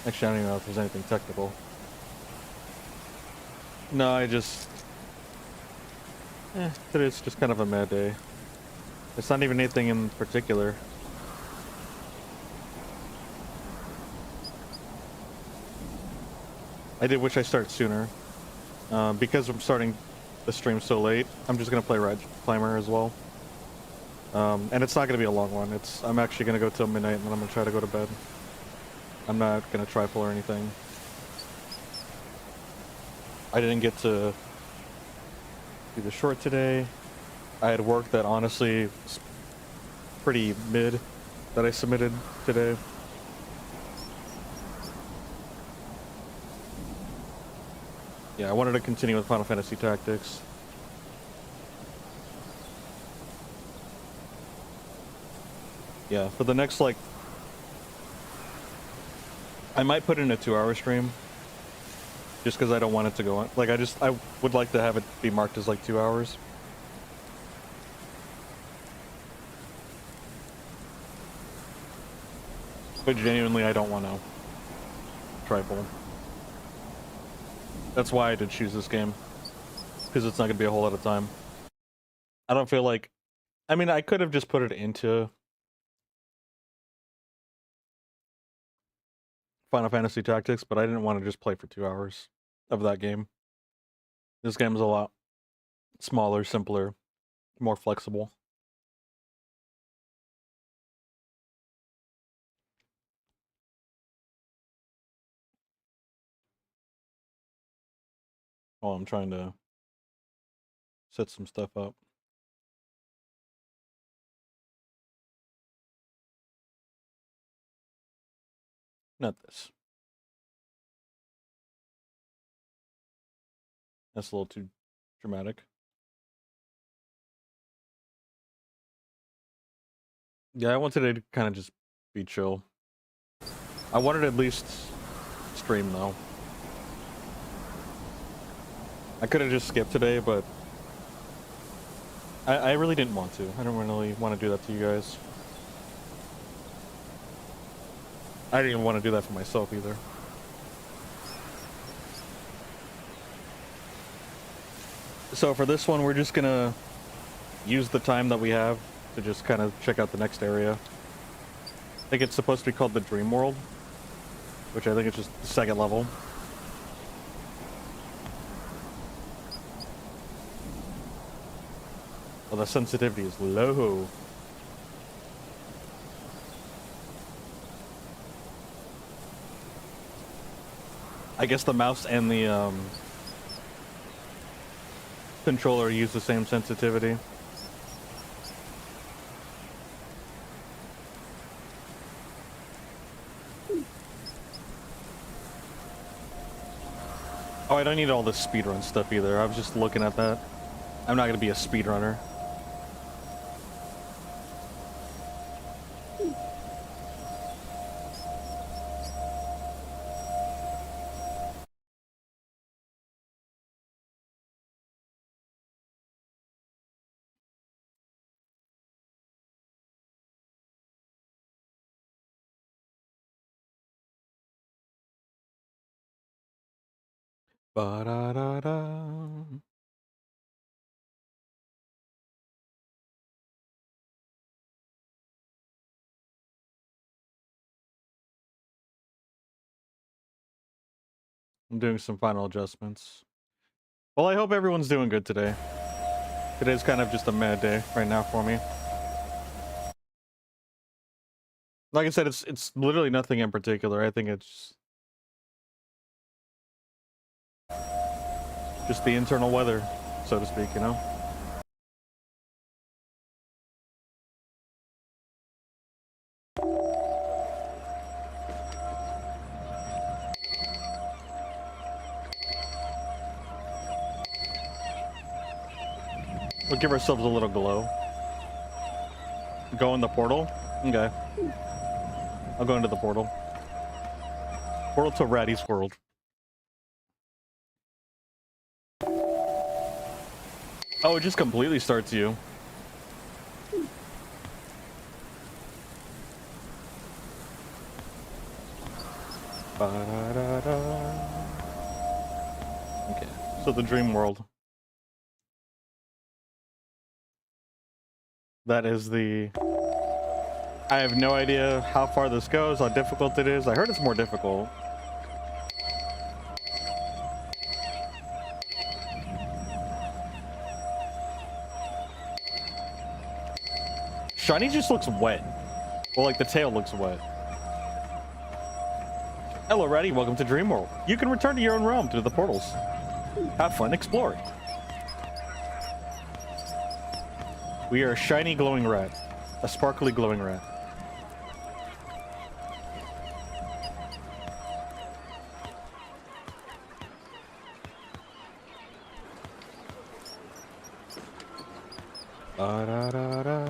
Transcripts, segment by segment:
Actually, I don't even know if there's anything technical. No, I just... today's just kind of a mad day. It's not even anything in particular. I did wish I started sooner. Because I'm starting the stream so late, I'm just gonna play ratJAM as well. And it's not gonna be a long one. I'm actually gonna go till midnight and then I'm gonna try to go to bed. I'm not gonna trifle or anything. I didn't get to do the short today. I had work that honestly was pretty mid that I submitted today. Yeah, I wanted to continue with Final Fantasy Tactics. Yeah, for the next, like... I might put in a 2-hour stream. Just because I don't want it to go on. Like, I would like to have it be marked as, like, 2 hours. But genuinely, I don't want to trifle. That's why I did choose this game. Because it's not going to be a whole lot of time. I don't feel like... I mean, I could have just put it into Final Fantasy Tactics, but I didn't want to just play for 2 hours of that game. This game is a lot smaller, simpler, more flexible. Oh, I'm trying to set some stuff up. Not this. That's a little too dramatic. Yeah, I wanted it to kind of just be chill. I wanted to at least stream, though. I could have just skipped today, but I really didn't want to. I don't really want to do that to you guys. I didn't even want to do that for myself, either. So for this one, we're just gonna use the time that we have to just kind of check out the next area. I think it's supposed to be called the Dream World, which I think is just the second level. Well, the sensitivity is low. I guess the mouse and the controller use the same sensitivity. Oh, I don't need all this speedrun stuff either. I was just looking at that. I'm not gonna be a speedrunner. Ba-da-da-da. I'm doing some final adjustments. Well, I hope everyone's doing good today. Today's kind of just a mad day right now for me. Like I said, it's literally nothing in particular. I think it's just the internal weather, so to speak, you know? We'll give ourselves a little glow. Go in the portal? Okay. I'll go into the portal. Portal to Ratty's world. Oh, it just completely starts you. Ba-da-da-da. Okay, so the dream world. That is the... I have no idea how far this goes, how difficult it is. I heard it's more difficult. Shiny just looks wet. Well, like the tail looks wet. Hello, Ratty. Welcome to Dream World. You can return to your own realm through the portals. Have fun exploring. We are a shiny glowing rat. A sparkly glowing rat. Da-da-da-da.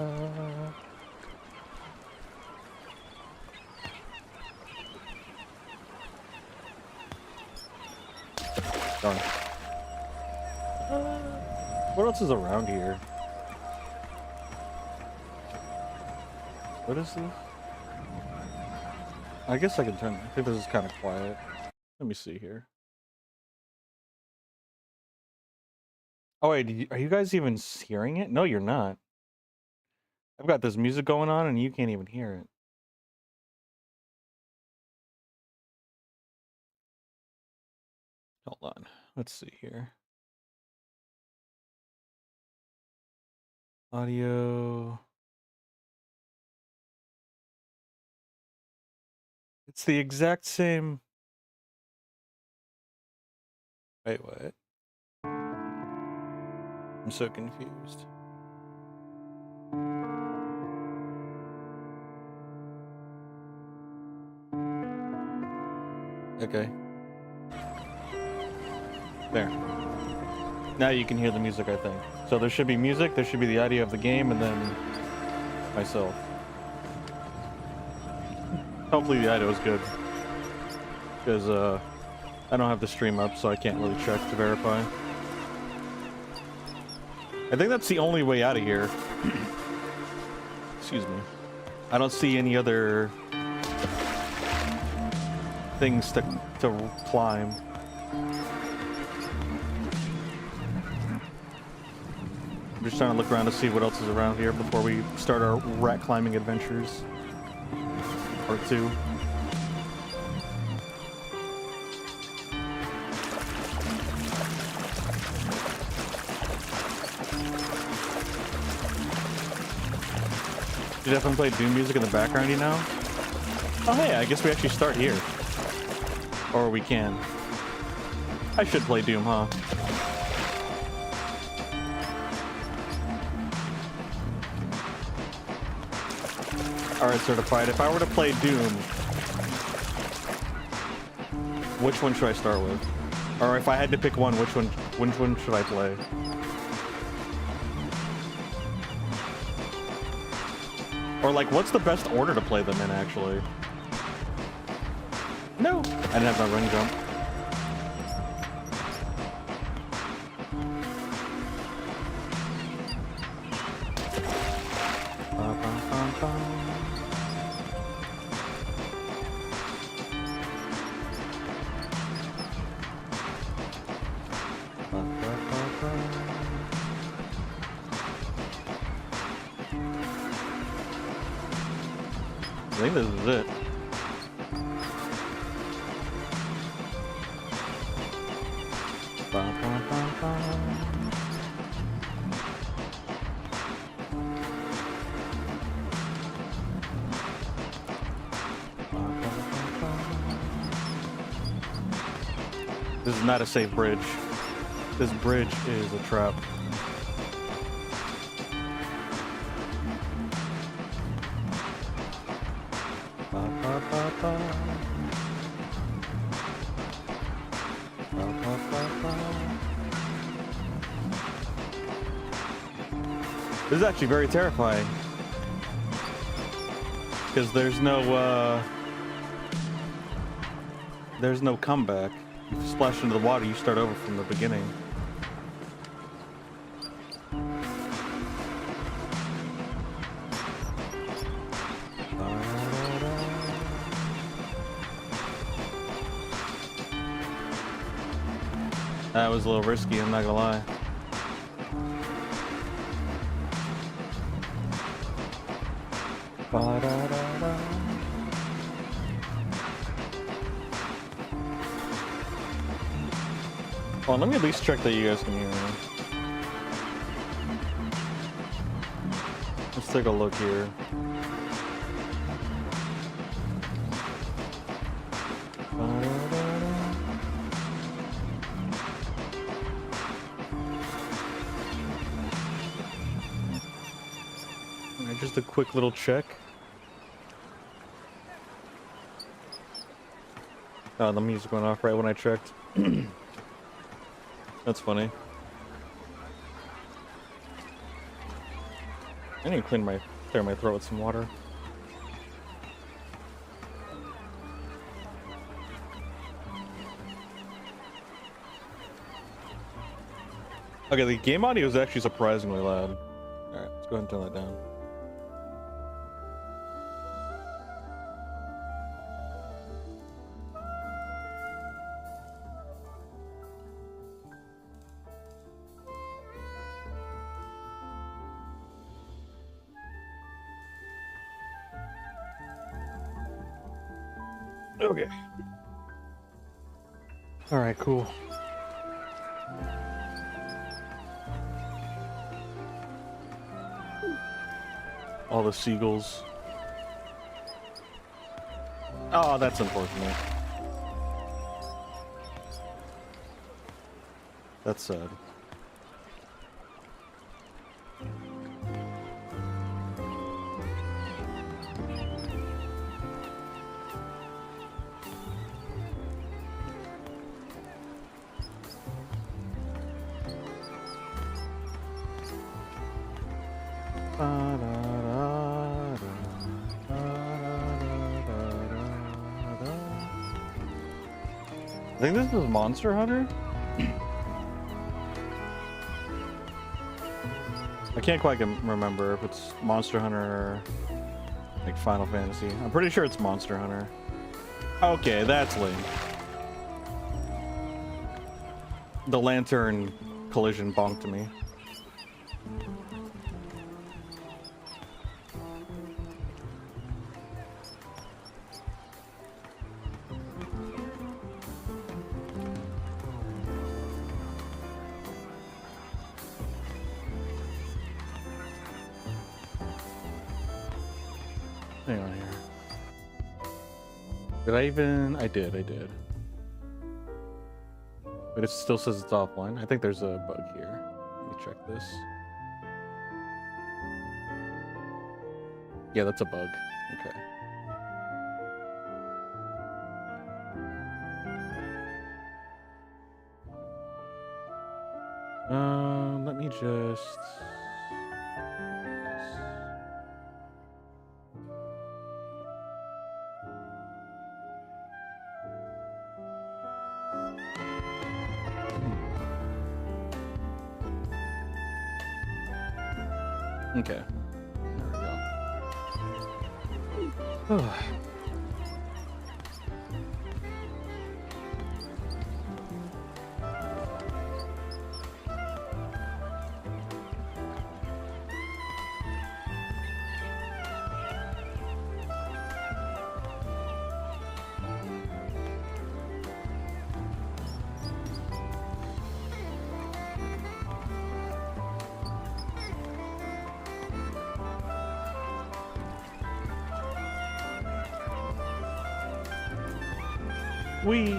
Darn. What else is around here? What is this? I guess I can turn. I think this is kind of quiet. Let me see here. Oh wait, are you guys even hearing it? No, you're not. I've got this music going on and you can't even hear it. Hold on. Let's see here. Audio. It's the exact same. Wait, what? I'm so confused. Okay. There. Now you can hear the music, I think. So there should be music, there should be the audio of the game, and then myself. Hopefully the audio is good. Because, I don't have the stream up, so I can't really check to verify. I think that's the only way out of here. Excuse me. I don't see any other things to climb. I'm just trying to look around to see what else is around here before we start our rat climbing adventures. Part 2. You definitely play Doom music in the background, you know? Oh hey, I guess we actually start here. Or we can. I should play Doom, huh? Alright, Certified. If I were to play Doom, which one should I start with? Or if I had to pick one, which one should I play? Or like, what's the best order to play them in, actually? No! I didn't have my run jump. I think this is it. This is not a safe bridge. This bridge is a trap. This is actually very terrifying. Because there's no comeback. If you splash into the water, you start over from the beginning. That was a little risky, I'm not gonna lie. Ba-da-da-da. Well, let me at least check that you guys can hear me. Let's take a look here. Alright, just a quick little check. Oh, the music went off right when I checked. That's funny. I need to clear my throat with some water. Okay, the game audio is actually surprisingly loud. Alright, let's go ahead and turn that down. Okay. Alright, cool. All the seagulls. Oh, that's unfortunate. That's sad. I think this is Monster Hunter. I can't quite remember if it's Monster Hunter or like Final Fantasy. I'm pretty sure it's Monster Hunter. Okay, that's Link. The lantern collision bonked me. Hang on here. Did I even? I did. But it still says it's offline. I think there's a bug here. Let me check this. Yeah, that's a bug. Okay. Let me just... Okay. There we go. Whee!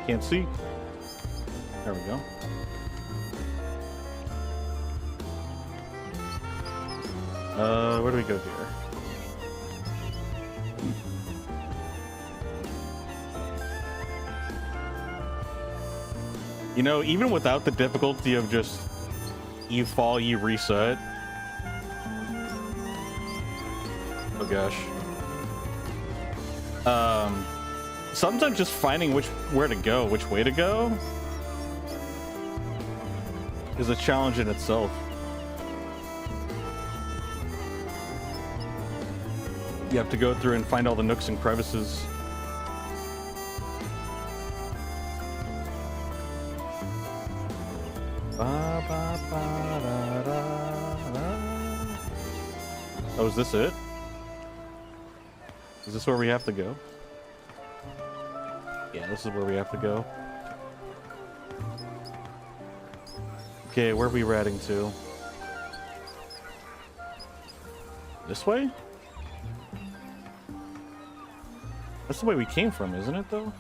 Can't see. There we go. Where do we go here? You know, even without the difficulty of just you fall, you reset. Oh gosh. Sometimes just finding where to go, which way to go, is a challenge in itself. You have to go through and find all the nooks and crevices. Oh, is this it? Is this where we have to go? Yeah, this is where we have to go. Okay, where are we ratting to? This way? That's the way we came from, isn't it, though?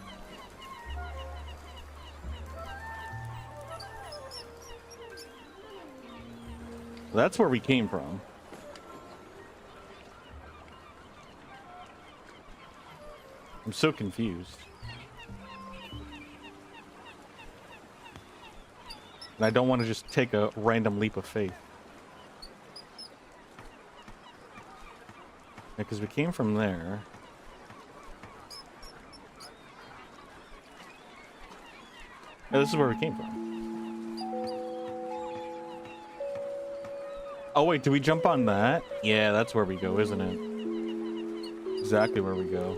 That's where we came from. I'm so confused. And I don't want to just take a random leap of faith. Because we came from there. Yeah, this is where we came from. Oh wait, do we jump on that? Yeah, that's where we go, isn't it? Exactly where we go.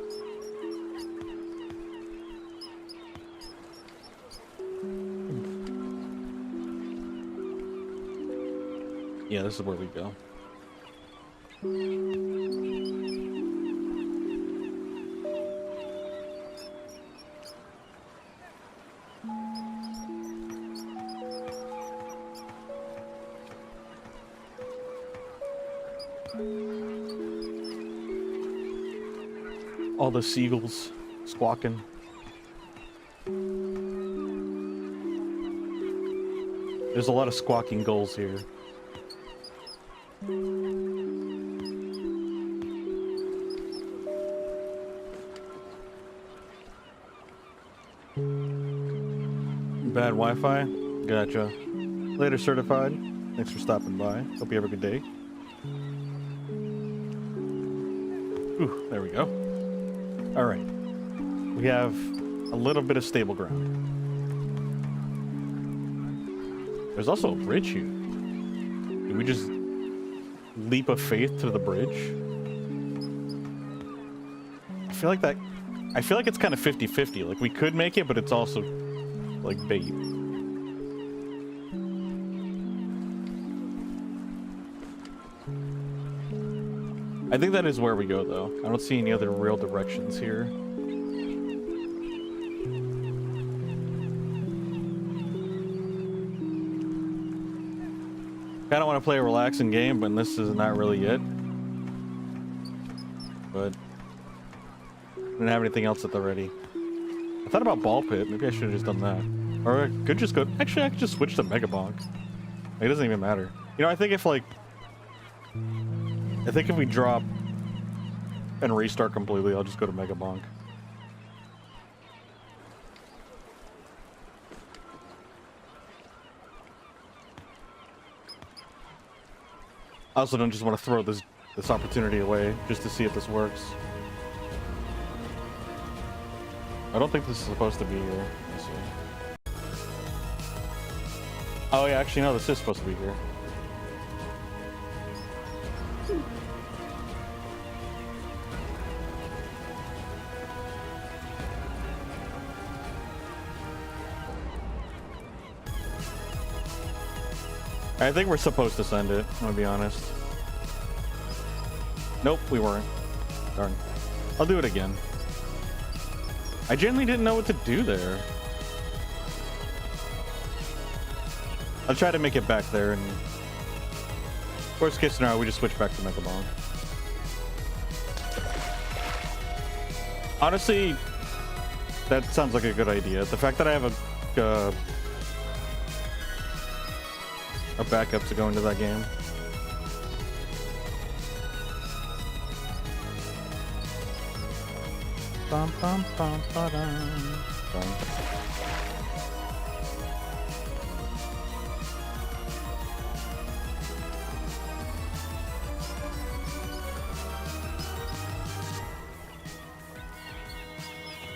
Yeah, this is where we go. All the seagulls squawking. There's a lot of squawking gulls here. Bad Wi-Fi? Gotcha. Later, certified. Thanks for stopping by. Hope you have a good day. Ooh, there we go. All right. We have a little bit of stable ground. There's also a bridge here. Did we just leap of faith to the bridge? I feel like it's kind of 50-50. Like, we could make it, but it's also like bait. I think that is where we go, though. I don't see any other real directions here. I don't want to play a relaxing game, but this is not really it. But I didn't have anything else at the ready. I thought about ball pit. Maybe I should have just done that. Or I could just go... Actually, I could just switch to Mega Bonk. It doesn't even matter. You know, I think if, like... I think if we drop and restart completely, I'll just go to Mega Bonk. I also don't just want to throw this opportunity away just to see if this works. I don't think this is supposed to be here. Let's see. Oh yeah, actually no, this is supposed to be here. I think we're supposed to send it, I'm gonna be honest. Nope, we weren't. Darn. I'll do it again. I genuinely didn't know what to do there. I'll try to make it back there, and worst case scenario, we just switch back to Mega Bonk. Honestly, that sounds like a good idea. The fact that I have a backup to go into that game. Bum, bum, bum, ba-dum, bum.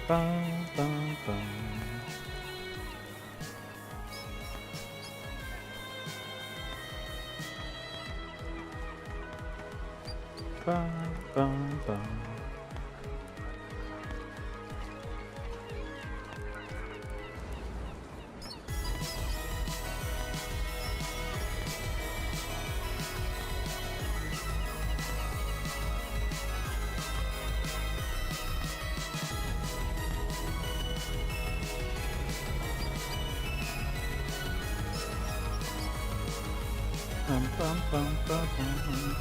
Bum, bum, bum. bum, bum, bum. Bum, bum, bum, bum, bum.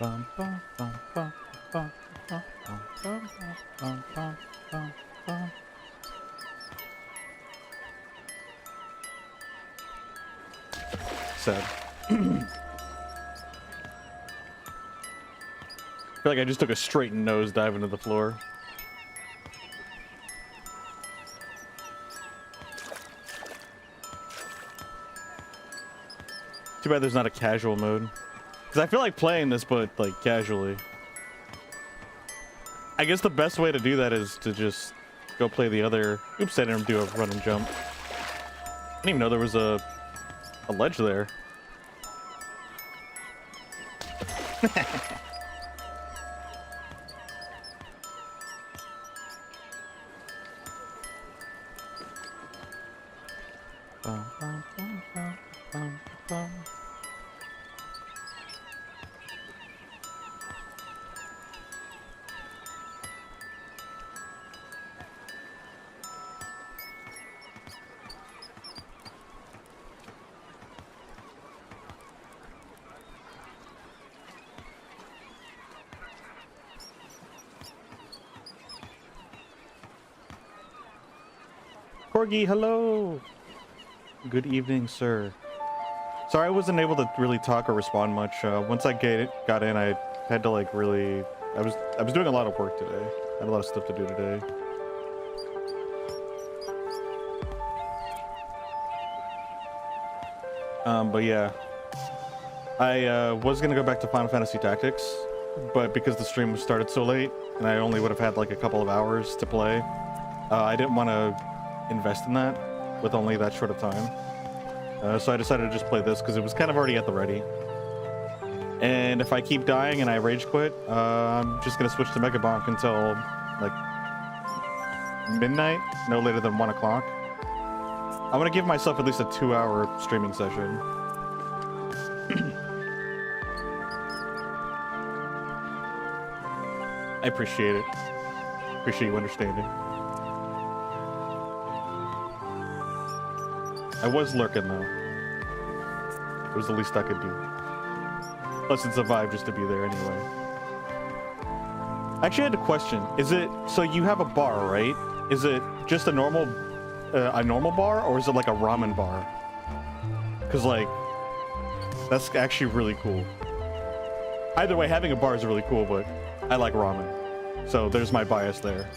Bum, bum, bum, bum, bum, bum, bum, bum, bum, bum, bum, bum. Sad. I feel like I just took a straight nose dive into the floor. Too bad there's not a casual mode. Because I feel like playing this, but like casually. I guess the best way to do that is to just go play the other... Oops, I didn't do a run and jump. I didn't even know there was a ledge there. Bum, bum, bum, bum, bum, bum. Corgi, hello! Good evening, sir. Sorry I wasn't able to really talk or respond much. Once I got in, I had to like really... I was doing a lot of work today. I had a lot of stuff to do today. But yeah. I was gonna go back to Final Fantasy Tactics, but because the stream was started so late, and I only would have had like a couple of hours to play, I didn't want to invest in that with only that short of time. So I decided to just play this because it was kind of already at the ready. And if I keep dying and I rage quit, I'm just gonna switch to Mega Bonk until like midnight, no later than 1 o'clock. I want to give myself at least a 2-hour streaming session. I appreciate it. Appreciate you understanding. I was lurking though. It was the least I could do. Plus it's a vibe just to be there anyway. I actually had a question. Is it, so you have a bar, right? Is it just a normal bar, or is it like a ramen bar? Because like, that's actually really cool. Either way, having a bar is really cool, but I like ramen. So there's my bias there.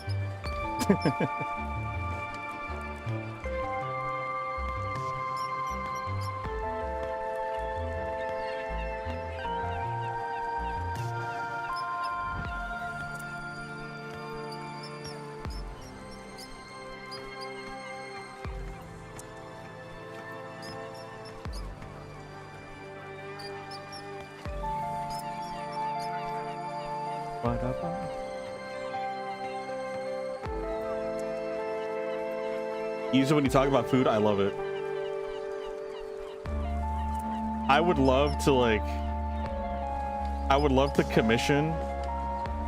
Usually when you talk about food, I love it. I would love to commission.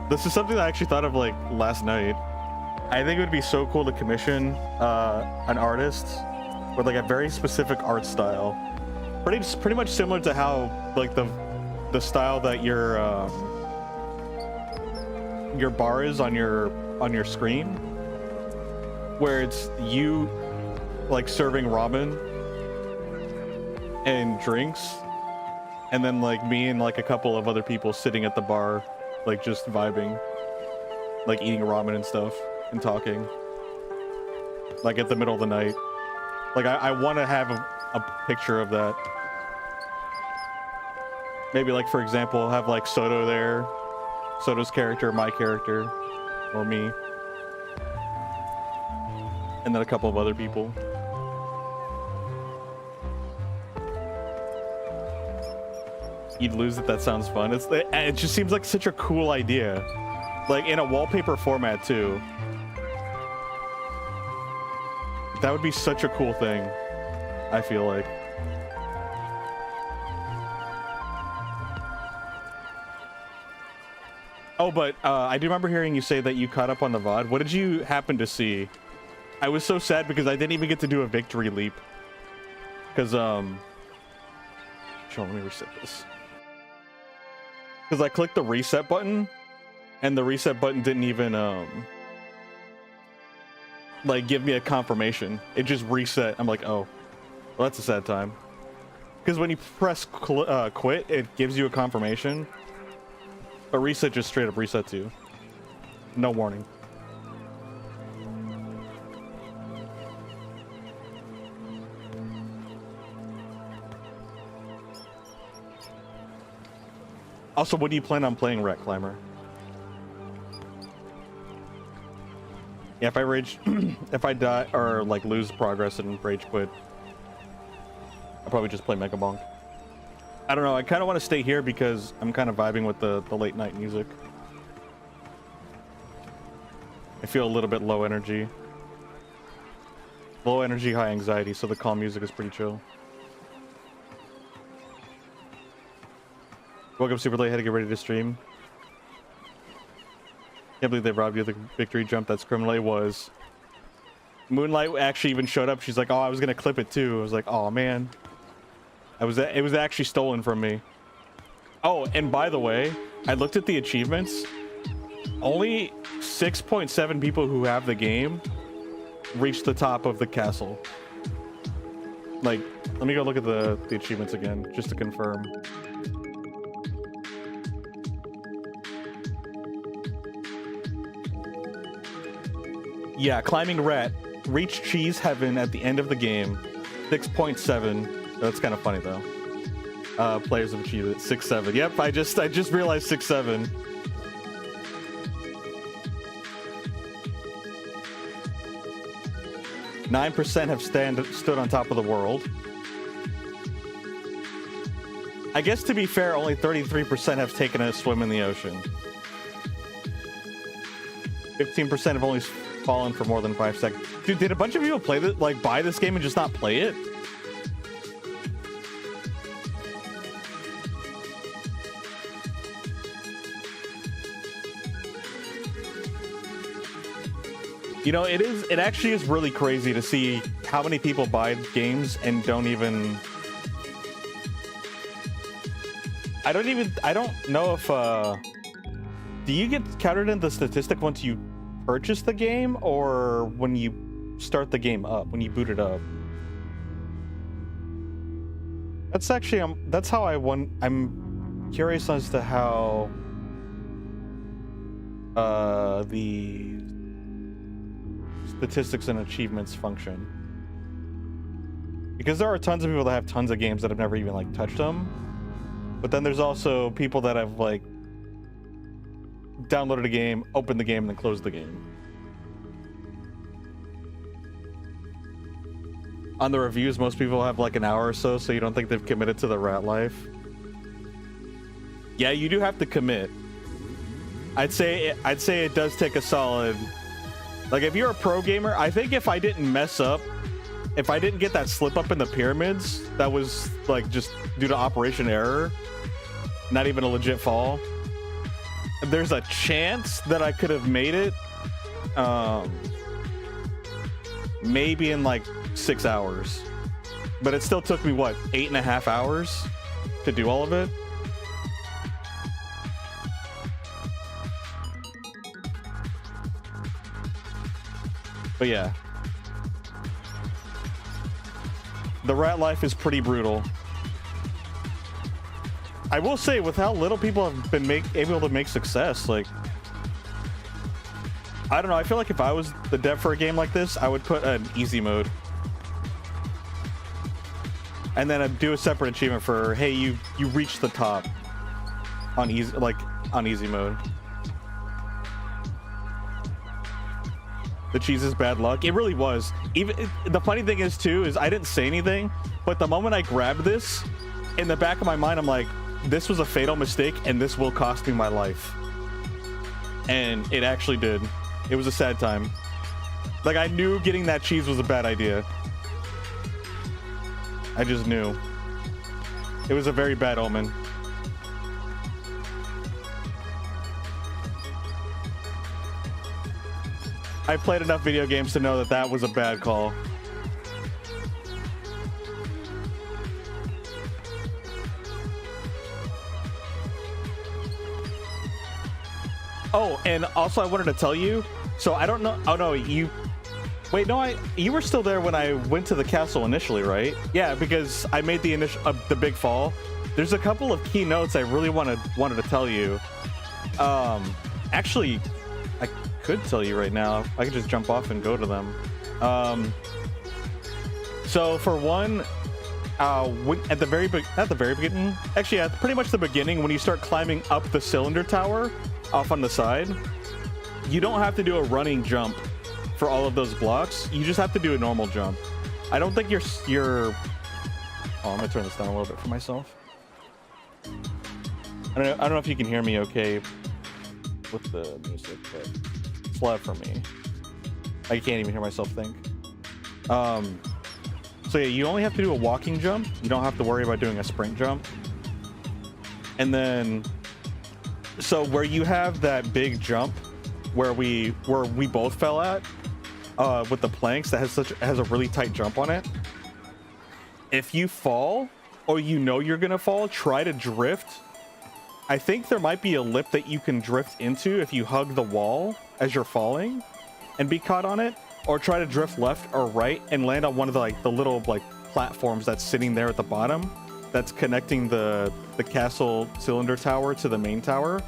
This is something that I actually thought of like last night. I think it would be so cool to commission an artist with like a very specific art style. Pretty much similar to how like the style that your bar is on your screen, where it's you like serving ramen and drinks, and then like me and like a couple of other people sitting at the bar, like just vibing, like eating ramen and stuff and talking, like at the middle of the night. Like I want to have a picture of that Maybe like, for example, have like Soto there, Soto's character, my character, or me, and then a couple of other people. You'd lose it. That sounds fun. It just seems like such a cool idea, like in a wallpaper format too. That would be such a cool thing, I feel like. Oh, but I do remember hearing you say that you caught up on the VOD. What did you happen to see? I was so sad because I didn't even get to do a victory leap. Because, let me reset this. Because I clicked the reset button, and the reset button didn't even, like, give me a confirmation. It just reset. I'm like, oh, well, that's a sad time. Because when you press quit, it gives you a confirmation. But reset just straight up resets you. No warning. Also, what do you plan on playing, Rat Climber? Yeah, if I rage, if I die or like lose progress and rage quit, I'll probably just play Mega Bonk. I don't know. I kind of want to stay here because I'm kind of vibing with the late night music. I feel a little bit low energy. Low energy, high anxiety, so the calm music is pretty chill. Woke up super late, had to get ready to stream. Can't believe they robbed you of the victory jump. That's criminal. It was. Moonlight actually even showed up. She's like, oh, I was gonna clip it too. I was like, oh man. It was actually stolen from me. Oh, and by the way, I looked at the achievements. Only 6.7 people who have the game reached the top of the castle. Like, let me go look at the achievements again, just to confirm. Yeah, climbing rat. Reach cheese heaven at the end of the game. 6.7. That's kind of funny though. Players have achieved it. 6.7. Yep, I just realized 6.7. %9 have stood on top of the world. I guess to be fair, only 33% have taken a swim in the ocean. 15% have only fallen for more than 5 seconds. Dude, did a bunch of people play this, like buy this game and just not play it? You know, it actually is really crazy to see how many people buy games and don't even... I don't know if, do you get counted in the statistic once you purchase the game or when you start the game up, when you boot it up? That's actually, that's how I'm curious as to how, the statistics and achievements function, because there are tons of people that have tons of games that have never even like touched them, but then there's also people that have like downloaded a game, opened the game, and then closed the game. On the reviews, most people have like an hour or so you don't think they've committed to the rat life. Yeah, you do have to commit. I'd say it does take a solid... Like, if you're a pro gamer, I think if I didn't mess up, if I didn't get that slip up in the pyramids, that was, like, just due to operation error, not even a legit fall, there's a chance that I could have made it, maybe in, like, 6 hours. But it still took me, what, 8.5 hours to do all of it? But yeah, the rat life is pretty brutal. I will say, with how little people have been able to make success, like, I don't know, I feel like if I was the dev for a game like this, I would put an easy mode. And then I'd do a separate achievement for, hey, you reached the top. on easy, like on easy mode. The cheese is bad luck. It really was. Even the funny thing is too is I didn't say anything, but the moment I grabbed this, in the back of my mind, I'm like, this was a fatal mistake, and this will cost me my life. And it actually did. It was a sad time. Like, I knew getting that cheese was a bad idea. I just knew. It was a very bad omen. I played enough video games to know that that was a bad call. Oh, and also I wanted to tell you, so I don't know, oh no, you, wait, no, you were still there when I went to the castle initially, right? Yeah, because I made the initial, the big fall. There's a couple of key notes I really wanted to tell you. Actually, I could tell you right now. I could just jump off and go to them. So for one, at the very not the very beginning, actually at pretty much the beginning, when you start climbing up the cylinder tower off on the side, you don't have to do a running jump for all of those blocks. You just have to do a normal jump. I don't think you're oh, I'm gonna turn this down a little bit for myself. I don't know if you can hear me okay with the music, but it's loud for me. I can't even hear myself think. So yeah, you only have to do a walking jump. You don't have to worry about doing a sprint jump. And then, so where you have that big jump where we both fell at with the planks that has a really tight jump on it. If you fall, or you know you're gonna fall, try to drift. I think there might be a lip that you can drift into if you hug the wall as you're falling and be caught on it, or try to drift left or right and land on one of the little platforms that's sitting there at the bottom that's connecting the castle cylinder tower to the main tower.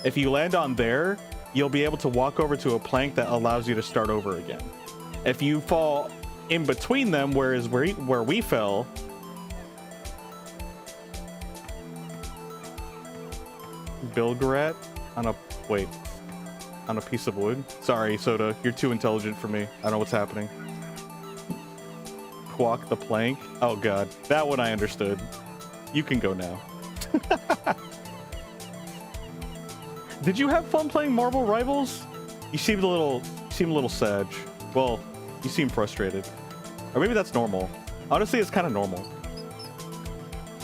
If you land on there, you'll be able to walk over to a plank that allows you to start over again. If you fall in between them, where we fell, Bilgarat on a piece of wood. Sorry, Soda, you're too intelligent for me. I don't know what's happening. Quack the plank. Oh god, that one I understood. You can go now. Did you have fun playing Marvel Rivals? You seemed a little sad. Well, you seem frustrated. Or maybe that's normal. Honestly, it's kind of normal.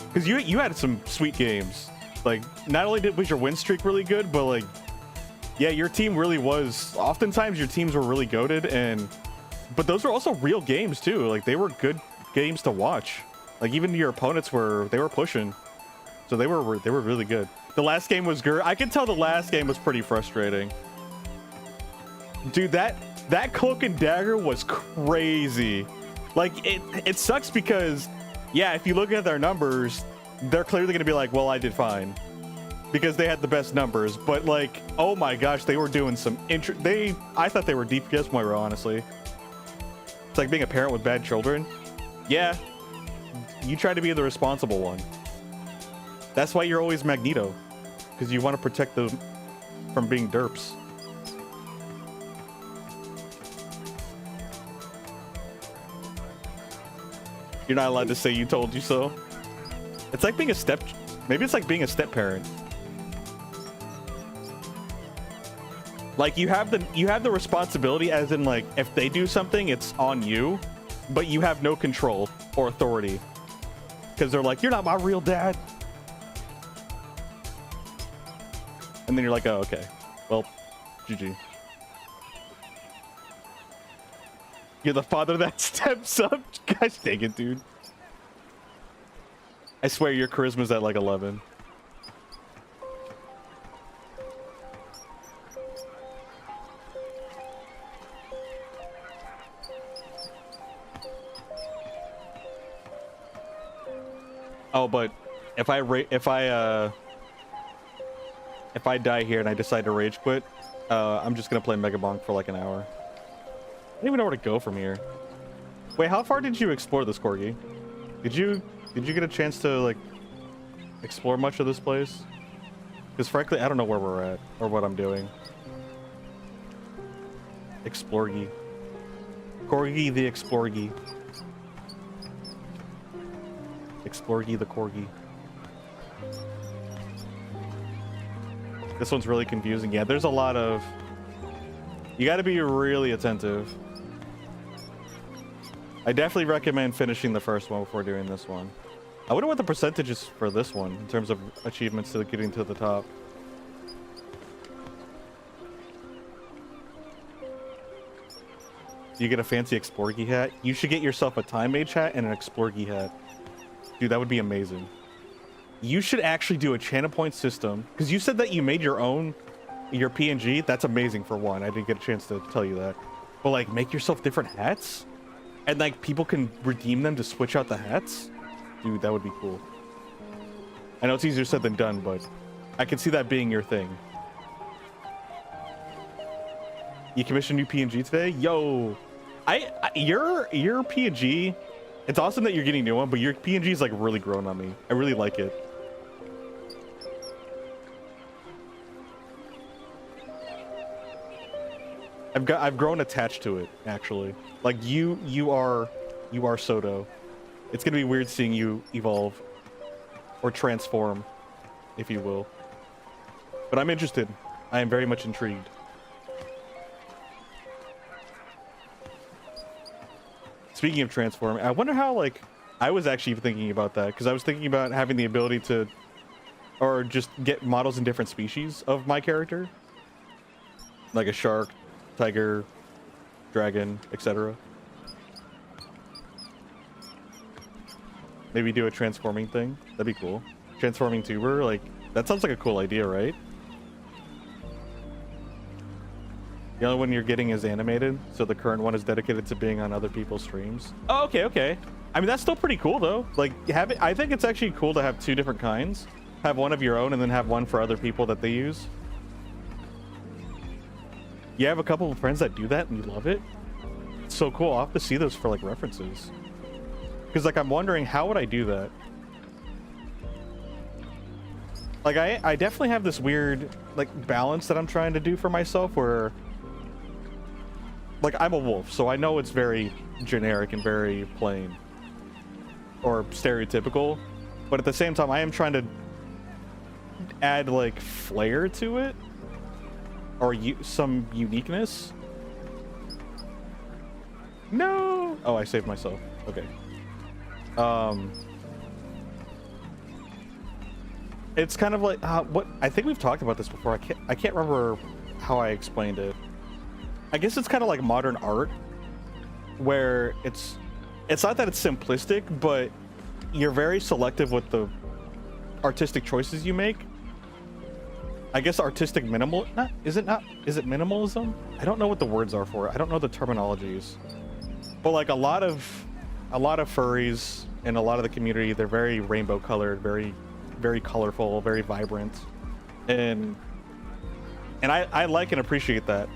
Because you had some sweet games. Like, not only was your win streak really good, but yeah, your team really was. Oftentimes, your teams were really goated, but those were also real games too. Like, they were good games to watch. Like, even your opponents were pushing, so they were really good. The last game was good. I could tell the last game was pretty frustrating. Dude, that cloak and dagger was crazy. Like, it sucks because, yeah, if you look at their numbers, they're clearly going to be like, well, I did fine, because they had the best numbers. But like, oh my gosh, they were doing some I thought they were DPS Moira, honestly. It's like being a parent with bad children. Yeah, you try to be the responsible one. That's why you're always Magneto, because you want to protect them from being derps. You're not allowed to say you told you so. It's like being maybe it's like being a step parent. Like, you have the responsibility, as in, like, if they do something, it's on you, but you have no control or authority, because they're like, you're not my real dad. And then you're like, oh, okay, well, GG. You're the father that steps up. Gosh dang it, dude. I swear your charisma's at like 11. Oh, but if I die here and I decide to rage quit, I'm just gonna play Mega Bonk for like an hour. I don't even know where to go from here. Wait, how far did you explore this, Corgi? Did you get a chance to like explore much of this place? Because frankly, I don't know where we're at or what I'm doing. Explorgy. Corgi the Explorgy. Explorgy the Corgi. This one's really confusing. Yeah, there's a lot of... You gotta be really attentive. I definitely recommend finishing the first one before doing this one. I wonder what the percentage is for this one in terms of achievements to getting to the top. You get a fancy Explorgy hat. You should get yourself a Time Mage hat and an Explorgy hat. Dude, that would be amazing. You should actually do a channel point system, because you said that you made your PNG. That's amazing for one. I didn't get a chance to tell you that. But like, make yourself different hats, and like people can redeem them to switch out the hats. Dude, that would be cool. I know it's easier said than done, but I can see that being your thing. You commissioned new PNG today? Yo, your PNG. It's awesome that you're getting a new one, but your PNG is like really grown on me. I really like it. I've grown attached to it, actually. Like you are Soto. It's gonna be weird seeing you evolve or transform, if you will. But I'm interested. I am very much intrigued. Speaking of transforming, I wonder how, like, I was actually thinking about that, because I was thinking about having the ability to, or just get models in different species of my character. Like a shark, tiger, dragon, etc. Maybe do a transforming thing. That'd be cool. Transforming tuber, like, that sounds like a cool idea, right? The only one you're getting is animated, so the current one is dedicated to being on other people's streams. Oh, okay, okay. I mean, that's still pretty cool, though. Like, I think it's actually cool to have two different kinds. Have one of your own, and then have one for other people that they use. You have a couple of friends that do that, and you love it? It's so cool. I'll have to see those for, like, references. Because, like, I'm wondering, how would I do that? Like, I definitely have this weird, like, balance that I'm trying to do for myself, where... Like, I'm a wolf, so I know it's very generic and very plain. Or stereotypical. But at the same time, I am trying to add, like, flair to it. Or some uniqueness. No! Oh, I saved myself. Okay. It's kind of like... what? I think we've talked about this before. I can't remember how I explained it. I guess it's kind of like modern art, where it's not that it's simplistic, but you're very selective with the artistic choices you make. I guess artistic is it minimalism? I don't know what the words are for it. I don't know the terminologies. But like a lot of furries and a lot of the community, they're very rainbow colored, very, very colorful, very vibrant. And I like and appreciate that.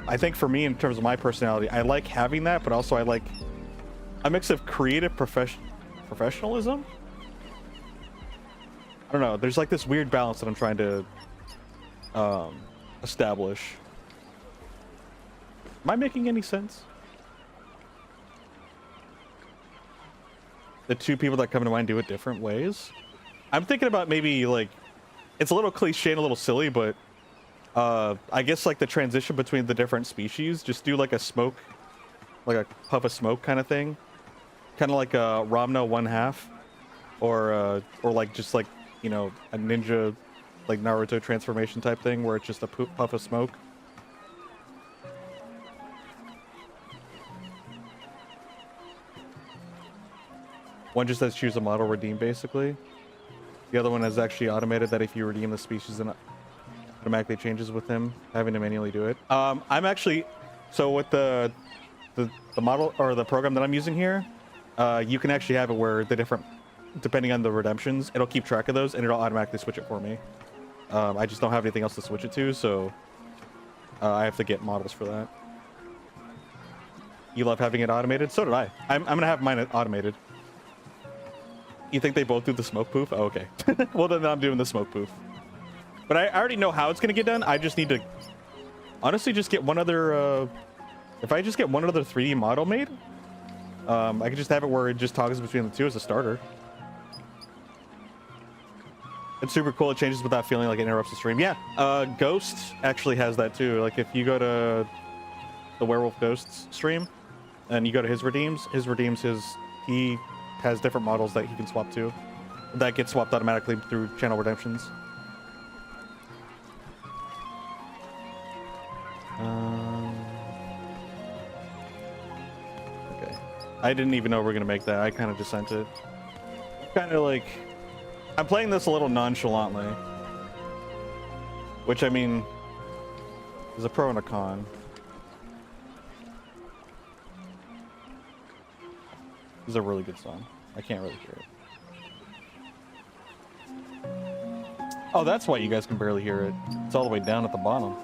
I think for me, in terms of my personality, I like having that, but also I like a mix of creative professionalism. I don't know. There's like this weird balance that I'm trying to establish. Am I making any sense? The two people that come to mind do it different ways. I'm thinking about maybe like, it's a little cliche and a little silly, but I guess like the transition between the different species, just do like a smoke, like a puff of smoke kind of thing. Kind of like a Ramna 1/2, or like just like, you know, a ninja, like Naruto transformation type thing where it's just a puff of smoke. One just says choose a model, redeem basically. The other one is actually automated that if you redeem the species, then automatically changes with him, having to manually do it. I'm actually, so with the model or the program that I'm using here, you can actually have it where the different, depending on the redemptions, it'll keep track of those and it'll automatically switch it for me. I just don't have anything else to switch it to, so I have to get models for that. You love having it automated? So did I. I'm gonna have mine automated. You think they both do the smoke poof? Oh, okay. Well, then I'm doing the smoke poof. But I already know how it's gonna get done. I just need to honestly just get one other. If I just get one other 3D model made, I can just have it where it just toggles between the two as a starter. It's super cool. It changes without feeling like it interrupts the stream. Yeah, Ghost actually has that too. Like if you go to the Werewolf Ghosts stream and you go to his redeems, he has different models that he can swap to. That get swapped automatically through channel redemptions. Okay. I didn't even know we were gonna make that. I kind of just sent it. Kind of like, I'm playing this a little nonchalantly, which I mean, is a pro and a con. This is a really good song. I can't really hear it. Oh, that's why you guys can barely hear it. It's all the way down at the bottom.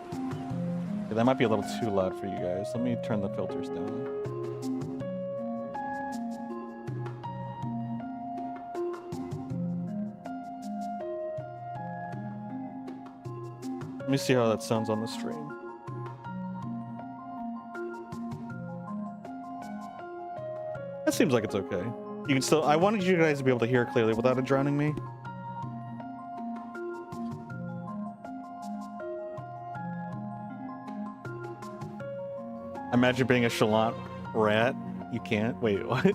Okay, that might be a little too loud for you guys. Let me turn the filters down. Let me see how that sounds on the stream. That seems like it's okay. You can still, I wanted you guys to be able to hear it clearly without it drowning me. Imagine being a chalant rat. You can't. Wait, what?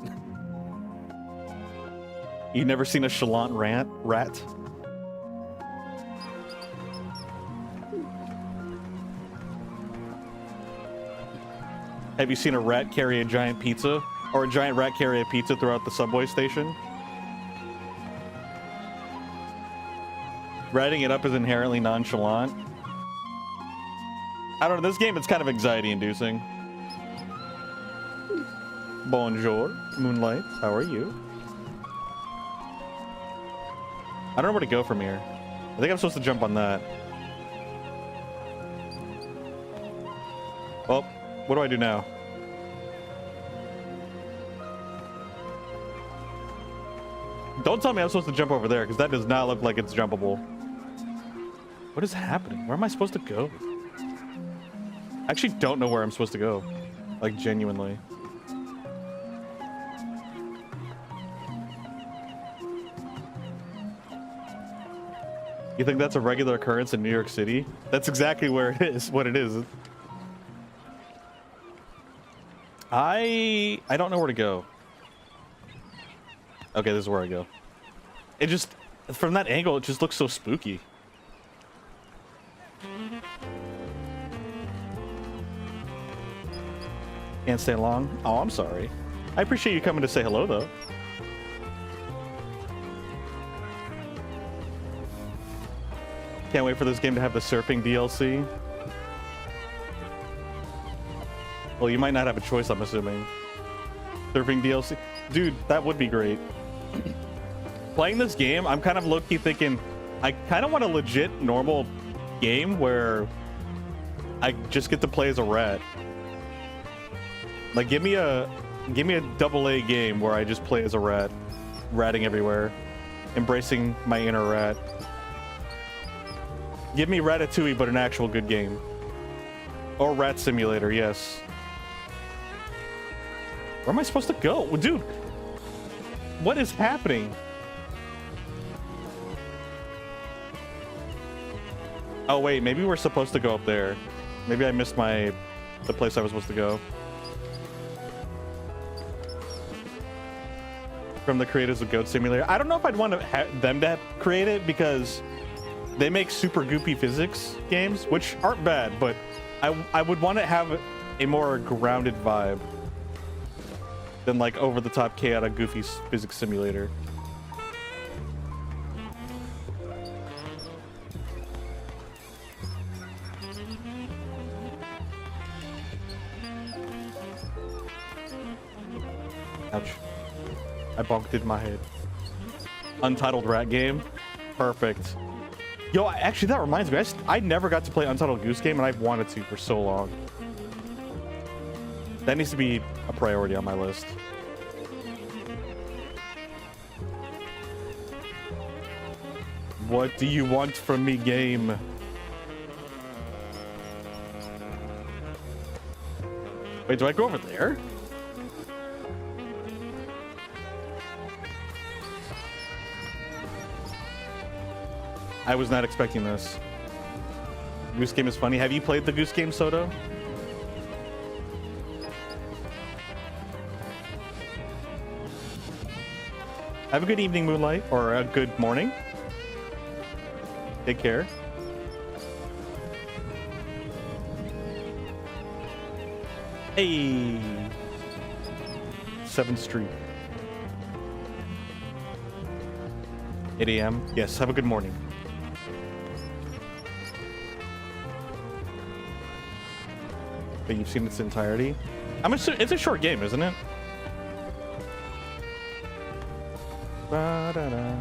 You've never seen a chalant rat? Have you seen a rat carry a giant pizza? Or a giant rat carry a pizza throughout the subway station? Ratting it up is inherently nonchalant. I don't know, this game, it's kind of anxiety-inducing. Bonjour, Moonlight. How are you? I don't know where to go from here. I think I'm supposed to jump on that. Well, what do I do now? Don't tell me I'm supposed to jump over there, because that does not look like it's jumpable. What is happening? Where am I supposed to go? I actually don't know where I'm supposed to go. Like, genuinely. You think that's a regular occurrence in New York City? That's exactly where it is, what it is. I don't know where to go. Okay, this is where I go. It just, from that angle, it just looks so spooky. Can't stay long? Oh, I'm sorry. I appreciate you coming to say hello, though. Can't wait for this game to have the surfing DLC. Well, you might not have a choice, I'm assuming. Surfing DLC? Dude, that would be great. Playing this game, I'm kind of low-key thinking, I kind of want a legit, normal game where I just get to play as a rat. Like, give me a AA game where I just play as a rat, ratting everywhere, embracing my inner rat. Give me Ratatouille, but an actual good game. Or Rat Simulator, yes. Where am I supposed to go? Well, dude, what is happening? Oh, wait, maybe we're supposed to go up there. Maybe I missed the place I was supposed to go. From the creators of Goat Simulator. I don't know if I'd want them to create it because they make super goopy physics games, which aren't bad, but I would want to have a more grounded vibe than like over-the-top chaotic goofy physics simulator. Ouch. I bonked in my head. Untitled rat game. Perfect. Yo, actually, that reminds me. I never got to play Untitled Goose Game, and I've wanted to for so long. That needs to be a priority on my list. What do you want from me, game? Wait, do I go over there? I was not expecting this. Goose Game is funny. Have you played the Goose Game, Soto? Have a good evening, Moonlight, or a good morning. Take care. Hey, 7th Street. 8 a.m. Yes, have a good morning. But you've seen its entirety. It's a short game, isn't it? Ba-da-da.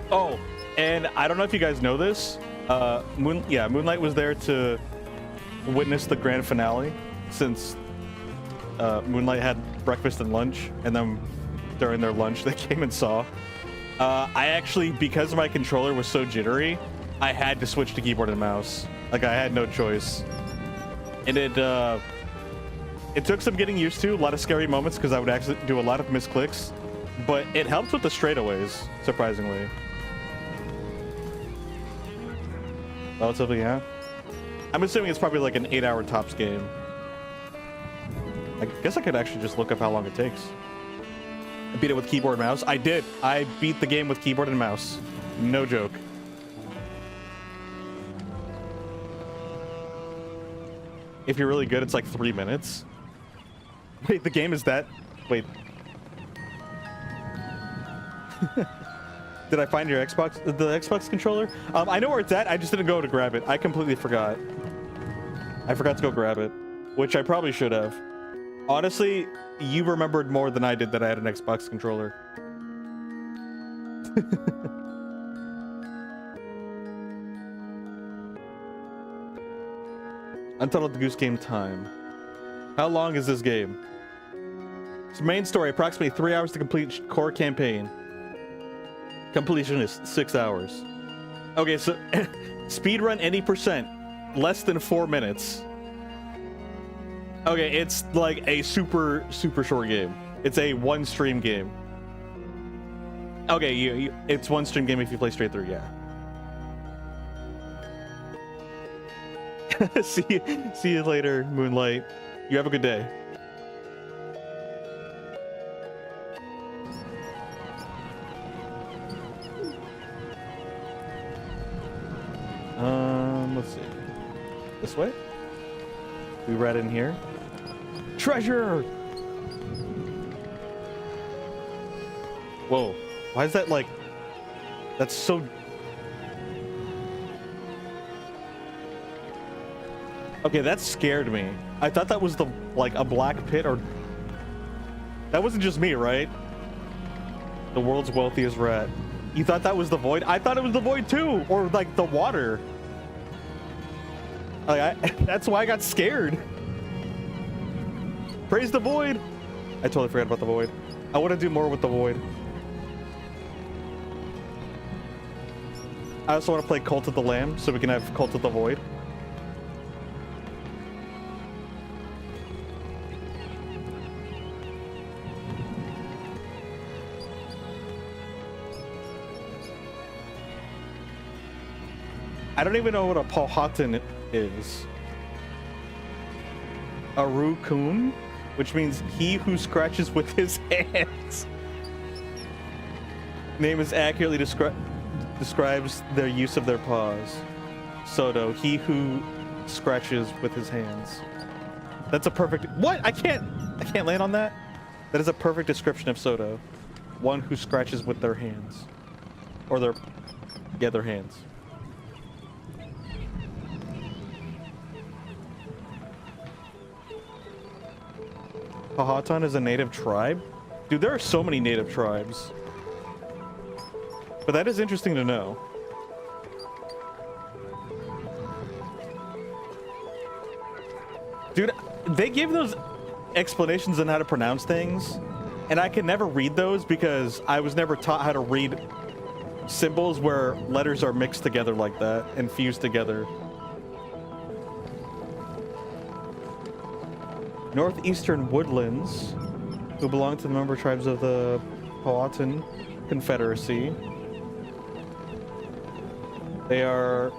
Oh, and I don't know if you guys know this. Moonlight was there to witness the grand finale, since Moonlight had breakfast and lunch, and then during their lunch they came and saw. I actually, because my controller was so jittery, I had to switch to keyboard and mouse. Like, I had no choice. And it took some getting used to, a lot of scary moments, because I would actually do a lot of misclicks, but it helped with the straightaways, surprisingly. Relatively, yeah. I'm assuming it's probably like an 8-hour tops game. I guess I could actually just look up how long it takes. I beat it with keyboard and mouse. I did. I beat the game with keyboard and mouse. No joke. If you're really good, it's like 3 minutes. Wait, the game is that? Wait. Did I find your Xbox? The Xbox controller? I know where it's at. I just didn't go to grab it. I completely forgot. I forgot to go grab it, which I probably should have. Honestly, you remembered more than I did that I had an Xbox controller. Untitled Goose Game time. How long is this game? Its main story, approximately 3 hours to complete core campaign. Completion is 6 hours. Okay, so speedrun any percent. Less than 4 minutes. Okay, it's like a super short game. It's a one stream game. Okay, it's one stream game if you play straight through, yeah. See you later, Moonlight. You have a good day. Let's see. This way? We read in here. Treasure! Whoa. Why is that like... That's so... Okay, that scared me. I thought that was like a black pit, or... That wasn't just me, right? The world's wealthiest rat. You thought that was the void? I thought it was the void too! Or like the water. Like, that's why I got scared. Praise the void! I totally forgot about the void. I want to do more with the void. I also want to play Cult of the Lamb, so we can have Cult of the Void. I don't even know what a Powhatan is. A raccoon, which means he who scratches with his hands. Name is accurately describes their use of their paws. Soto, he who scratches with his hands. That's a perfect... What? I can't land on that? That is a perfect description of Soto. One who scratches with their hands. Or their... Yeah, their hands. Powhatan is a native tribe? Dude, there are so many native tribes. But that is interesting to know. Dude, they give those explanations on how to pronounce things, and I can never read those because I was never taught how to read symbols where letters are mixed together like that and fused together. Northeastern Woodlands, who belong to the member tribes of the Powhatan Confederacy. They are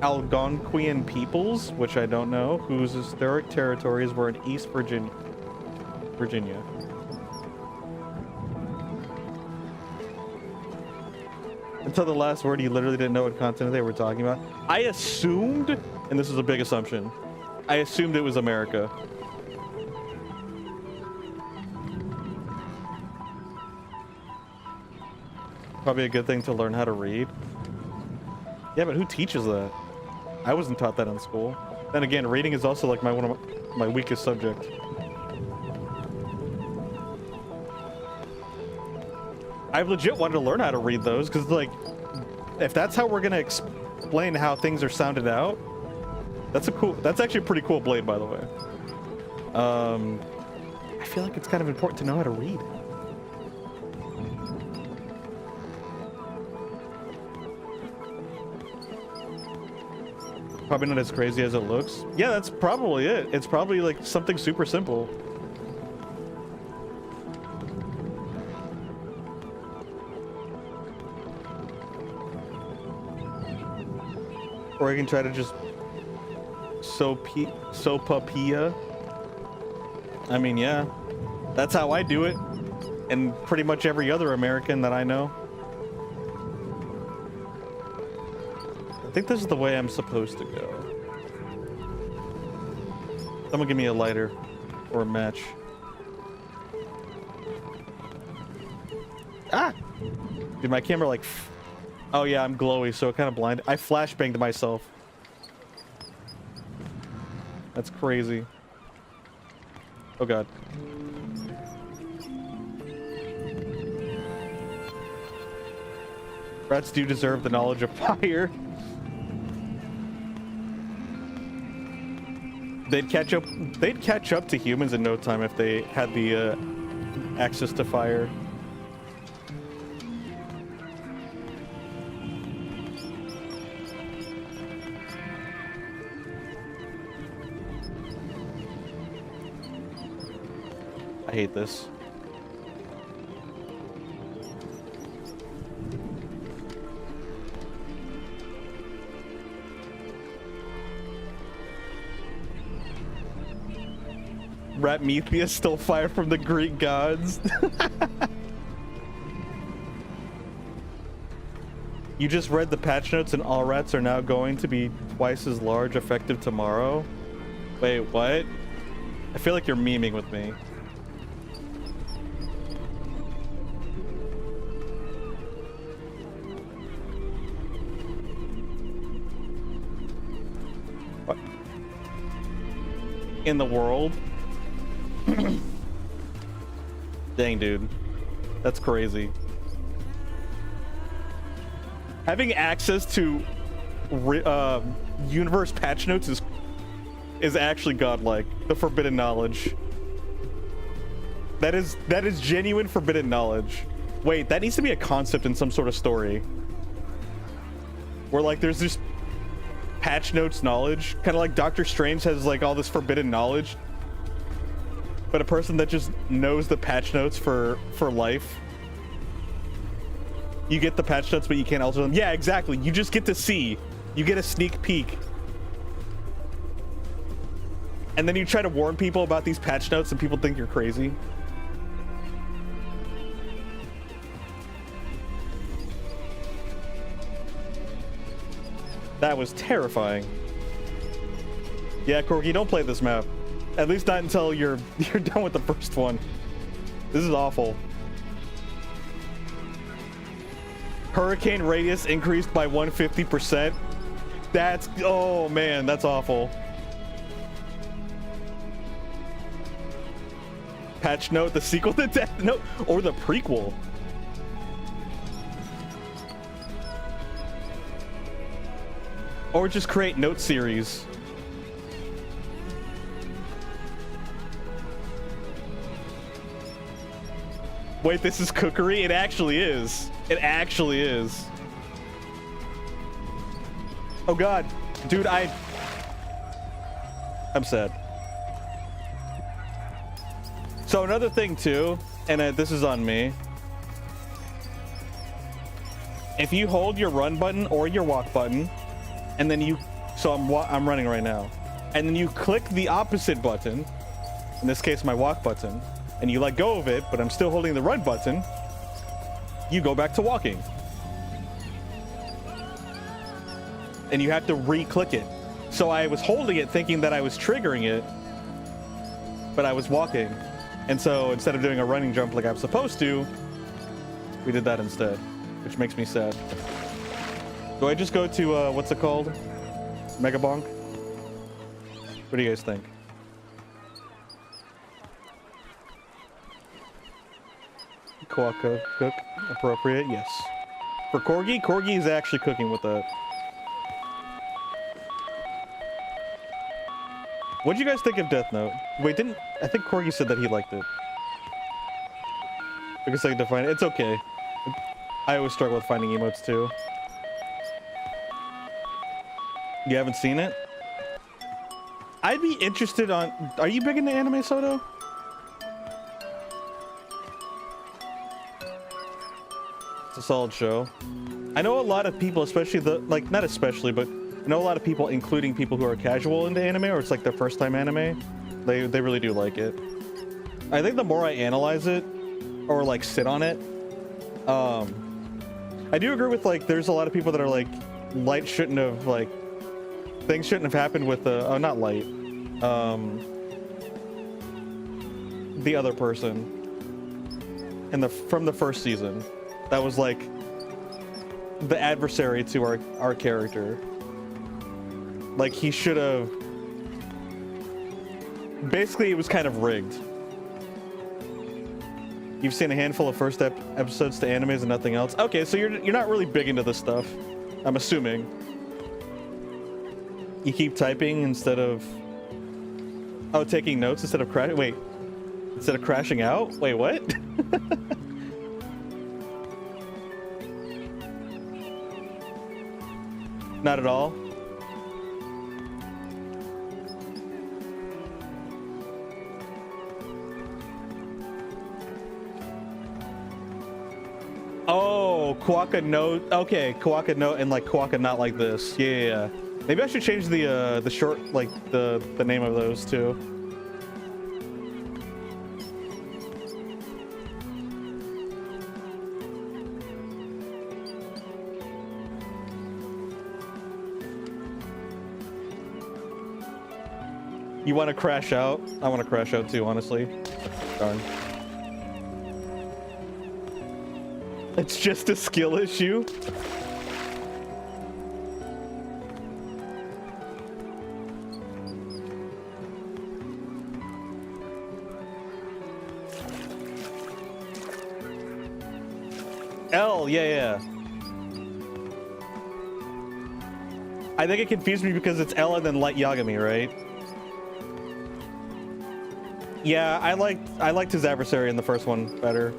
Algonquian peoples, which I don't know, whose historic territories were in East Virginia. Until the last word, he literally didn't know what continent they were talking about. I assumed, and this is a big assumption, I assumed it was America. Probably a good thing to learn how to read. Yeah, but who teaches that? I wasn't taught that in school. Then again, reading is also like one of my weakest subjects. I've legit wanted to learn how to read those because, like, if that's how we're gonna explain how things are sounded out, that's actually a pretty cool blade, by the way. I feel like it's kind of important to know how to read. Probably not as crazy as it looks. Yeah, that's probably it. It's probably like something super simple. Or I can try to just Sopapilla. I mean, yeah, that's how I do it, and pretty much every other American that I know. I think this is the way I'm supposed to go. Someone give me a lighter or a match. Ah! Dude, my camera like... Oh yeah, I'm glowy, so it kind of blinded. I flashbanged myself. That's crazy. Oh god. Rats do deserve the knowledge of fire. They'd catch up to humans in no time if they had the access to fire. I hate this. Ratmetheus stole fire from the Greek gods. You just read the patch notes and all rats are now going to be twice as large effective tomorrow? Wait, what? I feel like you're memeing with me. What? In the world? Dang, dude. That's crazy. Having access to universe patch notes is actually godlike. The forbidden knowledge. That is genuine forbidden knowledge. Wait, that needs to be a concept in some sort of story. Where like there's this patch notes knowledge, kind of like Doctor Strange has like all this forbidden knowledge. But a person that just knows the patch notes for life. You get the patch notes, but you can't alter them. Yeah, exactly. You just get to see. You get a sneak peek. And then you try to warn people about these patch notes and people think you're crazy. That was terrifying. Yeah, Corky, don't play this map. At least not until you're done with the first one. This is awful. Hurricane radius increased by 150%. That's, oh man, that's awful. Patch note, the sequel to Death Note, or the prequel. Or just create note series. Wait, this is cookery? It actually is. It actually is. Oh god. Dude, I'm sad. So another thing too, and this is on me. If you hold your run button or your walk button, and then you, so I'm running right now, and then you click the opposite button, in this case my walk button, and you let go of it, but I'm still holding the run button, you go back to walking. And you have to re-click it. So I was holding it thinking that I was triggering it, but I was walking. And so instead of doing a running jump like I'm supposed to, we did that instead, which makes me sad. Do I just go to, what's it called? Mega Bonk? What do you guys think? Cook, appropriate, yes. For Corgi is actually cooking with that. What'd you guys think of Death Note? Wait, I think Corgi said that he liked it. I guess I can define it. It's okay. I always struggle with finding emotes too. You haven't seen it? I'd be interested on... Are you big into anime, Soto? It's a solid show. I know a lot of people, especially not especially, but I know a lot of people, including people who are casual into anime, or it's like their first time anime, they really do like it. I think the more I analyze it, or like sit on it, I do agree with like, there's a lot of people that are like, Light shouldn't have, like, things shouldn't have happened with oh, not Light, the other person from the first season. That was like the adversary to our character. Like he should have. Basically, it was kind of rigged. You've seen a handful of first episodes to animes and nothing else. Okay, so you're not really big into this stuff, I'm assuming. You keep typing instead of taking notes instead of crashing. Wait, instead of crashing out. Wait, what? Not at all. Oh, Kwaka no. Okay, Kwaka no, and like Kwaka not like this. Yeah. Maybe I should change the short, like the name of those too. You want to crash out? I want to crash out too, honestly. Darn. It's just a skill issue. L, yeah. I think it confused me because it's L and then Light Yagami, right? Yeah, I liked his adversary in the first one better.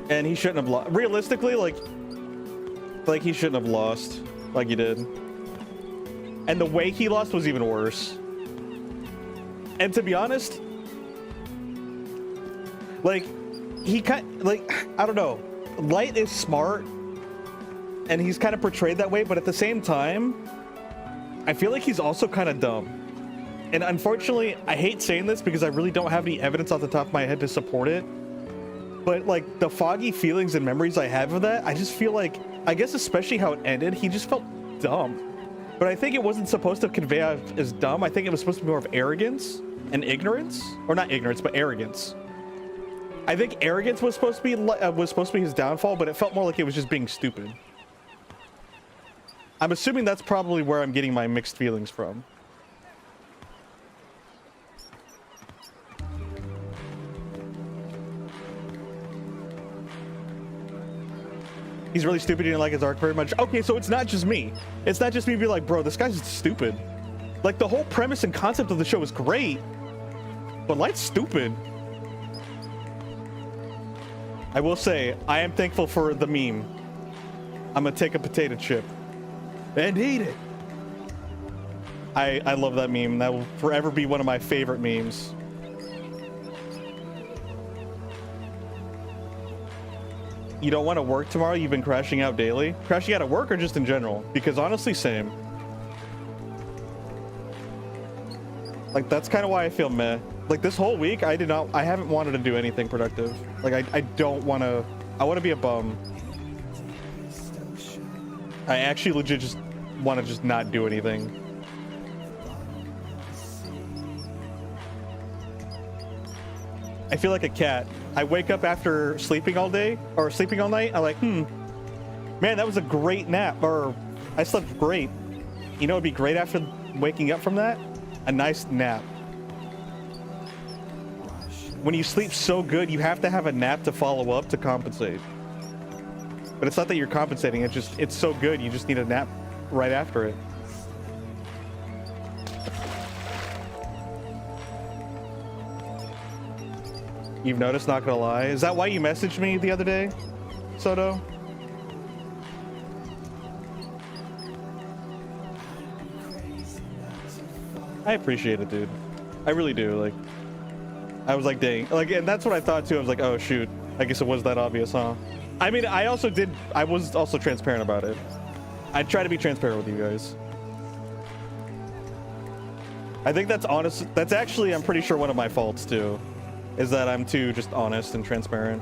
And he shouldn't have lost. Realistically, like he shouldn't have lost like he did. And the way he lost was even worse. And to be honest, like I don't know. Light is smart and he's kind of portrayed that way, but at the same time, I feel like he's also kind of dumb. And unfortunately, I hate saying this because I really don't have any evidence off the top of my head to support it. But like the foggy feelings and memories I have of that, I just feel like, I guess especially how it ended, he just felt dumb. But I think it wasn't supposed to convey as dumb. I think it was supposed to be more of arrogance and ignorance, or not ignorance, but arrogance. I think arrogance was supposed to be his downfall, but it felt more like it was just being stupid. I'm assuming that's probably where I'm getting my mixed feelings from. He's really stupid. He didn't like his arc very much. Okay, so it's not just me. It's not just me being like, bro, this guy's stupid. Like, the whole premise and concept of the show is great, but Light's stupid. I will say, I am thankful for the meme. I'm gonna take a potato chip and eat it. I love that meme. That will forever be one of my favorite memes. You don't want to work tomorrow? You've been crashing out daily? Crashing out at work or just in general? Because honestly, same. Like, that's kind of why I feel meh. Like, this whole week, I haven't wanted to do anything productive. Like, I don't want to, I want to be a bum. I actually legit just want to just not do anything. I feel like a cat. I wake up after sleeping all day, or sleeping all night, I'm like, man, that was a great nap, or I slept great. You know, it'd be great after waking up from that? A nice nap. When you sleep so good, you have to have a nap to follow up to compensate. But it's not that you're compensating, it's so good, you just need a nap right after it. You've noticed, not gonna lie. Is that why you messaged me the other day, Soto? I appreciate it, dude. I really do. Like, I was like, dang. Like, and that's what I thought too. I was like, oh shoot. I guess it was that obvious, huh? I mean, I was also transparent about it. I try to be transparent with you guys. I think that's honest. That's actually, I'm pretty sure, one of my faults too. Is that I'm too just honest and transparent.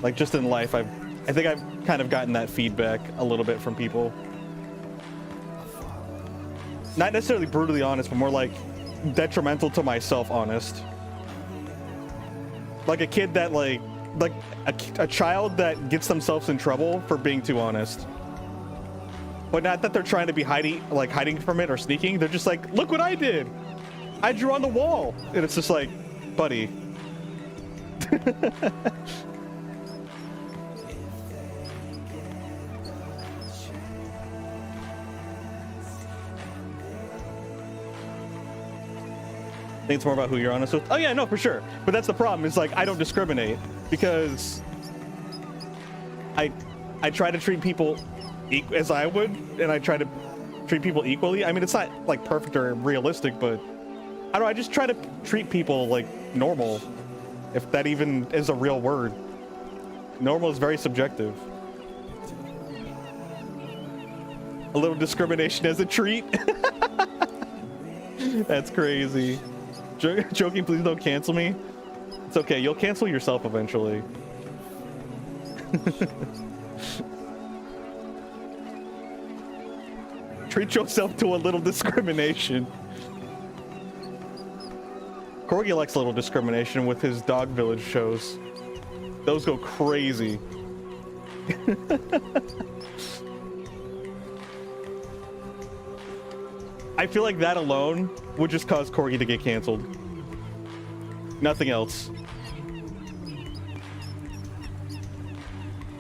Like, just in life, I think I've kind of gotten that feedback a little bit from people. Not necessarily brutally honest, but more like detrimental to myself honest. Like a kid that like a child that gets themselves in trouble for being too honest. But not that they're trying to be hiding from it or sneaking. They're just like, look what I did. I drew on the wall. And it's just like, buddy. I think it's more about who you're honest with. Oh yeah, no, for sure. But that's the problem. It's like, I don't discriminate because I try to treat people as I would, and I try to treat people equally. I mean, it's not like perfect or realistic, but I don't know, I just try to treat people like normal, if that even is a real word. Normal is very subjective. A little discrimination as a treat. That's crazy. Joking, please don't cancel me. It's okay, you'll cancel yourself eventually. Treat yourself to a little discrimination. Corgi likes a little discrimination with his dog village shows. Those go crazy. I feel like that alone would just cause Corgi to get canceled. Nothing else.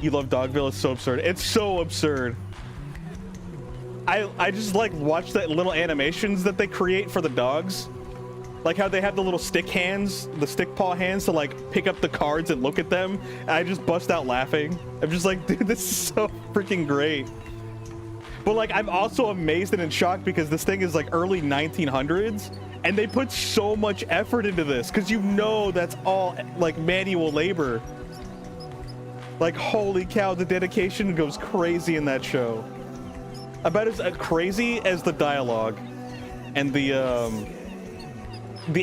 You love Dogville? It's so absurd. It's so absurd. I just like watch that little animations that they create for the dogs. Like how they have the little stick hands, the stick paw hands to like pick up the cards and look at them. And I just bust out laughing. I'm just like, dude, this is so freaking great. But like, I'm also amazed and in shock because this thing is like early 1900s and they put so much effort into this because you know that's all like manual labor. Like, holy cow, the dedication goes crazy in that show. About as crazy as the dialogue and the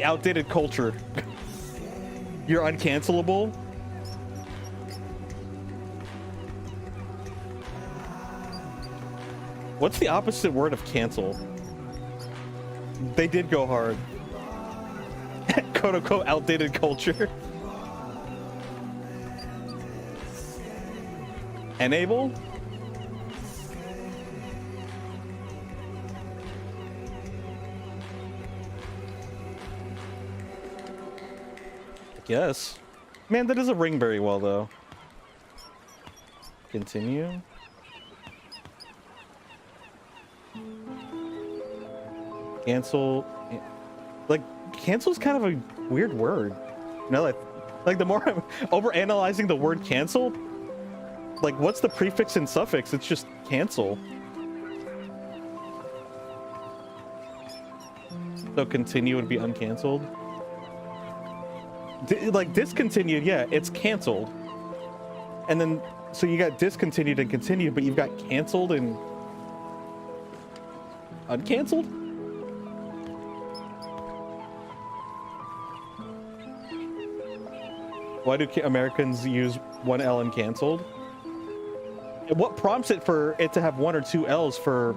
outdated culture. You're uncancelable. What's the opposite word of cancel? They did go hard. Quote unquote outdated culture. Enable? I guess. Man, that doesn't ring very well though. Continue. Cancel. Like, cancel is kind of a weird word. Now that I Like, the more I'm over-analyzing the word cancel, like, what's the prefix and suffix? It's just cancel. So continue would be uncanceled. Like, discontinued, yeah, it's canceled. And then, so you got discontinued and continued, but you've got canceled and uncanceled? Why do Americans use one L and canceled? And what prompts it for it to have one or two L's for,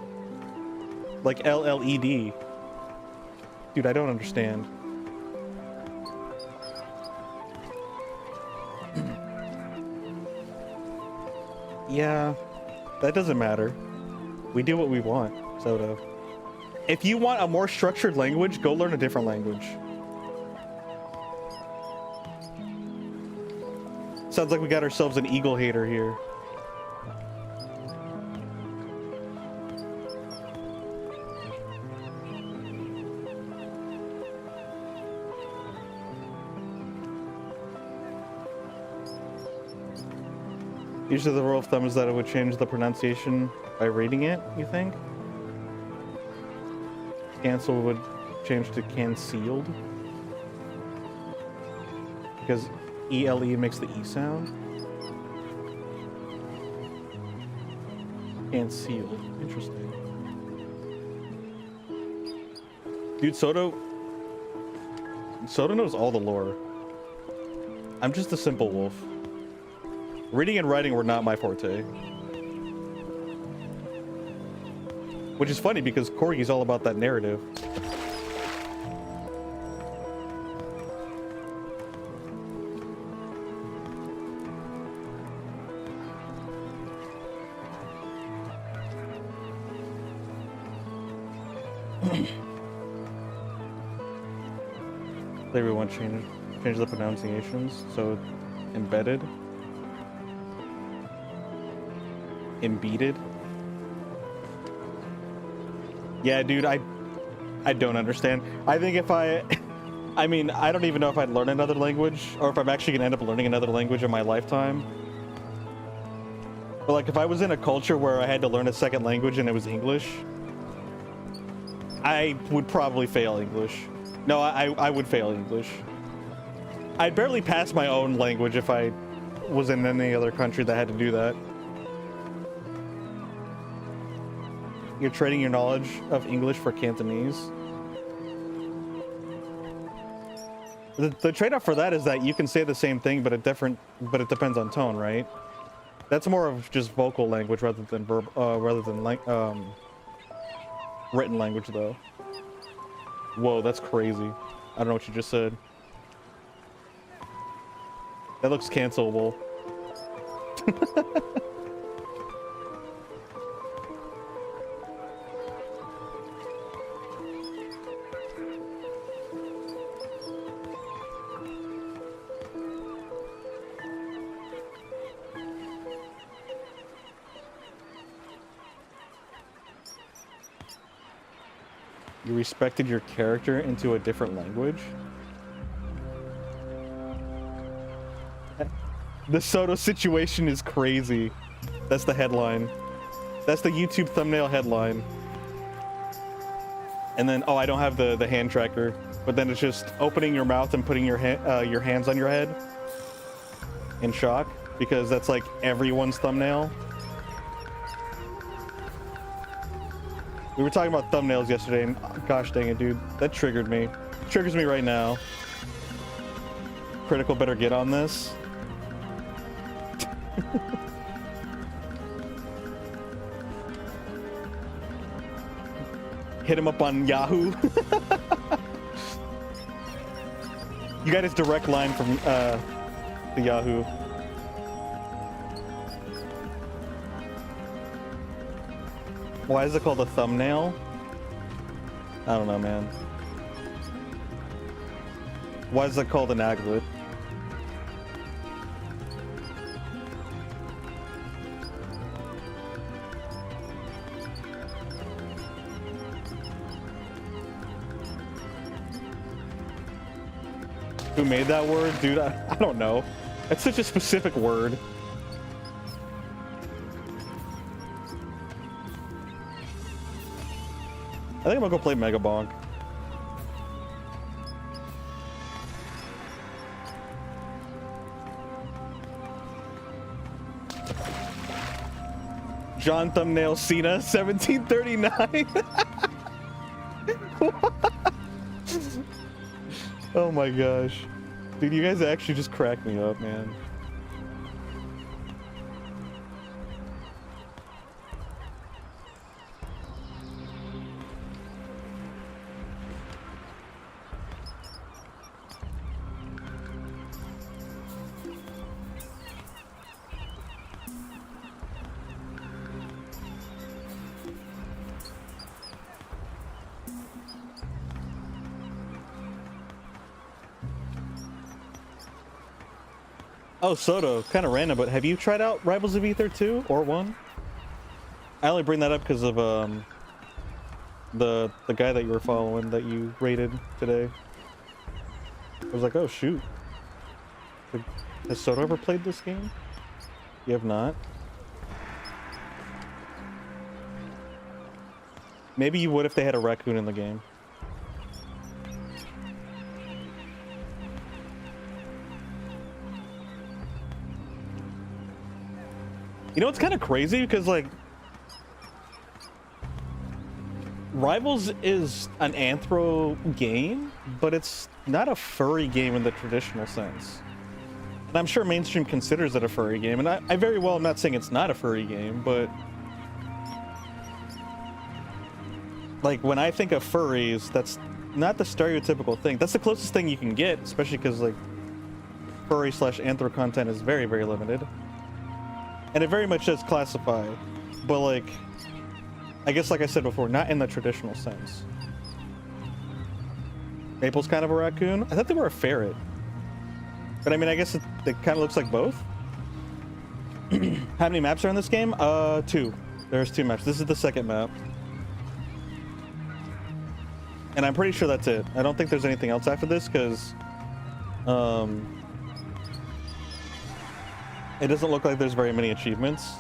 like, LLED? Dude, I don't understand. Yeah, that doesn't matter. We do what we want, Soto. If you want a more structured language, go learn a different language. Sounds like we got ourselves an eagle hater here. Usually the rule of thumb is that it would change the pronunciation by reading it, you think? Cancel would change to concealed. Because ELE makes the E sound. Concealed. Interesting. Dude, Soto knows all the lore. I'm just a simple wolf. Reading and writing were not my forte. Which is funny because Corgi's all about that narrative. Everyone change the pronunciations, so embedded. Embedded. Yeah, dude, I don't understand. I think if I mean, I don't even know if I'd learn another language or if I'm actually gonna end up learning another language in my lifetime. But like, if I was in a culture where I had to learn a second language and it was English, I would probably fail English. No, I would fail English. I'd barely pass my own language if I was in any other country that had to do that. You're trading your knowledge of English for Cantonese. The trade-off for that is that you can say the same thing, but it depends on tone, right? That's more of just vocal language rather than written language, though. Whoa, that's crazy. I don't know what you just said. That looks cancelable. You respected your character into a different language? The Soto situation is crazy. That's the headline. That's the YouTube thumbnail headline. And then, oh, I don't have the hand tracker, but then it's just opening your mouth and putting your hands on your head in shock, because that's like everyone's thumbnail. We were talking about thumbnails yesterday, and gosh dang it, dude, that triggered me. Triggers me right now. Critical better get on this. Hit him up on Yahoo. You got his direct line from the Yahoo. Why is it called a thumbnail? I don't know, man. Why is it called an aglet? Who made that word? Dude, I don't know. It's such a specific word. I think I'm gonna go play Mega Bonk. John Thumbnail Cena 1739. Oh my gosh. Dude, you guys actually just cracked me up, man. Oh, Soto, kind of random, but have you tried out Rivals of Ether 2 or 1? I only bring that up because of the guy that you were following that you rated today. I was like, oh shoot. Has Soto ever played this game? You have not? Maybe you would if they had a raccoon in the game. You know, it's kind of crazy because, like, Rivals is an anthro game, but it's not a furry game in the traditional sense. And I'm sure mainstream considers it a furry game, and I very well am not saying it's not a furry game, but like, when I think of furries, that's not the stereotypical thing. That's the closest thing you can get, especially because, like, furry / anthro content is very, very limited. And it very much does classify, but, like, I guess, like I said before, not in the traditional sense. Maple's kind of a raccoon. I thought they were a ferret. But I mean, I guess it kind of looks like both. How many maps are in this game? 2. There's 2 maps. This is the second map. And I'm pretty sure that's it. I don't think there's anything else after this, because it doesn't look like there's very many achievements.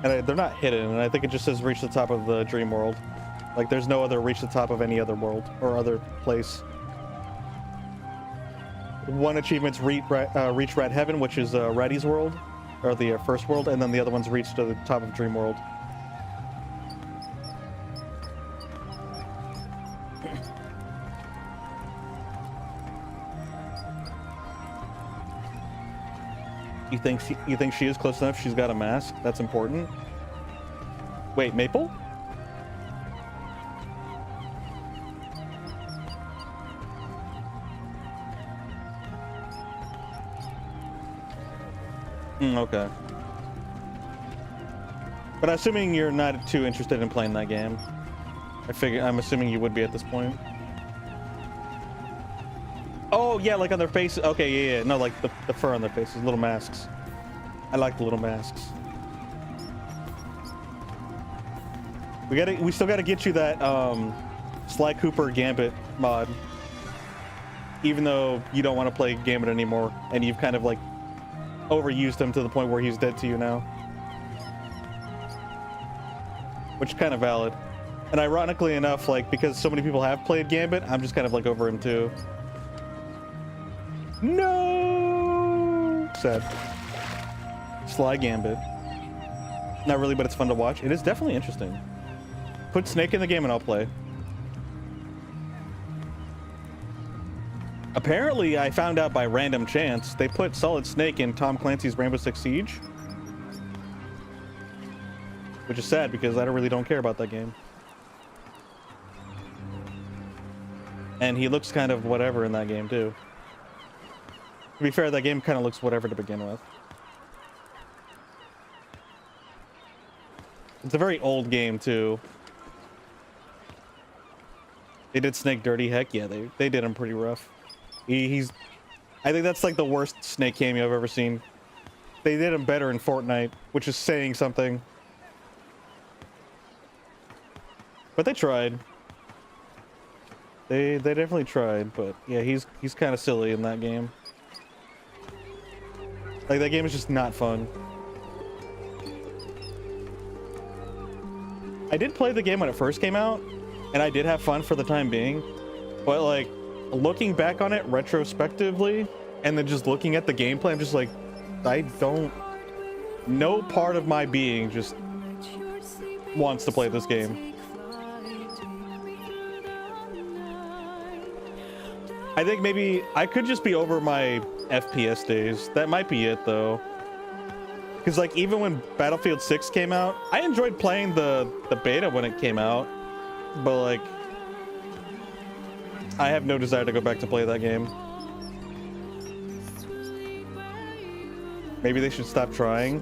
And they're not hidden, and I think it just says reach the top of the dream world. Like, there's no other reach the top of any other world or other place. One achievement's reach Rat Heaven, which is Ratty's world, or the first world, and then the other one's reach to the top of dream world. You think she is close enough? She's got a mask. That's important. Wait, Maple? Okay. But assuming you're not too interested in playing that game, I'm assuming you would be at this point. Oh, yeah, like on their faces. Okay, yeah. No, like the fur on their faces, little masks. I like the little masks. We still gotta get you that Sly Cooper Gambit mod. Even though you don't want to play Gambit anymore, and you've kind of like overused him to the point where he's dead to you now. Which is kind of valid. And ironically enough, like, because so many people have played Gambit, I'm just kind of like over him too. No! Sad. Sly Gambit. Not really, but it's fun to watch. It is definitely interesting. Put Snake in the game and I'll play. Apparently, I found out by random chance, they put Solid Snake in Tom Clancy's Rainbow Six Siege. Which is sad because I really don't care about that game. And he looks kind of whatever in that game too. To be fair, that game kind of looks whatever to begin with. It's a very old game too. They did Snake dirty. Heck yeah, they did him pretty rough. I think that's like the worst Snake cameo I've ever seen. They did him better in Fortnite, which is saying something. But they tried. They definitely tried, but yeah, he's kind of silly in that game. Like, that game is just not fun. I did play the game when it first came out, and I did have fun for the time being, but like, looking back on it retrospectively, and then just looking at the gameplay, I'm just like, no part of my being just wants to play this game. I think maybe I could just be over my FPS days. That might be it though. Because like, even when Battlefield 6 came out, I enjoyed playing the beta when it came out, but like, I have no desire to go back to play that game. Maybe they should stop trying.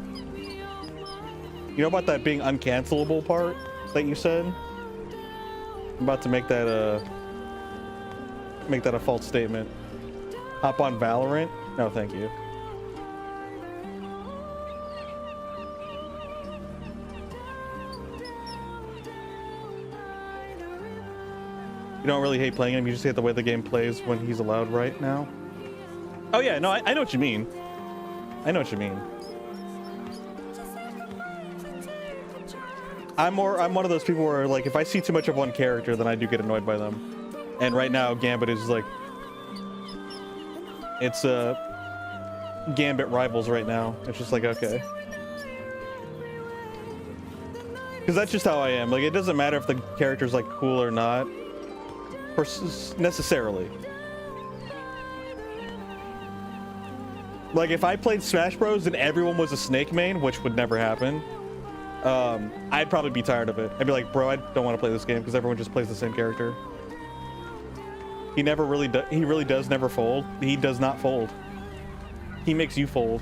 You know about that being uncancelable part that you said? I'm about to make that a false statement. Hop on Valorant? No, thank you. You don't really hate playing him, you just hate the way the game plays when he's allowed right now? Oh yeah, no, I know what you mean. I know what you mean. I'm one of those people where, like, if I see too much of one character, then I do get annoyed by them. And right now, Gambit is like, it's Gambit rivals right now. It's just like, okay. Because that's just how I am. Like, it doesn't matter if the character's like cool or not, necessarily. Like, if I played Smash Bros and everyone was a Snake main, which would never happen, I'd probably be tired of it. I'd be like, bro, I don't want to play this game because everyone just plays the same character. He really does never fold. He does not fold. He makes you fold.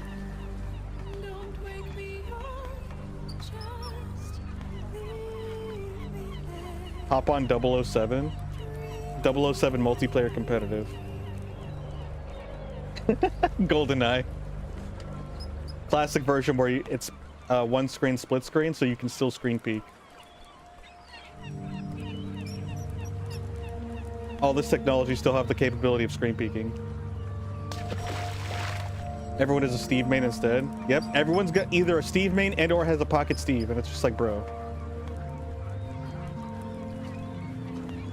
Hop on 007. 007 multiplayer competitive. GoldenEye. Classic version where it's one screen split screen, so you can still screen peek. All this technology still have the capability of screen peeking. Everyone is a Steve main instead. Yep, everyone's got either a Steve main and or has a Pocket Steve, and it's just like, bro.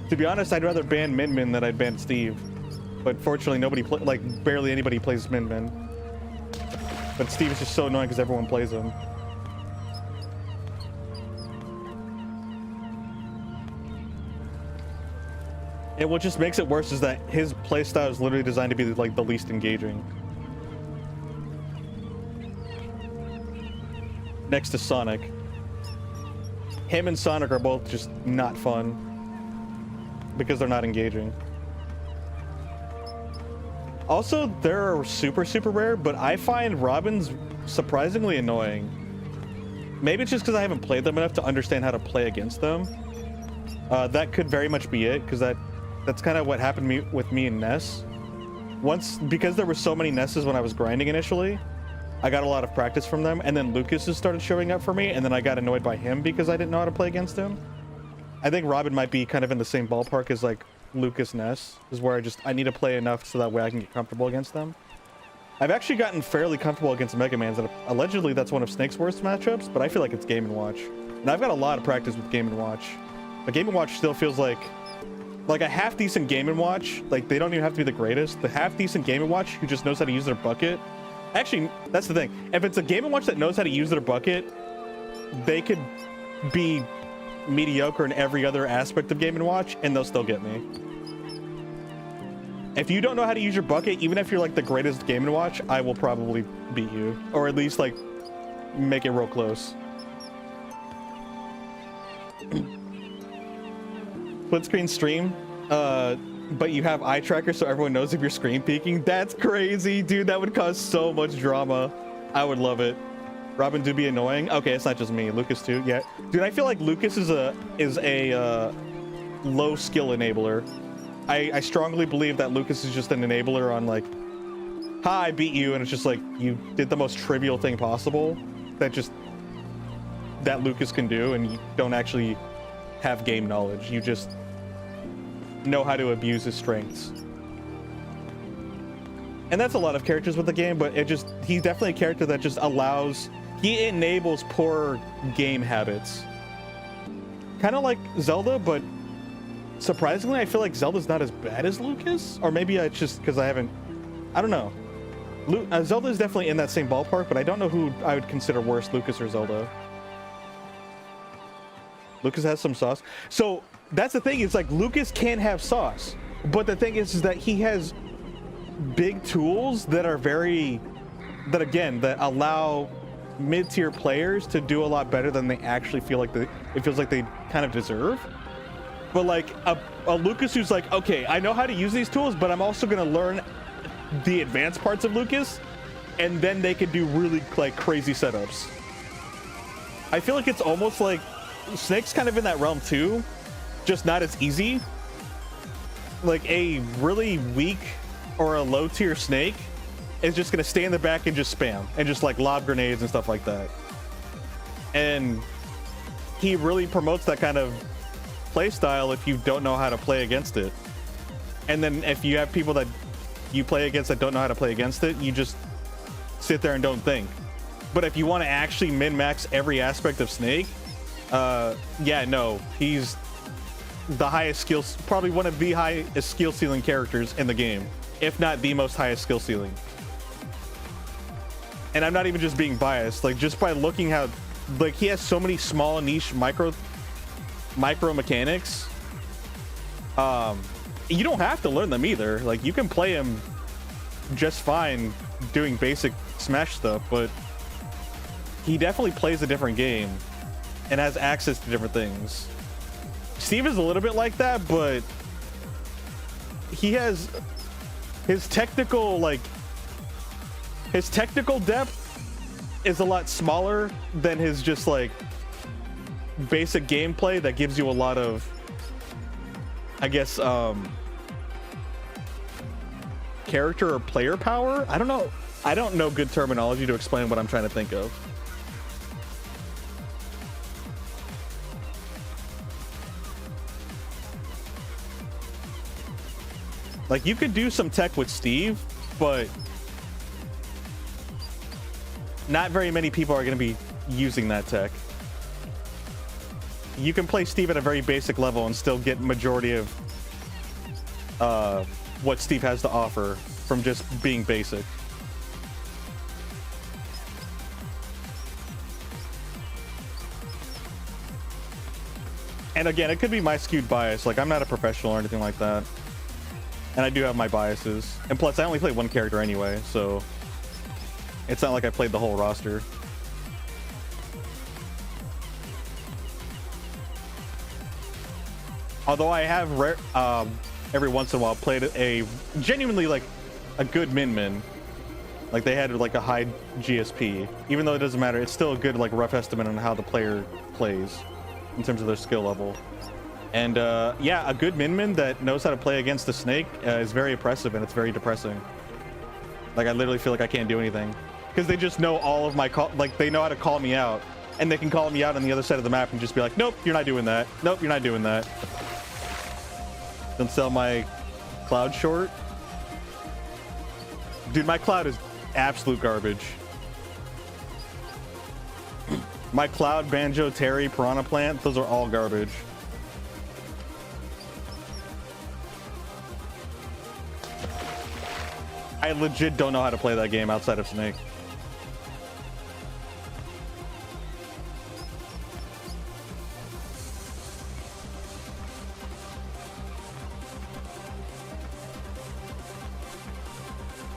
To be honest, I'd rather ban Min Min than I'd ban Steve. But fortunately, barely anybody plays Min Min. But Steve is just so annoying because everyone plays him. And what just makes it worse is that his playstyle is literally designed to be like the least engaging. Next to Sonic. Him and Sonic are both just not fun because they're not engaging. Also, they're super rare, but I find Robins surprisingly annoying. Maybe it's just because I haven't played them enough to understand how to play against them. That could very much be it, because that's kind of what happened with me and Ness. Because there were so many Nesses when I was grinding initially, I got a lot of practice from them, and then Lucas has started showing up for me, and then I got annoyed by him because I didn't know how to play against him. I think Robin might be kind of in the same ballpark as like Lucas Ness, is where I need to play enough so that way I can get comfortable against them. I've actually gotten fairly comfortable against Mega Mans, and allegedly that's one of Snake's worst matchups, but I feel like it's Game & Watch. And I've got a lot of practice with Game & Watch. But Game & Watch still feels like a half-decent Game & Watch. Like, they don't even have to be the greatest. The half-decent Game & Watch who just knows how to use their bucket. Actually, that's the thing. If it's a Game & Watch that knows how to use their bucket, they could be mediocre in every other aspect of Game & Watch, and they'll still get me. If you don't know how to use your bucket, even if you're like the greatest Game & Watch, I will probably beat you. Or at least like make it real close. Split screen stream, but you have eye tracker so everyone knows if you're screen peeking. That's crazy, dude. That would cause so much drama. I would love it. Robin do be annoying. Okay, it's not just me. Lucas too. Yeah, dude. I feel like Lucas is a low skill enabler. I strongly believe that Lucas is just an enabler on like, hi, I beat you, and it's just like you did the most trivial thing possible that Lucas can do, and you don't actually have game knowledge. know how to abuse his strengths. And that's a lot of characters with the game, but he's definitely a character that just he enables poor game habits. Kind of like Zelda, but surprisingly, I feel like Zelda's not as bad as Lucas. Or maybe it's just because I don't know. Zelda is definitely in that same ballpark, but I don't know who I would consider worse, Lucas or Zelda. Lucas has some sauce. So that's the thing, it's like Lucas can't have sauce. But the thing is that he has big tools that are that allow mid-tier players to do a lot better than they actually feel like it feels like they kind of deserve. But like a Lucas who's like, okay, I know how to use these tools, but I'm also going to learn the advanced parts of Lucas, and then they could do really like crazy setups. I feel like it's almost like Snake's kind of in that realm too, just not as easy. Like a really weak or a low tier Snake is just going to stay in the back and just spam and just like lob grenades and stuff like that. And he really promotes that kind of play style if you don't know how to play against it. And then if you have people that you play against that don't know how to play against it, you just sit there and don't think. But if you want to actually min-max every aspect of Snake, yeah, no, he's the highest skills, probably one of the highest skill ceiling characters in the game, if not the most highest skill ceiling. And I'm not even just being biased, like just by looking how, like he has so many small niche micro mechanics. You don't have to learn them either. Like you can play him just fine doing basic Smash stuff, but he definitely plays a different game and has access to different things. Steve is a little bit like that, but he has his technical depth is a lot smaller than his just like basic gameplay that gives you a lot of, I guess, character or player power. I don't know good terminology to explain what I'm trying to think of. Like you could do some tech with Steve, but not very many people are going to be using that tech. You can play Steve at a very basic level and still get majority of what Steve has to offer from just being basic. And again, it could be my skewed bias. Like I'm not a professional or anything like that. And I do have my biases. And plus I only play one character anyway, so it's not like I played the whole roster. Although I have every once in a while played a genuinely like a good min. Like they had like a high GSP. Even though it doesn't matter, it's still a good like rough estimate on how the player plays in terms of their skill level. And yeah, a good min that knows how to play against the Snake is very oppressive, and it's very depressing. Like I literally feel like I can't do anything because they just know all of my like they know how to call me out, and they can call me out on the other side of the map and just be like, nope, you're not doing that. Nope, you're not doing that. Don't sell my Cloud short. Dude, my Cloud is absolute garbage. My Cloud, Banjo, Terry, Piranha Plant, those are all garbage. I legit don't know how to play that game outside of Snake.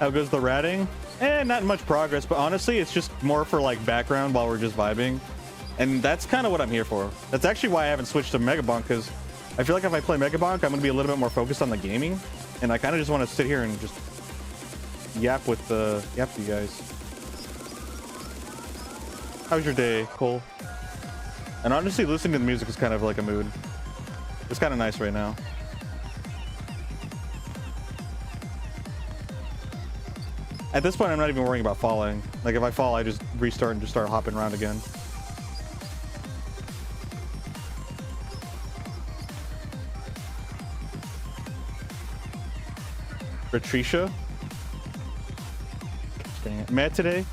How goes the ratting? Not much progress, but honestly, it's just more for like background while we're just vibing. And that's kind of what I'm here for. That's actually why I haven't switched to Megabonk, because I feel like if I play Megabonk, I'm going to be a little bit more focused on the gaming. And I kind of just want to sit here and just yap with you guys. How's your day, Cole? And honestly, listening to the music is kind of like a mood. It's kind of nice right now. At this point, I'm not even worrying about falling. Like if I fall, I just restart and just start hopping around again. Patricia? Mad today?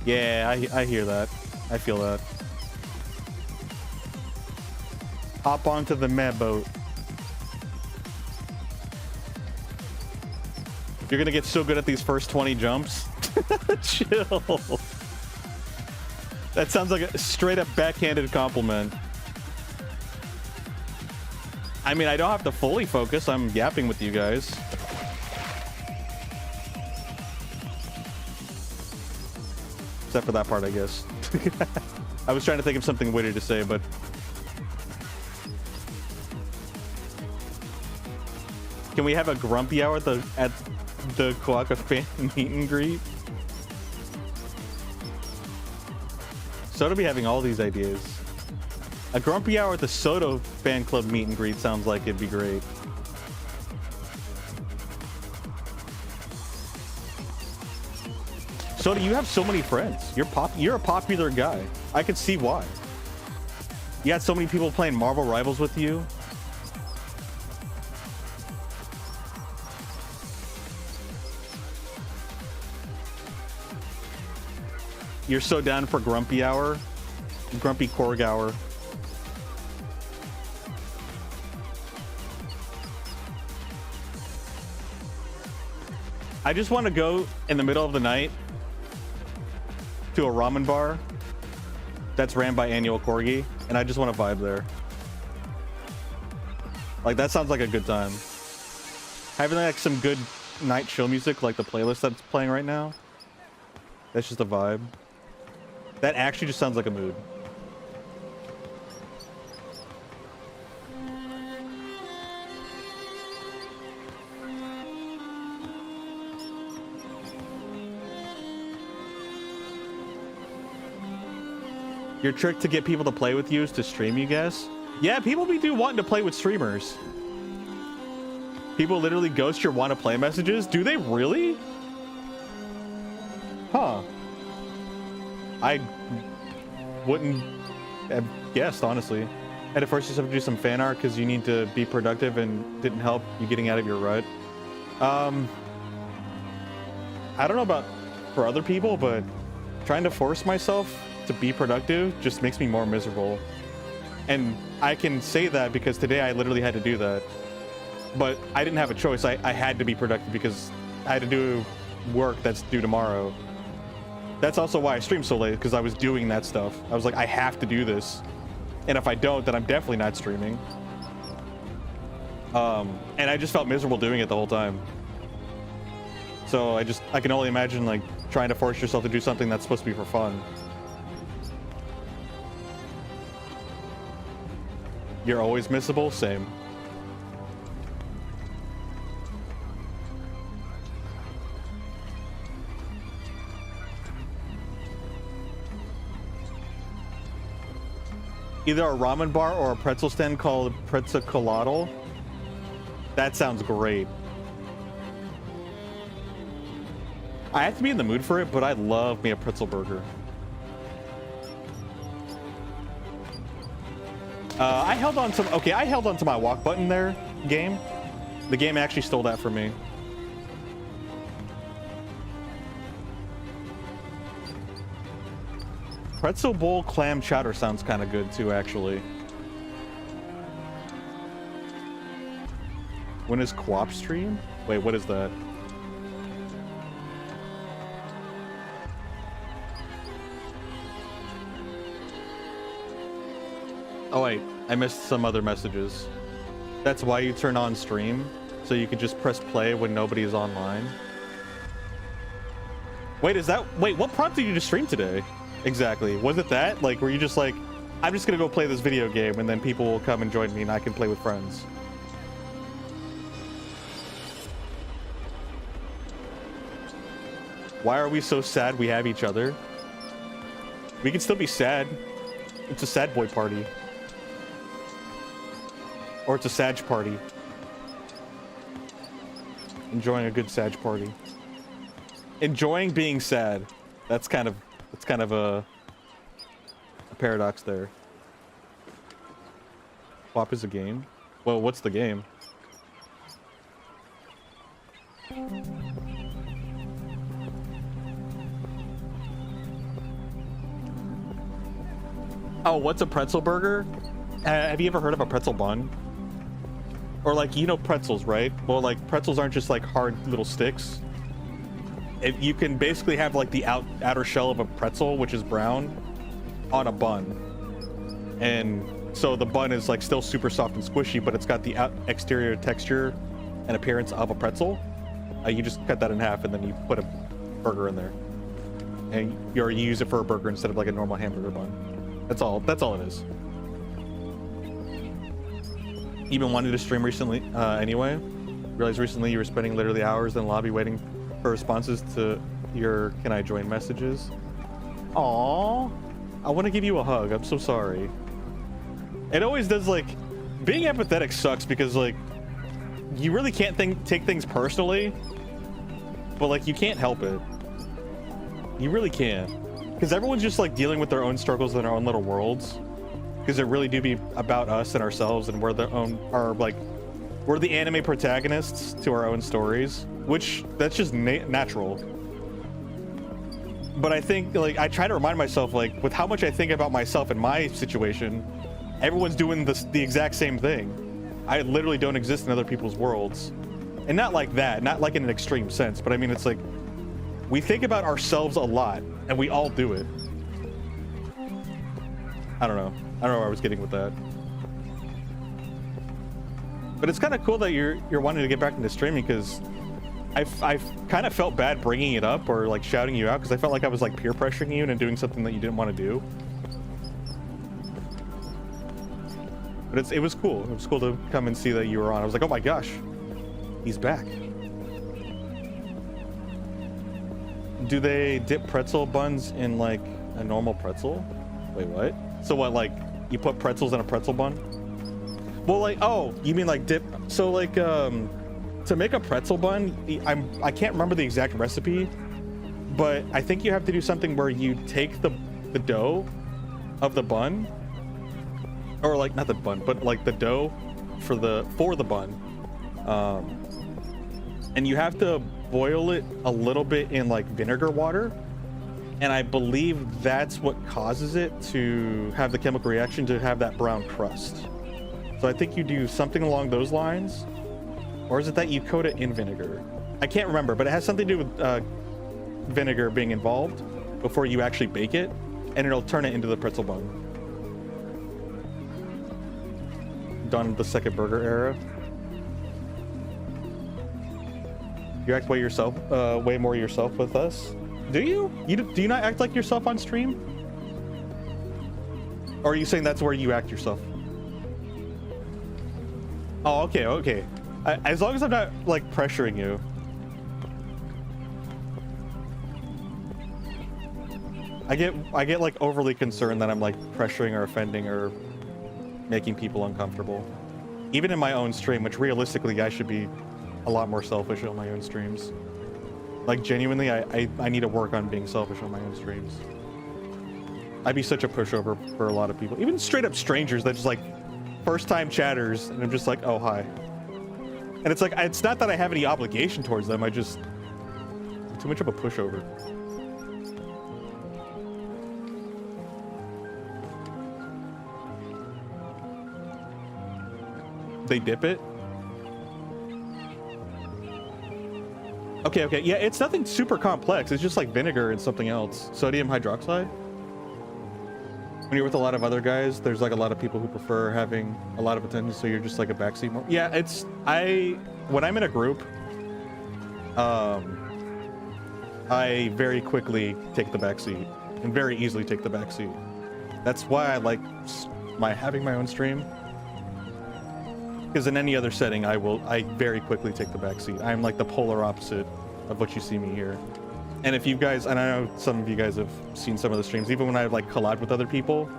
Yeah, I hear that. I feel that. Hop onto the mad boat. You're gonna get so good at these first 20 jumps. Chill. That sounds like a straight up backhanded compliment. I mean, I don't have to fully focus. I'm yapping with you guys. Except for that part, I guess. I was trying to think of something witty to say, but... Can we have a grumpy hour at the Quokka fan meet and greet? Soda be having all these ideas. A grumpy hour at the Soda fan club meet and greet sounds like it'd be great. Soda, you have so many friends. You're a popular guy. I could see why. You had so many people playing Marvel Rivals with you. You're so down for Grumpy Hour. Grumpy Korg Hour. I just want to go in the middle of the night to a ramen bar that's ran by Annual Corgi, and I just want to vibe there. Like, that sounds like a good time. Having like some good night chill music, like the playlist that's playing right now, that's just a vibe. That actually just sounds like a mood. Your trick to get people to play with you is to stream, you guess? Yeah, people be wanting to play with streamers. People literally ghost your want to play messages. Do they really? Huh. I wouldn't have guessed, honestly. And at first you just have to do some fan art because you need to be productive and didn't help you getting out of your rut. I don't know about for other people, but trying to force myself to be productive just makes me more miserable. And I can say that because today I literally had to do that. But I didn't have a choice. I had to be productive because I had to do work that's due tomorrow. That's also why I streamed so late, because I was doing that stuff. I was like, I have to do this. And if I don't, then I'm definitely not streaming. And I just felt miserable doing it the whole time. So I can only imagine like trying to force yourself to do something that's supposed to be for fun. You're always missable? Same. Either a ramen bar or a pretzel stand called Prezzacolatl. That sounds great. I have to be in the mood for it, but I love me a pretzel burger. I held on to my walk button there, game. The game actually stole that from me. Pretzel bowl clam chowder sounds kind of good too, actually. When is co-op stream? Wait, what is that? Oh wait, I missed some other messages. That's why you turn on stream, so you can just press play when nobody is online. Wait, what prompted you to stream today? Exactly. Was it that? Like, were you just like, I'm just gonna go play this video game and then people will come and join me and I can play with friends? Why are we so sad we have each other? We can still be sad. It's a sad boy party. Or it's a Sag party. Enjoying a good Sag party. Enjoying being sad. That's kind of a paradox there. WAP is a game? Well, what's the game? Oh, what's a pretzel burger? Have you ever heard of a pretzel bun? Or like, you know pretzels, right? Well, like pretzels aren't just like hard little sticks. You can basically have like the outer shell of a pretzel, which is brown, on a bun. And so the bun is like still super soft and squishy, but it's got the exterior texture and appearance of a pretzel. You just cut that in half and then you put a burger in there. And you use it for a burger instead of like a normal hamburger bun. That's all it is. You've been wanting to stream recently anyway. Realized recently you were spending literally hours in the lobby waiting for responses to your "can I join" messages. Aww, I want to give you a hug. I'm so sorry. It always does. Like, being empathetic sucks because like you really can't take things personally, but like you can't help it. You really can't, because everyone's just like dealing with their own struggles in their own little worlds. Because it really do be about us and ourselves, and we're the anime protagonists to our own stories, which that's just natural. But I think, like, I try to remind myself, like, with how much I think about myself and my situation, everyone's doing the exact same thing. I literally don't exist in other people's worlds, and not like that, not like in an extreme sense, but I mean, it's like we think about ourselves a lot, and we all do it. I don't know where I was getting with that. But it's kind of cool that you're wanting to get back into streaming, because I've kind of felt bad bringing it up or like shouting you out, because I felt like I was like peer pressuring you into doing something that you didn't want to do. But it was cool. It was cool to come and see that you were on. I was like, oh my gosh, he's back. Do they dip pretzel buns in like a normal pretzel? Wait, what? So what, like you put pretzels in a pretzel bun? Well, like, oh, you mean like dip? So like, to make a pretzel bun, I can't remember the exact recipe, but I think you have to do something where you take the dough of the bun, or like not the bun, but like the dough for the bun, and you have to boil it a little bit in like vinegar water. And I believe that's what causes it to have the chemical reaction to have that brown crust. So I think you do something along those lines. Or is it that you coat it in vinegar? I can't remember, but it has something to do with vinegar being involved before you actually bake it. And it'll turn it into the pretzel bun. Done the second burger era. You act way more yourself with us. Do you? Do you not act like yourself on stream? Or are you saying that's where you act yourself? Oh, okay. As long as I'm not like pressuring you. I get like overly concerned that I'm like pressuring or offending or making people uncomfortable. Even in my own stream, which realistically I should be a lot more selfish on my own streams. Like, genuinely, I need to work on being selfish on my own streams. I'd be such a pushover for a lot of people. Even straight up strangers that just, like, first-time chatters, and I'm just like, oh, hi. And it's like, it's not that I have any obligation towards them, I'm too much of a pushover. They dip it? Okay. Yeah, it's nothing super complex. It's just like vinegar and something else. Sodium hydroxide. When you're with a lot of other guys, there's like a lot of people who prefer having a lot of attention, so you're just like a backseat more. Yeah, when I'm in a group, I very quickly take the backseat and very easily take the backseat. That's why I like having my own stream. Because in any other setting, I very quickly take the backseat. I'm like the polar opposite of what you see me here. And if you guys, and I know some of you guys have seen some of the streams, even when I like collab with other people,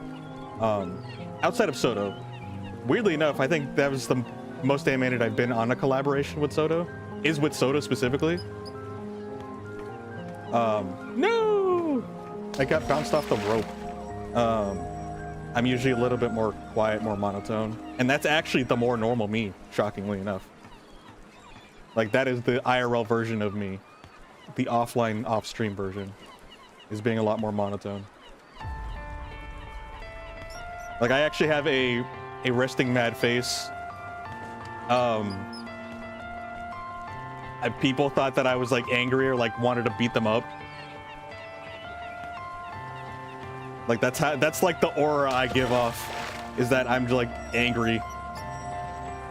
outside of Soto, weirdly enough, I think that was the most animated I've been on a collaboration with Soto, is with Soto specifically. No! I got bounced off the rope. I'm usually a little bit more quiet, more monotone. And that's actually the more normal me, shockingly enough. Like, that is the IRL version of me. The offline, off-stream version is being a lot more monotone. Like, I actually have a resting mad face. People thought that I was like angry or like wanted to beat them up. Like that's like the aura I give off, is that I'm like angry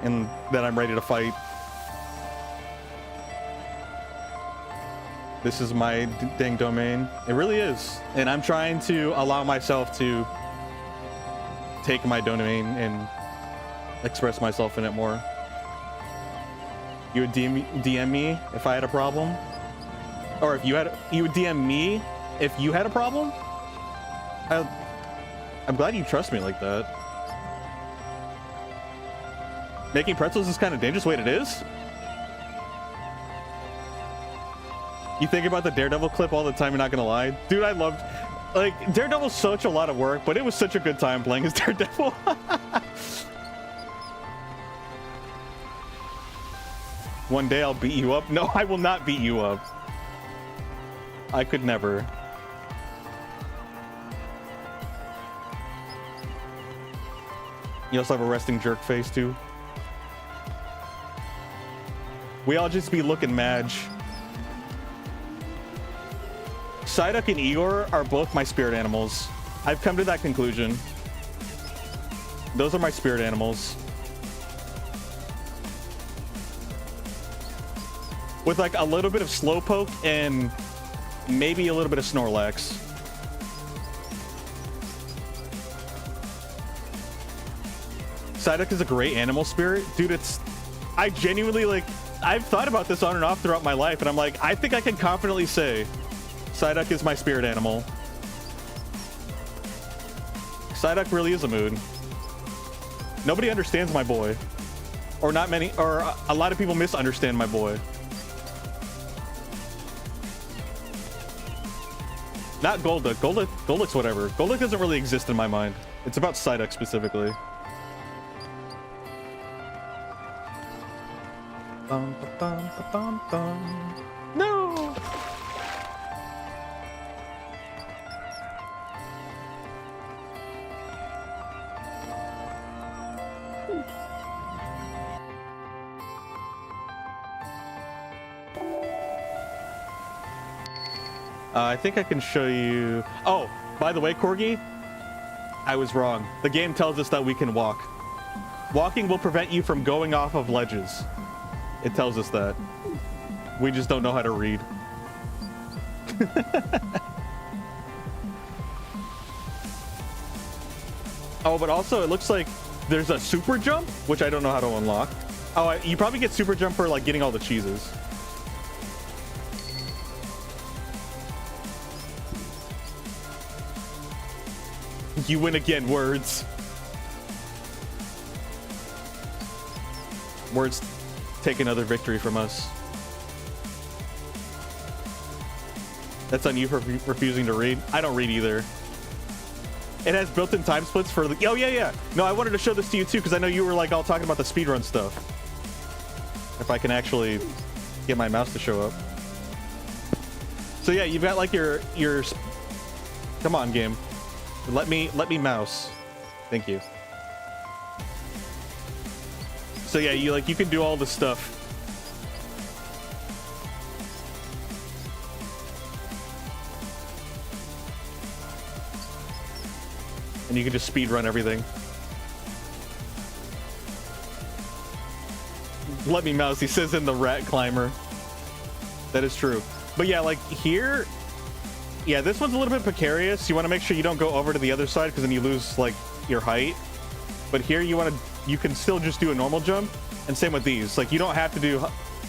and that I'm ready to fight. This is my dang domain. It really is. And I'm trying to allow myself to take my domain and express myself in it more. You would DM me if I had a problem? Or if you would DM me if you had a problem? I'm glad you trust me like that. Making pretzels is kind of dangerous. Wait, it is? You think about the Daredevil clip all the time, you're not gonna lie. Dude, I loved, like, Daredevil's such a lot of work, but it was such a good time playing as Daredevil. One day I'll beat you up. No, I will not beat you up. I could never. You also have a resting jerk face too. We all just be looking madge. Psyduck and Igor are both my spirit animals. I've come to that conclusion. Those are my spirit animals. With like a little bit of Slowpoke and maybe a little bit of Snorlax. Psyduck is a great animal spirit. Dude, I genuinely, like, I've thought about this on and off throughout my life, and I'm like, I think I can confidently say Psyduck is my spirit animal. Psyduck really is a mood. Nobody understands my boy. Or not many, or a lot of people misunderstand my boy. Not Golduck. Golduck's whatever. Golduck doesn't really exist in my mind. It's about Psyduck specifically. Bum, ba, bum, bum. No! I think I can show you. Oh, by the way, Corgi, I was wrong. The game tells us that we can walk. Walking will prevent you from going off of ledges. It tells us that. We just don't know how to read. Oh, but also it looks like there's a super jump, which I don't know how to unlock. Oh, you probably get super jump for like getting all the cheeses. You win again, words. Words take another victory from us. That's on you for refusing to read. I don't read either. It has built-in time splits for the... Oh, yeah. No, I wanted to show this to you, too, because I know you were, like, all talking about the speedrun stuff. If I can actually get my mouse to show up. So, yeah, you've got, like, your... Come on, game. Let me mouse. Thank you. So yeah, you can do all this stuff. And you can just speed run everything. Let me mouse, he says in the rat climber. That is true. But yeah, like here, yeah, this one's a little bit precarious. You want to make sure you don't go over to the other side because then you lose like your height. But here you can still just do a normal jump, and same with these. Like you don't have to do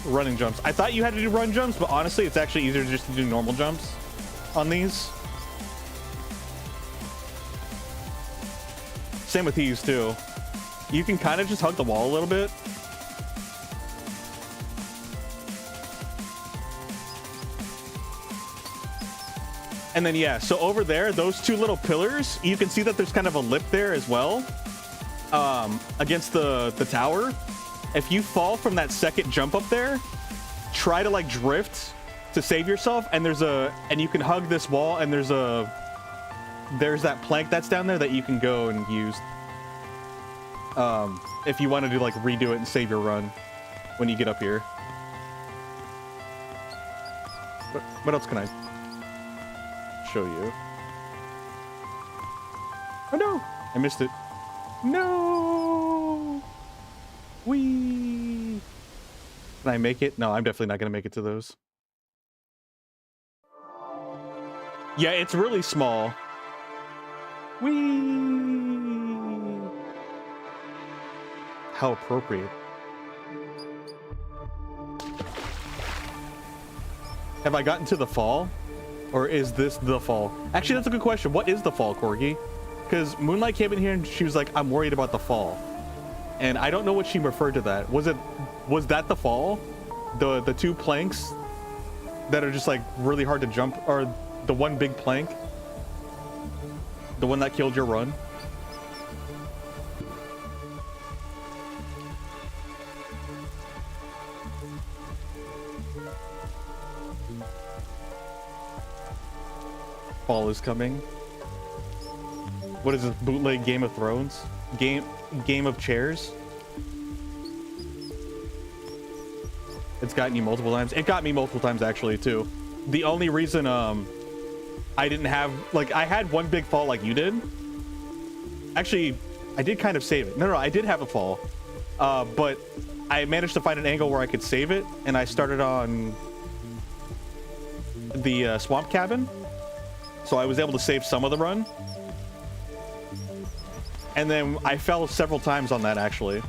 running jumps. I thought you had to do run jumps, but honestly, it's actually easier just to do normal jumps on these. Same with these too. You can kind of just hug the wall a little bit. And then, yeah, so over there, those two little pillars, you can see that there's kind of a lip there as well, against the tower. If you fall from that second jump up there, try to like drift to save yourself. And and you can hug this wall, and there's a there's that plank that's down there that you can go and use if you want to do like redo it and save your run when you get up here. What else can I show you? Oh no, I missed it. No. Wee. Can I make it? No, I'm definitely not gonna make it to those. Yeah, it's really small. Wee. How appropriate. Have I gotten to the fall? Or is this the fall? Actually, that's a good question. What is the fall, Corgi? Because Moonlight came in here and she was like, I'm worried about the fall. And I don't know what she referred to that. Was that the fall? The two planks that are just like really hard to jump, or the one big plank? The one that killed your run? Fall is coming. What is this, bootleg Game of Thrones? Game of Chairs? It's gotten you multiple times. It got me multiple times actually too. The only reason I didn't have, like, I had one big fall like you did. Actually, I did kind of save it. No, I did have a fall. But I managed to find an angle where I could save it, and I started on the swamp cabin. So I was able to save some of the run. And then I fell several times on that actually.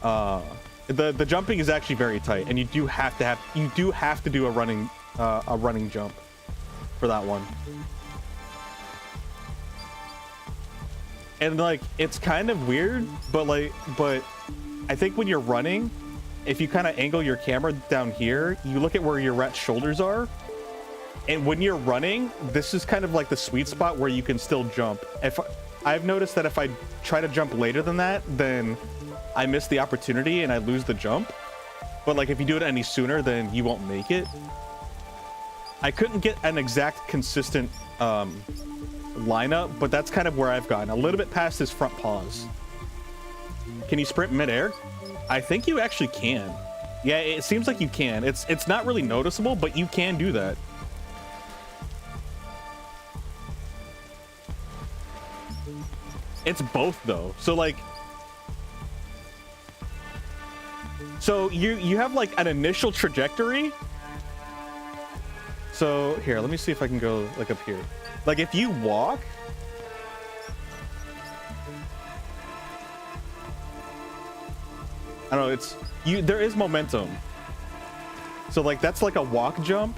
The jumping is actually very tight, and you do have to do a running jump for that one. And like, it's kind of weird, but I think when you're running, if you kind of angle your camera down here, you look at where your rat's shoulders are. And when you're running, this is kind of like the sweet spot where you can still jump. I've noticed that if I try to jump later than that, then I miss the opportunity and I lose the jump. But like, if you do it any sooner, then you won't make it. I couldn't get an exact consistent lineup, but that's kind of where I've gotten a little bit past his front paws. Can you sprint midair? I think you actually can. Yeah, it seems like you can. It's not really noticeable, but you can do that. It's both though. So like, so you have like an initial trajectory. So here, let me see if I can go like up here. Like if you walk, I don't know, there is momentum. So like that's like a walk jump.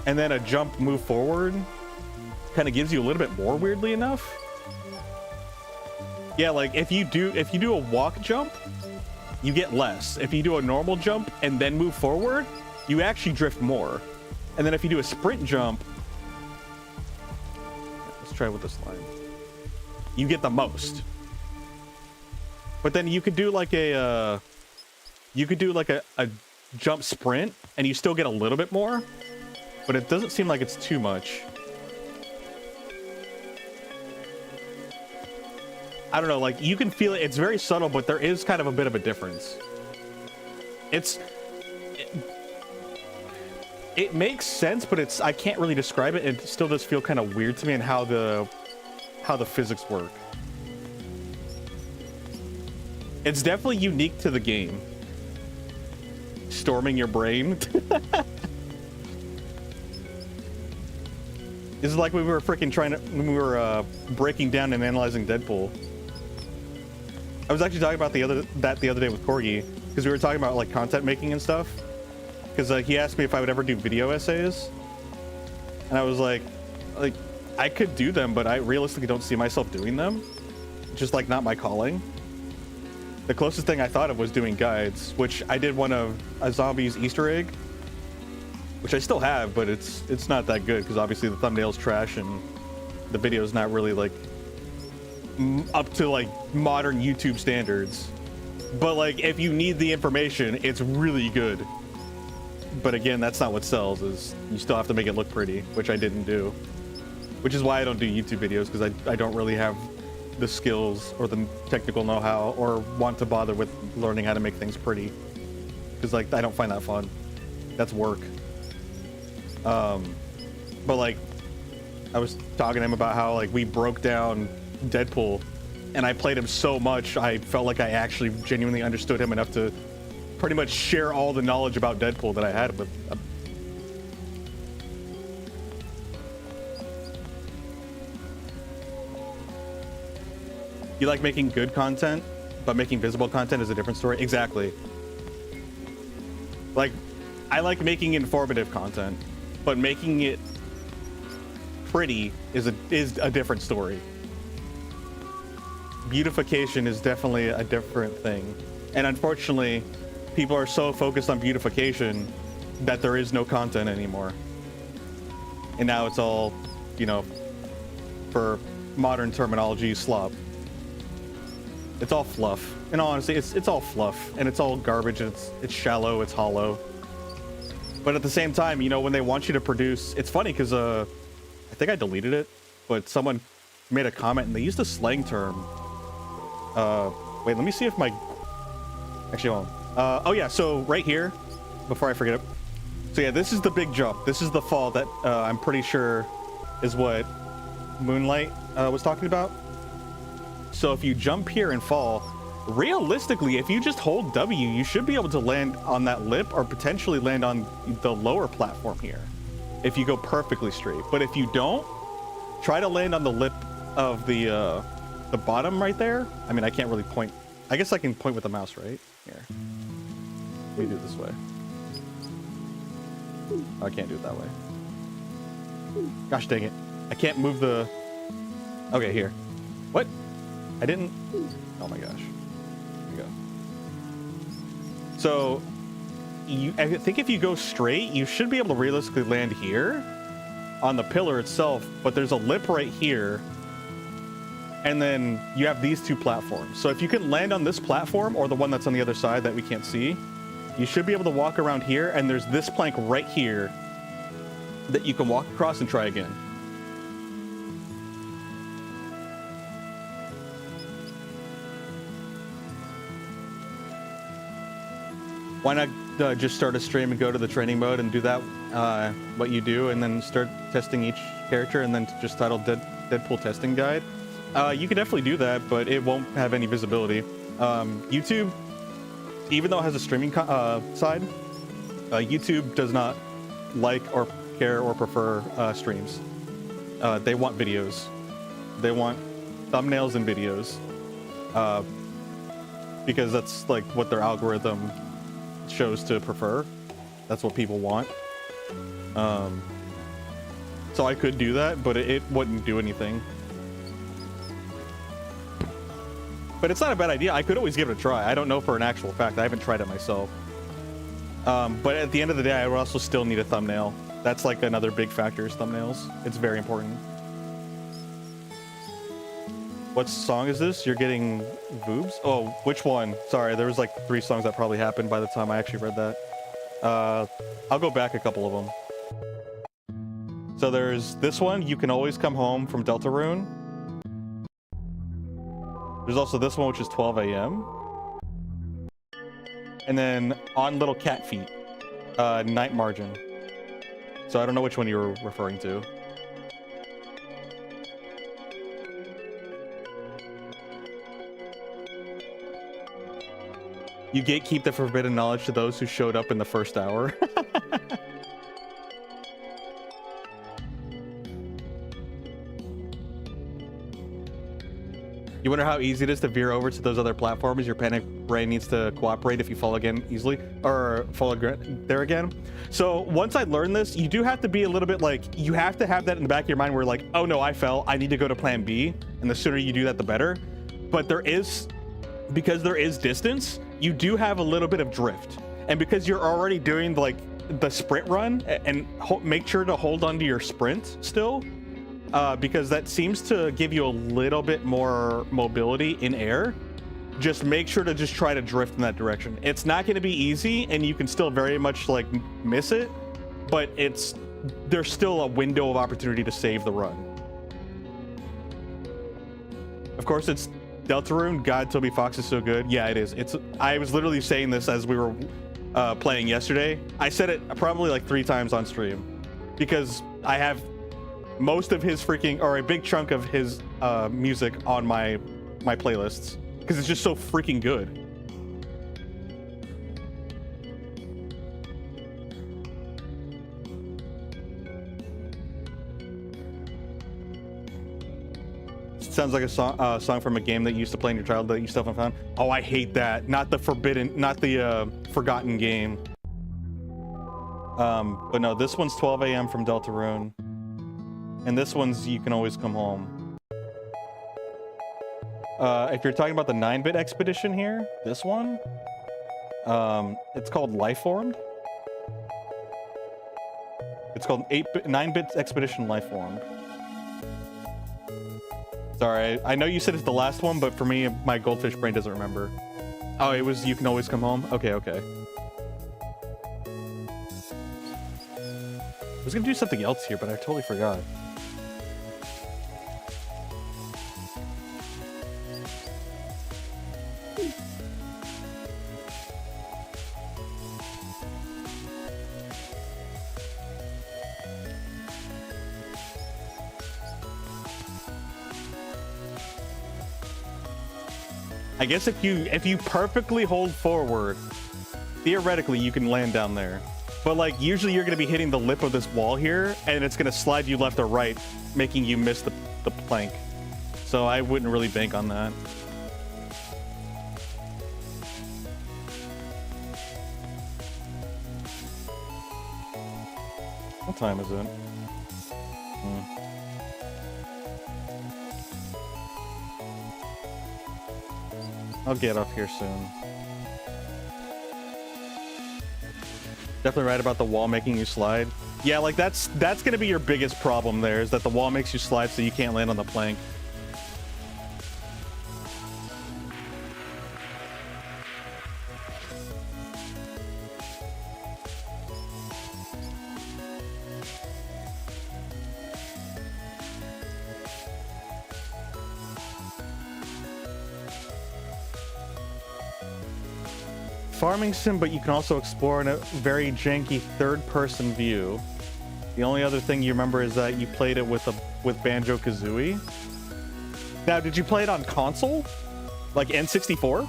And then a jump move forward kind of gives you a little bit more, weirdly enough. Yeah, like if you do a walk jump, you get less. If you do a normal jump and then move forward, you actually drift more. And then if you do a sprint jump, let's try with this line, you get the most. But then you could do like a jump sprint and you still get a little bit more, but it doesn't seem like it's too much. I don't know, like you can feel it. It's very subtle, but there is kind of a bit of a difference. It makes sense, but I can't really describe it. It still does feel kind of weird to me and how the physics work. It's definitely unique to the game. Storming your brain. This is like when we were when we were breaking down and analyzing Deadpool. I was actually talking about the other day with Corgi, because we were talking about like content making and stuff. Because he asked me if I would ever do video essays, and I was like I could do them, but I realistically don't see myself doing them. Just like not my calling. The closest thing I thought of was doing guides, which I did one of a zombie's Easter egg, which I still have, but it's not that good because obviously the thumbnail's trash and the video's not really like up to like modern YouTube standards. But like if you need the information, it's really good. But again, that's not what sells, is you still have to make it look pretty, which I didn't do. Which is why I don't do YouTube videos, because I don't really have the skills or the technical know-how or want to bother with learning how to make things pretty. Because, like, I don't find that fun. That's work. But, like, I was talking to him about how, like, we broke down Deadpool, and I played him so much, I felt like I actually genuinely understood him enough to pretty much share all the knowledge about Deadpool that I had with him. You like making good content, but making visible content is a different story. Exactly. Like, I like making informative content, but making it pretty is a different story. Beautification is definitely a different thing. And unfortunately, people are so focused on beautification that there is no content anymore. And now it's all, you know, for modern terminology, slop. It's all fluff. In all honesty, it's all fluff, and it's all garbage, and it's shallow, it's hollow. But at the same time, you know, when they want you to produce, it's funny because I think I deleted it, but someone made a comment and they used a slang term. Wait, let me see if my actually hold on. Oh yeah, so right here, before I forget it. So yeah, this is the big jump. This is the fall that I'm pretty sure is what Moonlight was talking about. So if you jump here and fall, realistically, if you just hold W, you should be able to land on that lip or potentially land on the lower platform here if you go perfectly straight. But if you don't, try to land on the lip of the bottom right there. I mean, I can't really point. I guess I can point with the mouse, right? Here. Let me do it this way. Oh, I can't do it that way. Gosh dang it. I can't move the... Okay, here. What? I didn't... Oh my gosh. Here we go. So, I think if you go straight, you should be able to realistically land here on the pillar itself, but there's a lip right here, and then you have these two platforms. So if you can land on this platform or the one that's on the other side that we can't see, you should be able to walk around here, and there's this plank right here that you can walk across and try again. Why not just start a stream and go to the training mode and do that, what you do, and then start testing each character, and then just title Deadpool Testing Guide? You can definitely do that, but it won't have any visibility. YouTube, even though it has a streaming side, YouTube does not like or care or prefer streams. They want videos. They want thumbnails and videos, because that's like what their algorithm shows to prefer. That's what people want. So I could do that, but it wouldn't do anything. But it's not a bad idea. I could always give it a try. I don't know for an actual fact. I haven't tried it myself. But at the end of the day, I would also still need a thumbnail. That's like another big factor is thumbnails. It's very important. What song is this? You're getting boobs? Oh, which one? Sorry, there was like 3 songs that probably happened by the time I actually read that. I'll go back a couple of them. So there's this one, You Can Always Come Home from Deltarune. There's also this one, which is 12 a.m. And then On Little Cat Feet, Night Margin. So I don't know which one you were referring to. You gatekeep the forbidden knowledge to those who showed up in the first hour. You wonder how easy it is to veer over to those other platforms. Your panic brain needs to cooperate if you fall again easily, or fall there again. So once I learned this, you do have to be a little bit like, you have to have that in the back of your mind where like, oh no, I fell, I need to go to plan B. And the sooner you do that, the better. But there is, because there is distance, you do have a little bit of drift. And because you're already doing like the sprint run, and make sure to hold onto your sprint still, because that seems to give you a little bit more mobility in air just make sure to just try to drift in that direction. It's not going to be easy, and you can still very much like miss it, but there's still a window of opportunity to save the run. Of course, it's Deltarune. God, Toby Fox is so good. Yeah, it is. I was literally saying this as we were playing yesterday. I said it probably like 3 times on stream because I have most of his freaking, or a big chunk of his music on my playlists because it's just so freaking good. Sounds like a song from a game that you used to play in your childhood that you still haven't found. Oh, I hate that. Not the forgotten game. But no, this one's 12 a.m. from Deltarune. And this one's You Can Always Come Home. If you're talking about the 9-bit expedition here, this one, it's called Lifeformed. It's called 9-bit expedition Lifeformed. Sorry, I know you said it's the last one, but for me, my goldfish brain doesn't remember. Oh, it was You Can Always Come Home? Okay, okay. I was gonna do something else here, but I totally forgot. I guess if you perfectly hold forward, theoretically you can land down there. But like usually you're gonna be hitting the lip of this wall here, and it's gonna slide you left or right, making you miss the plank. So I wouldn't really bank on that. What time is it? I'll get off here soon. Definitely right about the wall making you slide. Yeah, like that's gonna be your biggest problem there, is that the wall makes you slide so you can't land on the plank. Farming sim, but you can also explore in a very janky third-person view. The only other thing you remember is that you played it with Banjo-Kazooie. Now, did you play it on console? Like N64?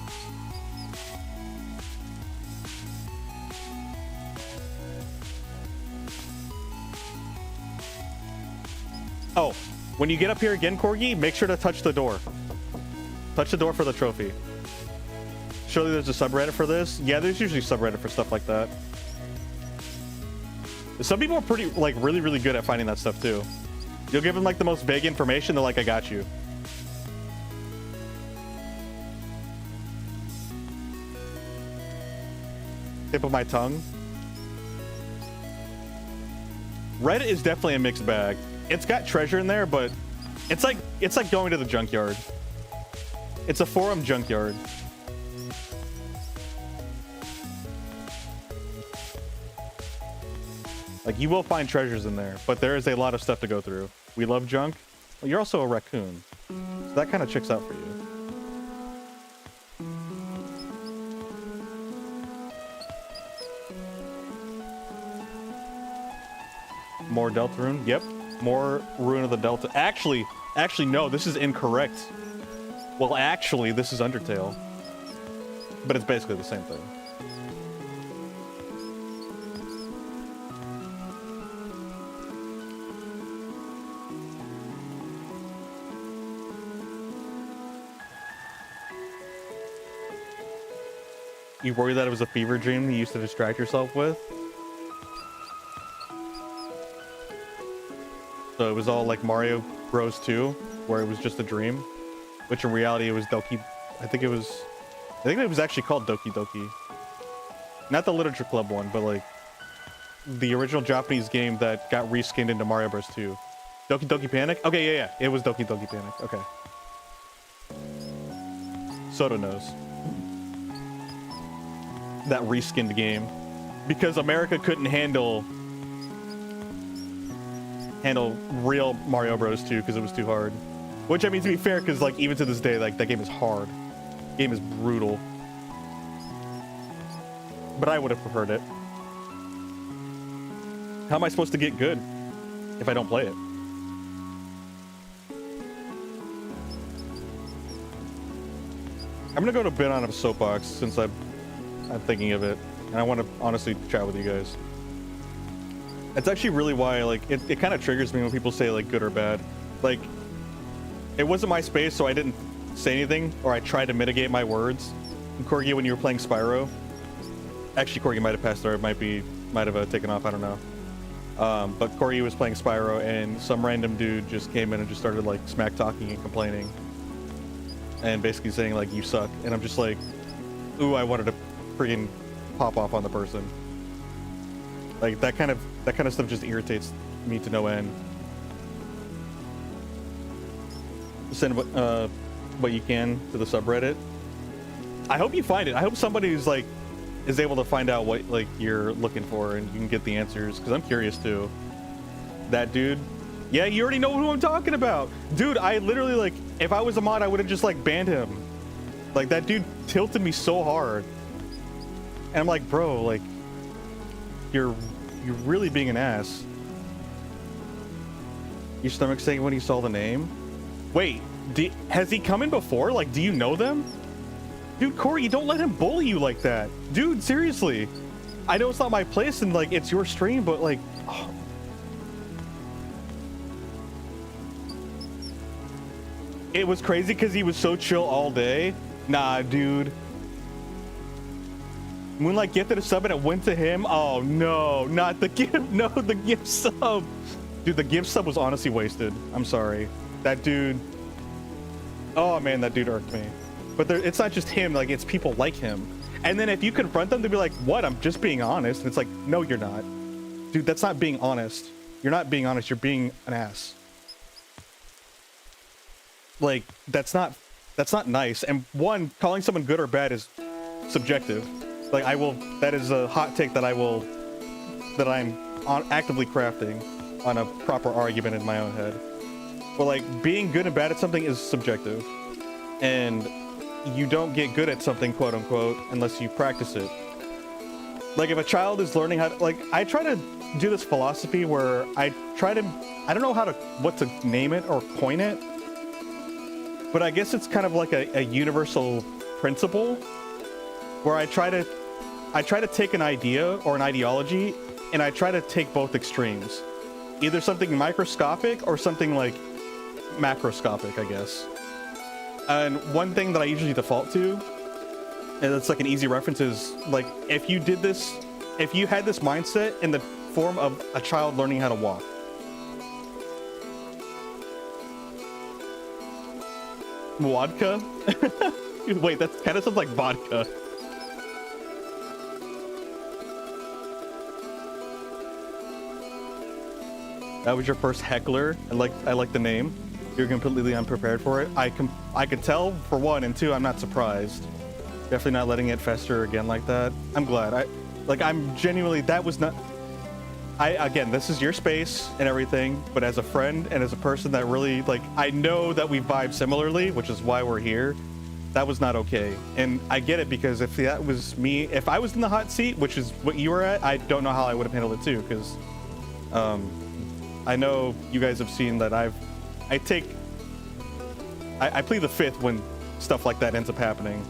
Oh, when you get up here again, Corgi, make sure to touch the door. Touch the door for the trophy. Surely there's a subreddit for this? Yeah, there's usually subreddit for stuff like that. Some people are pretty, like, really, really good at finding that stuff, too. You'll give them, like, the most vague information, they're like, I got you. Tip of my tongue. Reddit is definitely a mixed bag. It's got treasure in there, but it's like going to the junkyard. It's a forum junkyard. Like, you will find treasures in there, but there is a lot of stuff to go through. We love junk. Well, you're also a raccoon, so that kind of checks out for you. More Deltarune? Yep. More Ruin of the Delta. Actually, no, this is incorrect. Well, actually, this is Undertale. But it's basically the same thing. You worried that it was a fever dream you used to distract yourself with? So it was all like Mario Bros 2, where it was just a dream, which in reality it was Doki. I think it was actually called Doki Doki. Not the Literature Club one, but like the original Japanese game that got reskinned into Mario Bros 2. Doki Doki Panic? Okay, yeah, it was Doki Doki Panic. Okay. Soto knows. That reskinned game. Because America couldn't handle real Mario Bros 2 because it was too hard. Which, I mean, to be fair, because like even to this day, like that game is hard. Game is brutal. But I would have preferred it. How am I supposed to get good if I don't play it? I'm gonna go to bed on a soapbox since I'm thinking of it, and I want to honestly chat with you guys. It's actually really why, like, it kind of triggers me when people say like good or bad. Like, it wasn't my space, so I didn't say anything, or I tried to mitigate my words. And Corgi, when you were playing Spyro, actually Corgi might have passed, or it might have taken off. I don't know. But Corgi was playing Spyro, and some random dude just came in and just started like smack talking and complaining, and basically saying like you suck. And I'm just like, ooh, I wanted to freaking pop off on the person. Like that kind of stuff just irritates me to no end. Send what you can to the subreddit. I hope you find it. I hope somebody who's like is able to find out what like you're looking for and you can get the answers, because I'm curious too. That dude, yeah, you already know who I'm talking about. Dude, I literally, like, if I was a mod, I would have just like banned him. Like that dude tilted me so hard. And I'm like, bro, like you're really being an ass. Your stomach saying when you saw the name? Wait, has he come in before? Like, do you know them? Dude, Corey, don't let him bully you like that. Dude, seriously. I know it's not my place and like it's your stream, but like, oh. It was crazy because he was so chill all day. Nah, dude. Moonlight gifted a sub and it went to him. Oh no, not the gift. No, the gift sub. Dude, the gift sub was honestly wasted. I'm sorry. That dude. Oh man, that dude irked me. But it's not just him, like it's people like him. And then if you confront them, they'll be like, what? I'm just being honest. And it's like, no, you're not. Dude, that's not being honest. You're not being honest, you're being an ass. Like, that's not nice. And one, calling someone good or bad is subjective. Like that is a hot take that I'm actively crafting on a proper argument in my own head. But like, being good and bad at something is subjective. And you don't get good at something, quote unquote, unless you practice it. Like if a child is learning how to, like, I try to do this philosophy where I don't know what to name it or coin it, but I guess it's kind of like a universal principle where I try to take an idea or an ideology and I try to take both extremes, either something microscopic or something like macroscopic, I guess. And one thing that I usually default to, and it's like an easy reference, is like if you had this mindset in the form of a child learning how to walk. Vodka? Wait, that kind of sounds like vodka. That was your first heckler. I like the name. You're completely unprepared for it. I could tell, for one, and two, I'm not surprised. Definitely not letting it fester again like that. I'm glad. I'm genuinely, that was not. Again, this is your space and everything, but as a friend and as a person that really, like, I know that we vibe similarly, which is why we're here. That was not okay. And I get it, because if that was me, if I was in the hot seat, which is what you were at, I don't know how I would have handled it too, because I know you guys have seen that I plead the fifth when stuff like that ends up happening.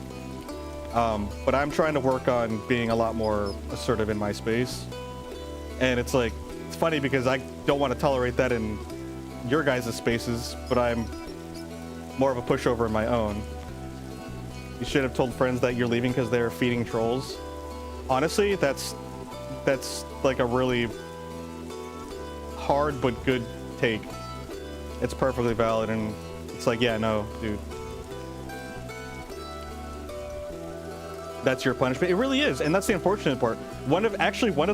But I'm trying to work on being a lot more assertive in my space. And it's like, it's funny because I don't want to tolerate that in your guys' spaces, but I'm more of a pushover in my own. You should have told friends that you're leaving because they're feeding trolls. Honestly, that's like a really hard but good take. It's perfectly valid, and it's like, yeah, no, dude. That's your punishment. It really is, and that's the unfortunate part. One of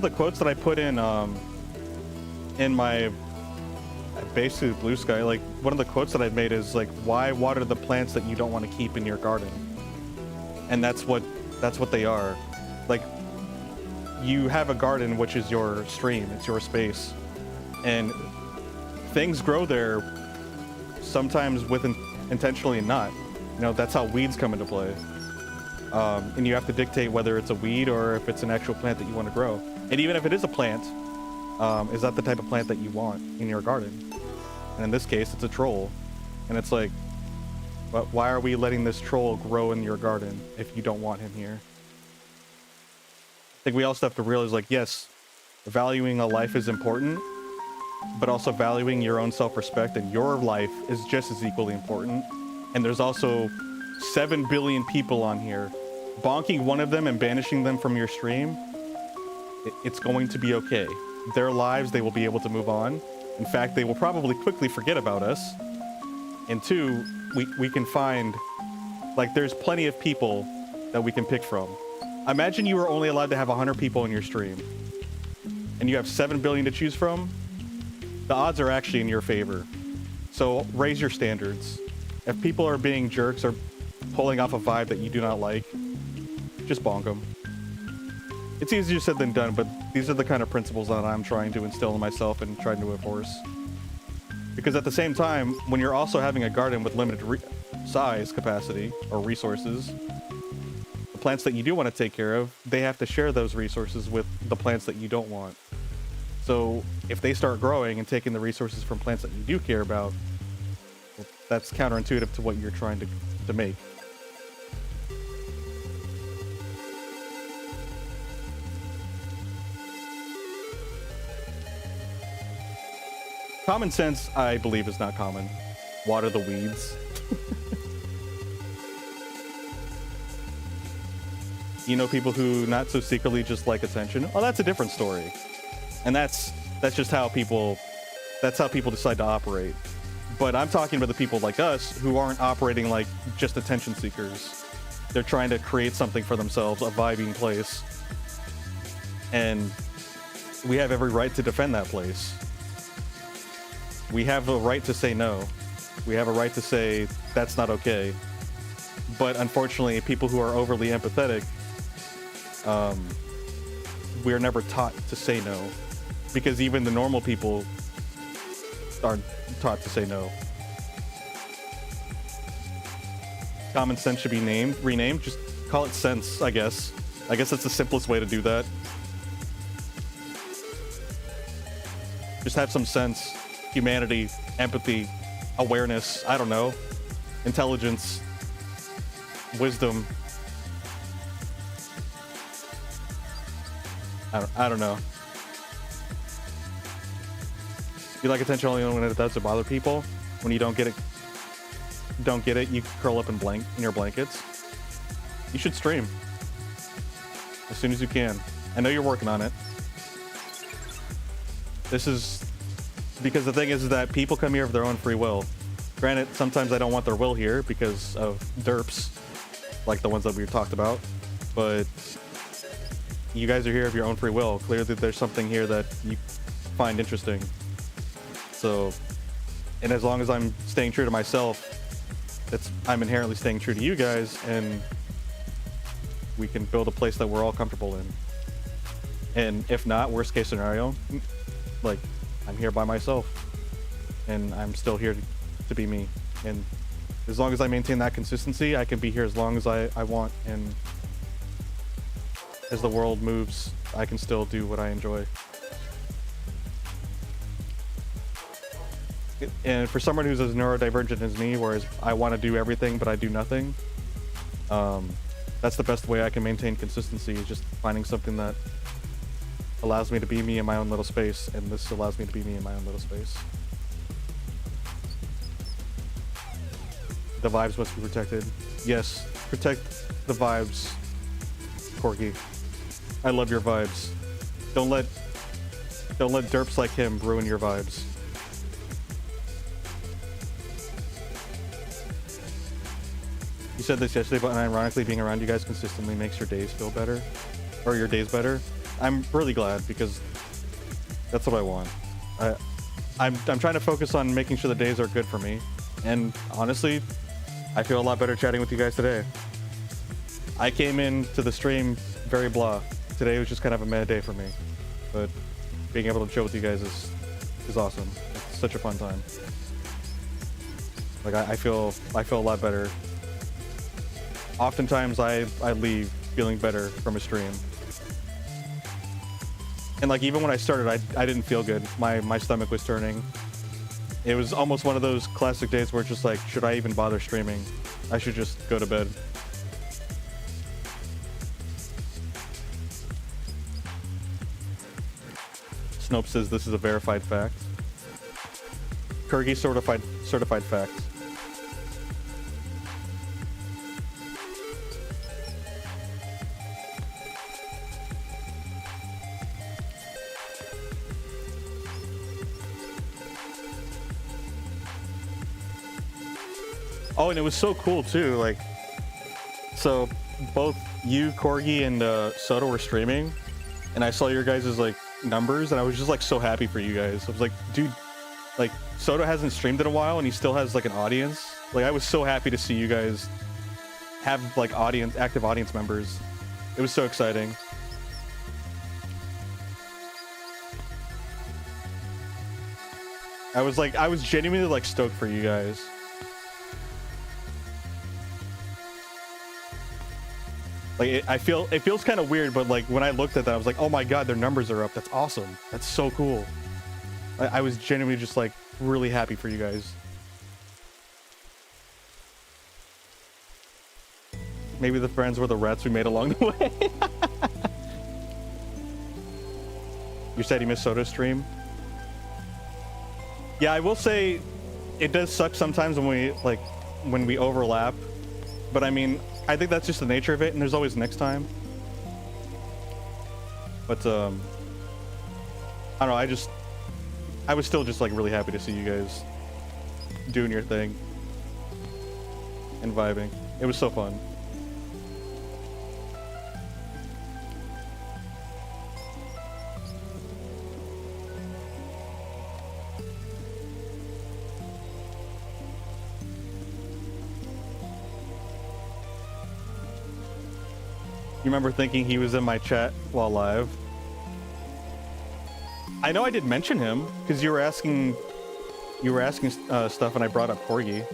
the quotes that I put in my basically Blue Sky, like one of the quotes that I made is like, why water the plants that you don't want to keep in your garden? And that's what they are. Like, you have a garden, which is your stream, it's your space, and things grow there sometimes with intentionally and not. You know, that's how weeds come into play. And you have to dictate whether it's a weed or if it's an actual plant that you want to grow. And even if it is a plant, is that the type of plant that you want in your garden? And in this case, it's a troll. And it's like, but why are we letting this troll grow in your garden if you don't want him here? I think we also have to realize, like, yes, valuing a life is important, but also valuing your own self-respect and your life is just as equally important. And there's also 7 billion people on here. Bonking one of them and banishing them from your stream, it's going to be okay. Their lives, they will be able to move on. In fact, they will probably quickly forget about us. And two, we can find, like, there's plenty of people that we can pick from. Imagine you were only allowed to have 100 people in your stream, and you have 7 billion to choose from. The odds are actually in your favor. So raise your standards. If people are being jerks or pulling off a vibe that you do not like, just bonk them. It's easier said than done, but these are the kind of principles that I'm trying to instill in myself and trying to enforce. Because at the same time, when you're also having a garden with limited size capacity or resources, the plants that you do want to take care of, they have to share those resources with the plants that you don't want. So if they start growing and taking the resources from plants that you do care about, that's counterintuitive to what you're trying to make. Common sense, I believe, is not common. Water the weeds. You know, people who not so secretly just like attention. Oh, that's a different story. And that's just how people, that's how people decide to operate. But I'm talking about the people like us who aren't operating like just attention seekers. They're trying to create something for themselves, a vibing place. And we have every right to defend that place. We have a right to say no. We have a right to say that's not okay. But unfortunately, people who are overly empathetic, we're never taught to say no, because even the normal people aren't taught to say no. Common sense should be renamed. Just call it sense, I guess. I guess that's the simplest way to do that. Just have some sense. Humanity, empathy, awareness, I don't know, intelligence, wisdom. I don't know. You like attention only when it does to bother people. When you don't get it, you curl up in your blankets. You should stream as soon as you can. I know you're working on it. This is because the thing is that people come here of their own free will. Granted, sometimes I don't want their will here because of derps, like the ones that we talked about, but you guys are here of your own free will. Clearly there's something here that you find interesting. So, and as long as I'm staying true to myself, I'm inherently staying true to you guys, and we can build a place that we're all comfortable in. And if not, worst case scenario, like, I'm here by myself, and I'm still here to be me. And as long as I maintain that consistency, I can be here as long as I want. And as the world moves, I can still do what I enjoy. And for someone who's as neurodivergent as me, whereas I want to do everything, but I do nothing, that's the best way I can maintain consistency, is just finding something that allows me to be me in my own little space, and this allows me to be me in my own little space. The vibes must be protected. Yes, protect the vibes, Corky. I love your vibes. Don't let derps like him ruin your vibes. You said this yesterday, but ironically, being around you guys consistently makes your days feel better, or your days better. I'm really glad, because that's what I want. I'm trying to focus on making sure the days are good for me, and honestly, I feel a lot better chatting with you guys today. I came into the stream very blah. Today was just kind of a mad day for me, but being able to chill with you guys is awesome. It's such a fun time. Like I feel a lot better. Oftentimes I leave feeling better from a stream. And like even when I started, I didn't feel good. My stomach was turning. It was almost one of those classic days where it's just like, should I even bother streaming? I should just go to bed. Snope says this is a verified fact. Kurgi certified fact. Oh, and it was so cool too. Like, so both you, Corgi, and Soda were streaming, and I saw your guys' like numbers, and I was just like so happy for you guys. I was like, dude, like Soda hasn't streamed in a while, and he still has like an audience. Like, I was so happy to see you guys have like active audience members. It was so exciting. I was genuinely like stoked for you guys. Like, it feels kind of weird, but like when I looked at that, I was like, oh my god, their numbers are up. That's awesome. That's so cool. I was genuinely just like really happy for you guys. Maybe the friends were the rats we made along the way. You said you missed Soda's stream? Yeah, I will say it does suck sometimes when we overlap, but I mean, I think that's just the nature of it, and there's always next time. But I don't know, I was still just like really happy to see you guys doing your thing and vibing. It was so fun. You remember thinking he was in my chat while live? I know I did mention him because you were asking stuff, and I brought up Corgi.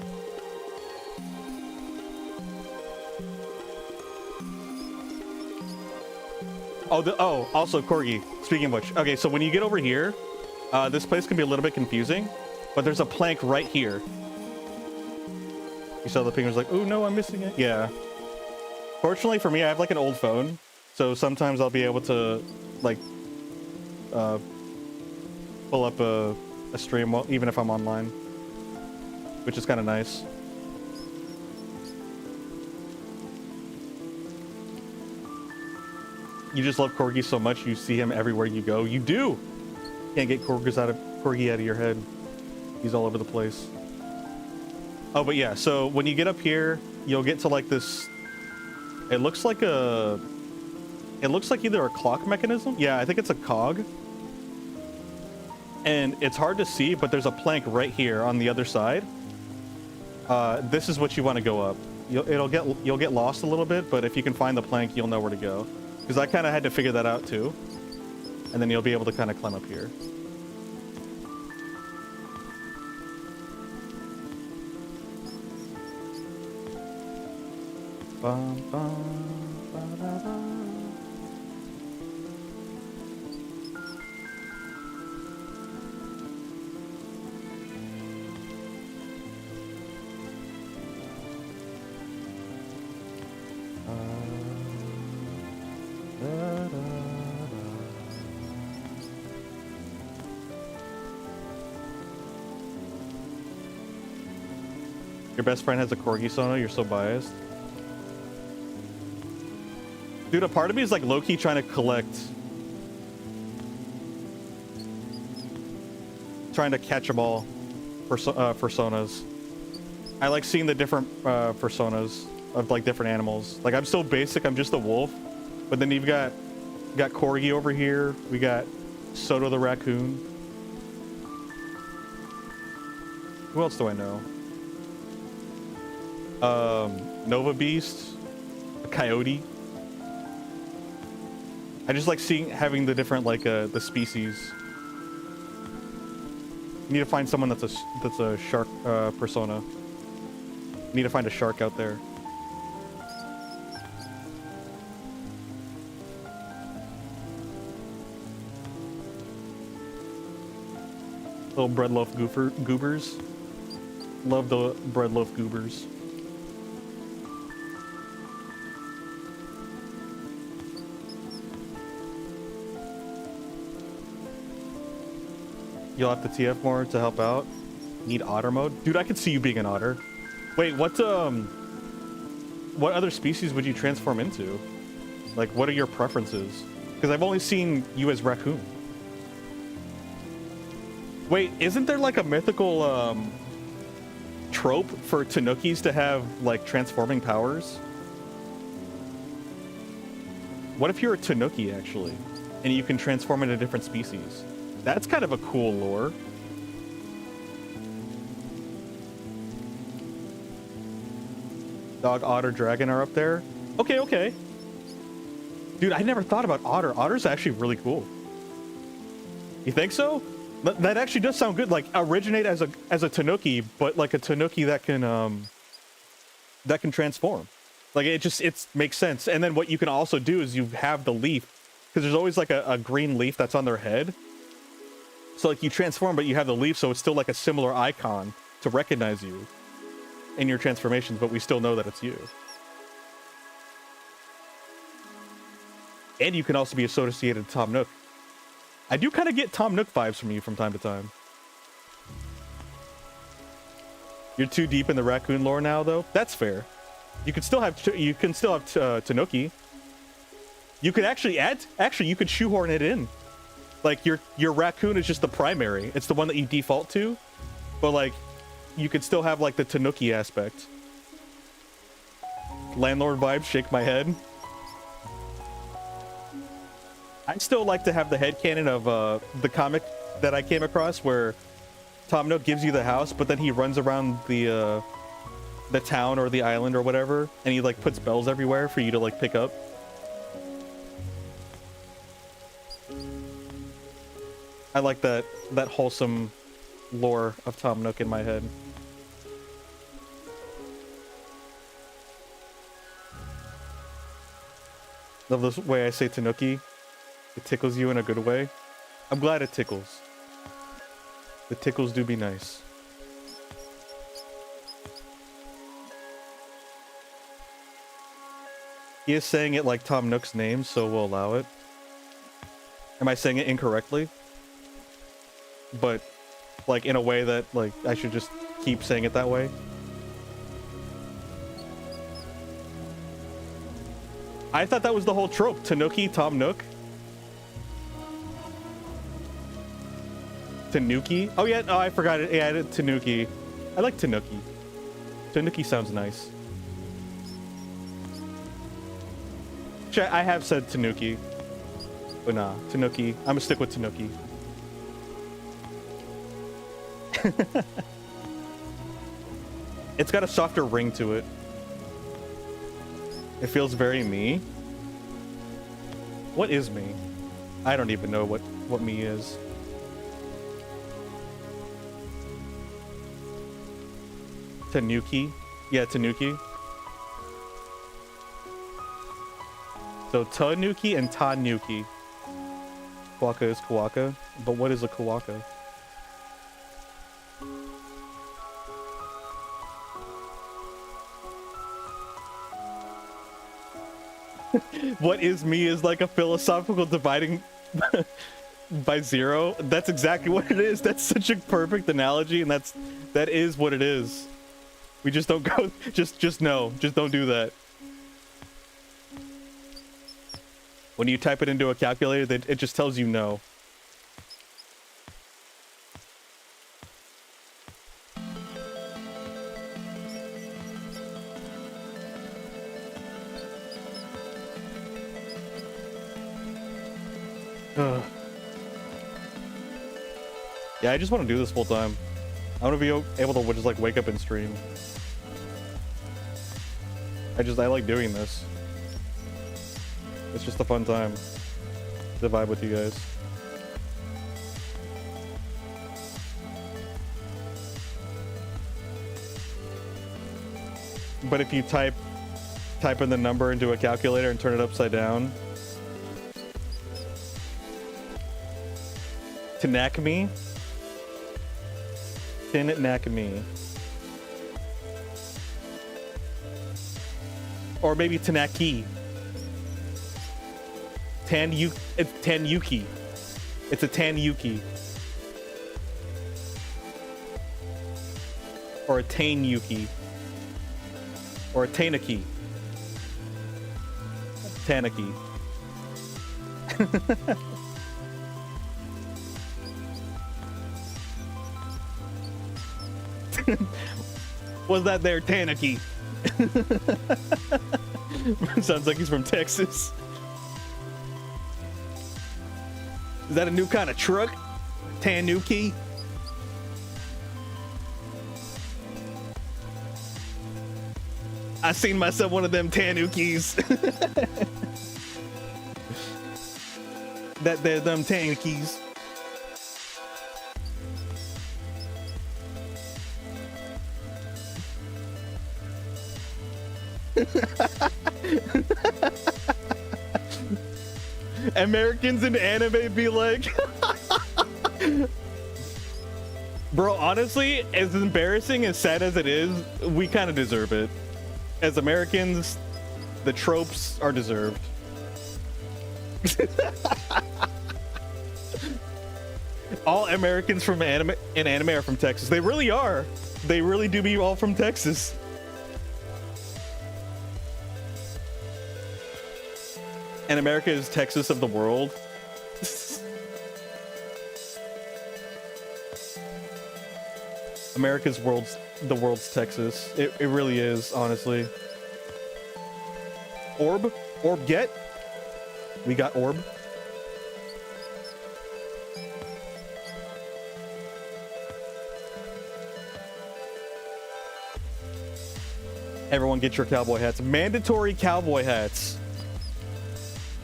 Also Corgi. Speaking of which, okay, so when you get over here, this place can be a little bit confusing, but there's a plank right here. You saw the ping was like, oh no, I'm missing it. Yeah. Fortunately for me, I have like an old phone, so sometimes I'll be able to like pull up a stream even if I'm online, which is kind of nice. You just love Corgi so much, you see him everywhere you go. You do. Can't get Corgi out of your head. He's all over the place. Oh, but yeah. So when you get up here, you'll get to like this. It looks like either a clock mechanism. Yeah, I think it's a cog. And it's hard to see, but there's a plank right here on the other side. This is what you want to go up. You'll get lost a little bit, but if you can find the plank, you'll know where to go. Because I kind of had to figure that out too. And then you'll be able to kind of climb up here. Bum, bum, ba-da-da. Your best friend has a corgi sono, you're so biased. Dude, a part of me is like low-key trying to collect. Trying to catch them all for personas. I like seeing the different personas of like different animals. Like, I'm so basic, I'm just a wolf. But then you've got Corgi over here. We got Soto the raccoon. Who else do I know? Nova Beast. coyote. I just like having the different like the species. Need to find someone that's a shark persona. Need to find a shark out there. Little bread loaf goobers. Love the bread loaf goobers. You'll have to TF more to help out. Need otter mode? Dude, I could see you being an otter. Wait, what other species would you transform into? Like, what are your preferences? Because I've only seen you as raccoon. Wait, isn't there like a mythical trope for tanukis to have like transforming powers? What if you're a tanuki actually, and you can transform into different species? That's kind of a cool lore. Dog, otter, dragon are up there. Okay, okay. Dude, I never thought about otter. Otter's actually really cool. You think so? That actually does sound good. Like originate as a tanuki, but like a tanuki that can transform. Like it makes sense. And then what you can also do is you have the leaf, because there's always like a green leaf that's on their head. So like you transform, but you have the leaf, so it's still like a similar icon to recognize you in your transformations, but we still know that it's you. And you can also be associated to Tom Nook. I do kind of get Tom Nook vibes from you from time to time. You're too deep in the raccoon lore now, though. That's fair. You can still have Tanuki. You could actually you could shoehorn it in. Like your raccoon is just the primary. It's the one that you default to, but like you could still have like the Tanuki aspect. Landlord vibes, shake my head. I still like to have the headcanon of the comic that I came across where Tom Nook gives you the house, but then he runs around the town or the island or whatever, and he like puts bells everywhere for you to like pick up. I like that wholesome lore of Tom Nook in my head. Love this way I say Tanuki. It tickles you in a good way. I'm glad it tickles. The tickles do be nice. He is saying it like Tom Nook's name, so we'll allow it. Am I saying it incorrectly? But like in a way that like I should just keep saying it that way? I thought that was the whole trope. Tanuki, Tom Nook. Tanuki? Oh yeah, oh I forgot it. Yeah, I did Tanuki. I like Tanuki. Tanuki sounds nice. I have said Tanuki. But nah, Tanuki. I'm gonna stick with Tanuki. It's got a softer ring to it. It feels very me. What is me? I don't even know what me is. Tanuki? Yeah, Tanuki. So Tanuki and Tanuki. Kawaka is Kawaka, but what is a Kawaka? What is me is like a philosophical dividing by zero. That's exactly what it is. That's such a perfect analogy, and that is what it is. We just don't go. Just no. Just don't do that. When you type it into a calculator, it just tells you no. Yeah, I just want to do this full time. I want to be able to just like wake up and stream. I like doing this. It's just a fun time to vibe with you guys. But if you type in the number into a calculator and turn it upside down, Tanakami, Tanakami, or maybe Tanaki, it's Tanyuki. It's a Tanyuki, or a Tanyuki, or a Tanaki. Tanaki. Was that there, Tanaki? Sounds like he's from Texas. Is that a new kind of truck? Tanuki? I seen myself one of them Tanukis. They're them Tanukis. Americans in anime be like, bro, honestly, as embarrassing and sad as it is, we kind of deserve it. As Americans, the tropes are deserved. All Americans from anime are from Texas. They really are. They really do be all from Texas. And America is Texas of the world. America's the world's Texas. It really is, honestly. Orb get. We got orb. Everyone get your cowboy hats. Mandatory cowboy hats.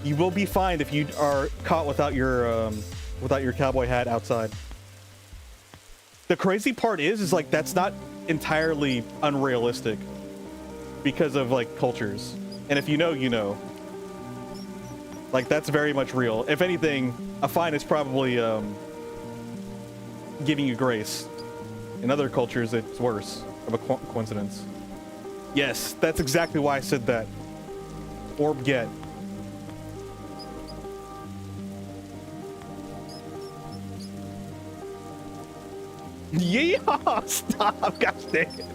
You will be fined if you are caught without your cowboy hat outside. The crazy part is like that's not entirely unrealistic because of like cultures. And if you know, you know. Like that's very much real. If anything, a fine is probably giving you grace. In other cultures, it's worse of a coincidence. Yes, that's exactly why I said that. Orb get. Yeah, stop, gosh dang it.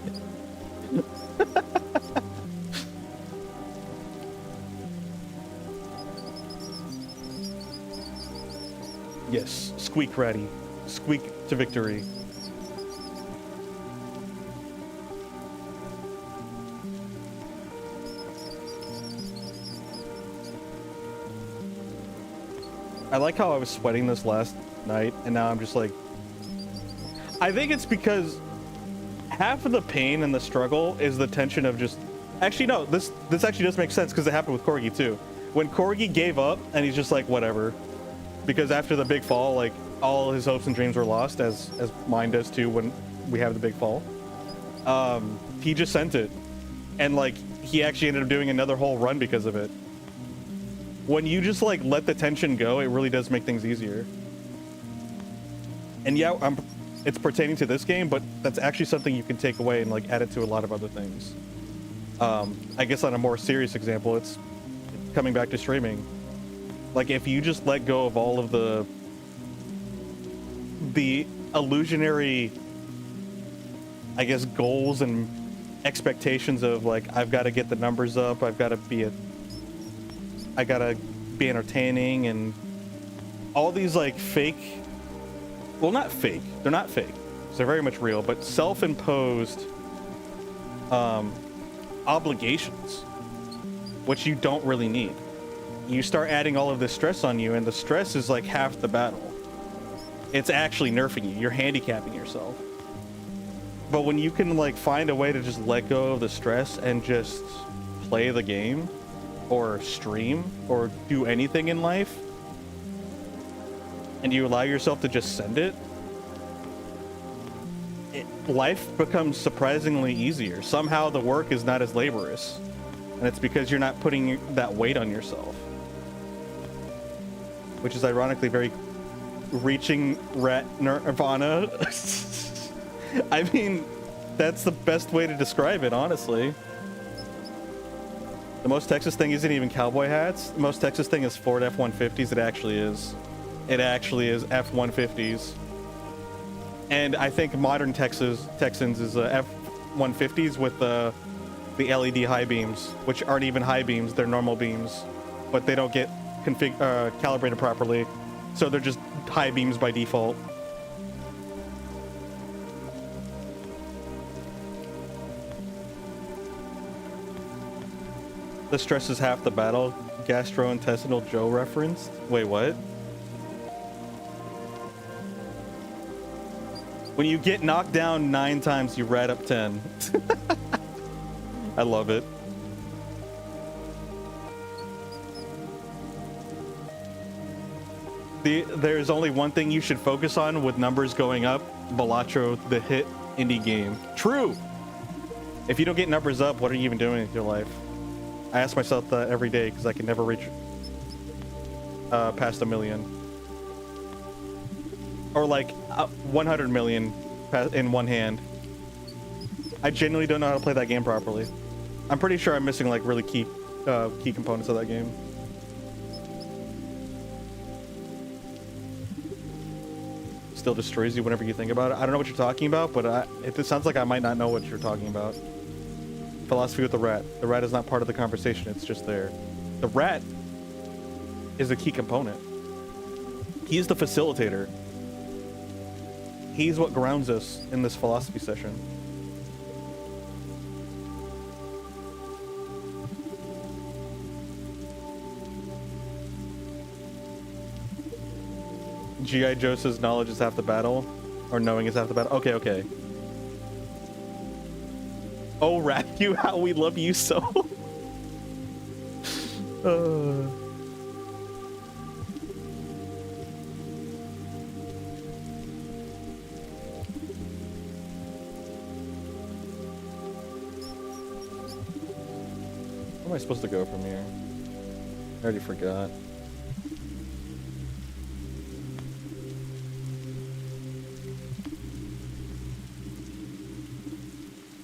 Yes, squeak ratty. Squeak to victory. I like how I was sweating this last night and now I'm just like, I think it's because half of the pain and the struggle is the tension of just... Actually, no, this actually does make sense because it happened with Corgi too. When Corgi gave up and he's just like, whatever. Because after the big fall, like, all his hopes and dreams were lost, as mine does too when we have the big fall. He just sent it. And like, he actually ended up doing another whole run because of it. When you just like let the tension go, it really does make things easier. And yeah, it's pertaining to this game, but that's actually something you can take away and like add it to a lot of other things. I guess on a more serious example, it's coming back to streaming. Like if you just let go of all of the illusionary, I guess, goals and expectations of like, I've got to get the numbers up, I gotta be entertaining, and all these like fake, well, not fake, they're not fake, they're very much real, but self-imposed obligations, which you don't really need. You start adding all of this stress on you, and the stress is like half the battle. It's actually nerfing you. You're handicapping yourself. But when you can like find a way to just let go of the stress and just play the game, or stream or do anything in life, and you allow yourself to just send it, life becomes surprisingly easier. Somehow the work is not as laborious, and it's because you're not putting that weight on yourself, which is ironically very reaching rat nirvana. I mean, that's the best way to describe it, honestly. The most Texas thing isn't even cowboy hats. The most Texas thing is Ford F-150s. It actually is. It actually is F-150s. And I think modern Texans is F-150s with the LED high beams, which aren't even high beams. They're normal beams, but they don't get calibrated properly. So they're just high beams by default. The stress is half the battle. Gastrointestinal Joe referenced. Wait, what? When you get knocked down 9 times, you rat up 10. I love it. There's only one thing you should focus on with numbers going up. Balatro, the hit indie game. True! If you don't get numbers up, what are you even doing with your life? I ask myself that every day because I can never reach past 1 million. Or like 100 million in one hand. I genuinely don't know how to play that game properly. I'm pretty sure I'm missing like really key components of that game. Still destroys you whenever you think about it. I don't know what you're talking about, but it sounds like I might not know what you're talking about. Philosophy with the rat. The rat is not part of the conversation. It's just there. The rat is a key component. He's the facilitator. He's what grounds us in this philosophy session. G.I. Joe says knowledge is half the battle, or knowing is half the battle. Okay, okay. Oh, Rathu, how we love you so. Where am I supposed to go from here? I already forgot.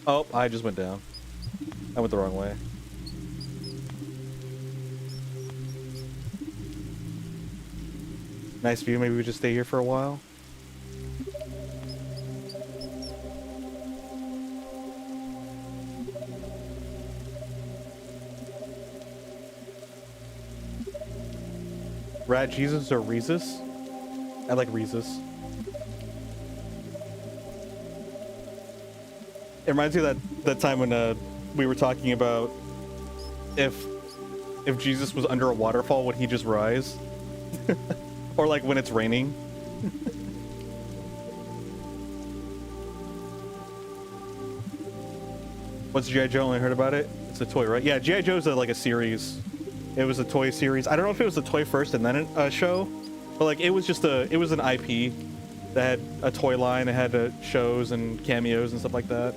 Oh, I just went down. I went the wrong way. Nice view. Maybe we just stay here for a while. Rat Jesus or Rhesus? I like Rhesus. It reminds me of that time when we were talking about if Jesus was under a waterfall, would he just rise? Or like when it's raining. What's G.I. Joe? Only heard about it? It's a toy, right? Yeah, G.I. Joe's like a series. It was a toy series. I don't know if it was a toy first and then a show, but like it was an IP that had a toy line. It had shows and cameos and stuff like that.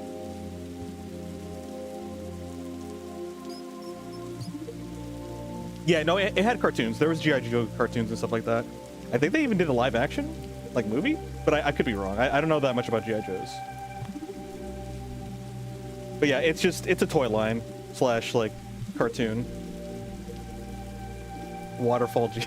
Yeah, no, it had cartoons. There was G.I. Joe cartoons and stuff like that. I think they even did a live action, like movie, but I could be wrong. I don't know that much about G.I. Joes. But yeah, it's a toy line / like cartoon. Waterfall G.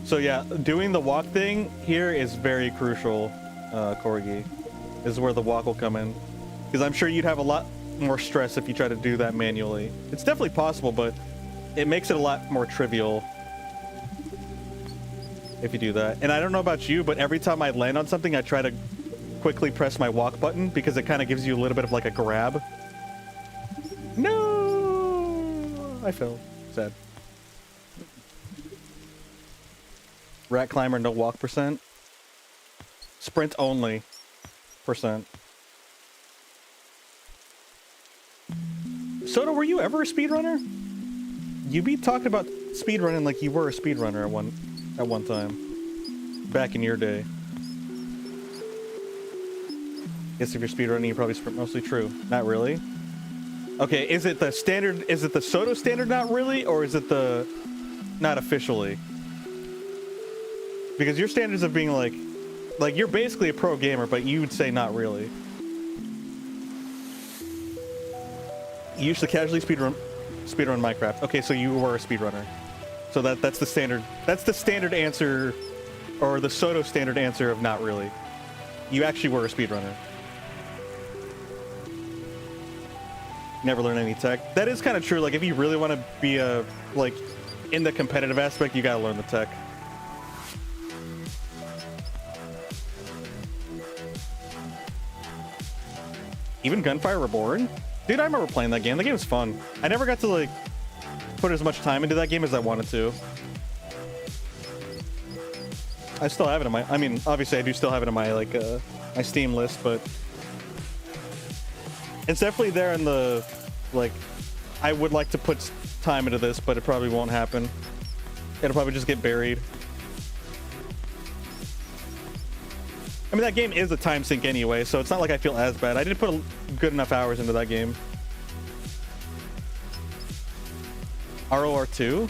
So yeah, doing the walk thing here is very crucial, Corgi. This is where the walk will come in. Because I'm sure you'd have a lot more stress if you try to do that manually. It's definitely possible, but it makes it a lot more trivial if you do that. And I don't know about you, but every time I land on something, I try to quickly press my walk button because it kind of gives you a little bit of like a grab. No! I fell. Sad. Rat climber, no walk percent. Sprint only percent. Soda, were you ever a speedrunner? You be talking about speedrunning like you were a speedrunner at one time. Back in your day. Guess if you're speedrunning, you probably sprint mostly. True. Not really. Okay, is it the standard, is it the Soto standard not really, or is it the not officially? Because your standards of being like you're basically a pro gamer, but you would say not really. You used to casually speedrun Minecraft. Okay, so you were a speedrunner. So that's the standard. That's the standard answer, or the Soto standard answer of not really. You actually were a speedrunner. Never learned any tech. That is kind of true. Like, if you really want to be a, like, in the competitive aspect, you gotta learn the tech. Even Gunfire Reborn? Dude, I remember playing that game. The game was fun. I never got to, like, put as much time into that game as I wanted to. I still have it in my... I mean, obviously, I do still have it in my, like, my Steam list, but... It's definitely there in the... Like, I would like to put time into this, but it probably won't happen. It'll probably just get buried. I mean, that game is a time sink anyway, so it's not like I feel as bad. I did put good enough hours into that game. ROR2?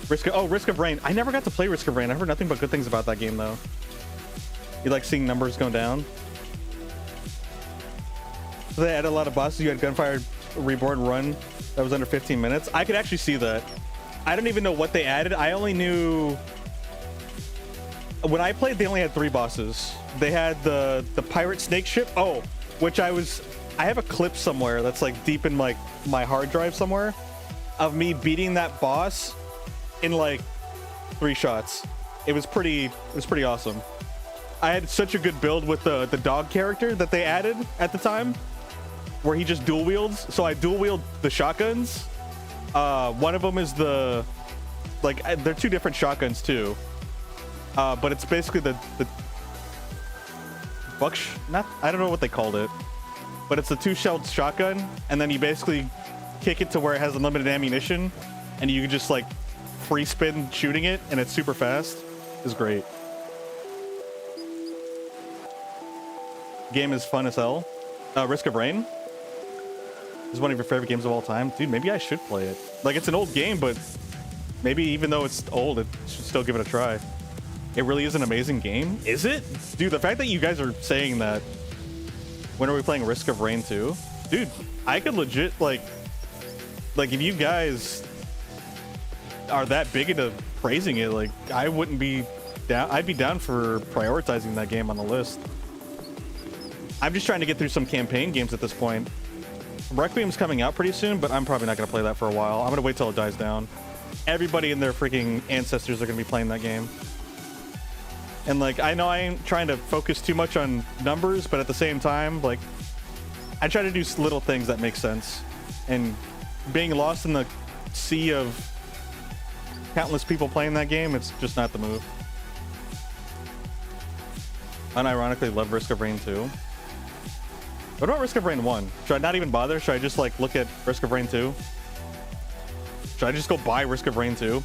Risk of Rain. I never got to play Risk of Rain. I heard nothing but good things about that game, though. You like seeing numbers go down? So they added a lot of bosses. You had Gunfire Reborn run that was under 15 minutes. I could actually see that. I don't even know what they added. I only knew... When I played, they only had 3 bosses. They had the pirate snake ship. Oh, which I have a clip somewhere that's like deep in like my hard drive somewhere of me beating that boss in like 3 shots. It was pretty awesome. I had such a good build with the dog character that they added at the time, where he just dual wields. So I dual wield the shotguns. One of them is the, like, they're 2 different shotguns too. But it's basically the I don't know what they called it, but it's a 2-shelled shotgun, and then you basically kick it to where it has unlimited ammunition, and you can just like free spin shooting it, and it's super fast. It's great. Game is fun as hell. Risk of Rain is one of your favorite games of all time. Dude, maybe I should play it. Like, it's an old game, but maybe even though it's old, it should still give it a try. It really is an amazing game. Is it? Dude, the fact that you guys are saying that. When are we playing Risk of Rain 2? Dude, I could legit, like if you guys are that big into praising it, like, I wouldn't be down. I'd be down for prioritizing that game on the list. I'm just trying to get through some campaign games at this point. Requiem's coming out pretty soon, but I'm probably not going to play that for a while. I'm going to wait till it dies down. Everybody and their freaking ancestors are going to be playing that game. And, like, I know I ain't trying to focus too much on numbers, but at the same time, like, I try to do little things that make sense. And being lost in the sea of countless people playing that game, it's just not the move. Unironically, love Risk of Rain 2. What about Risk of Rain 1? Should I not even bother? Should I just, like, look at Risk of Rain 2? Should I just go buy Risk of Rain 2?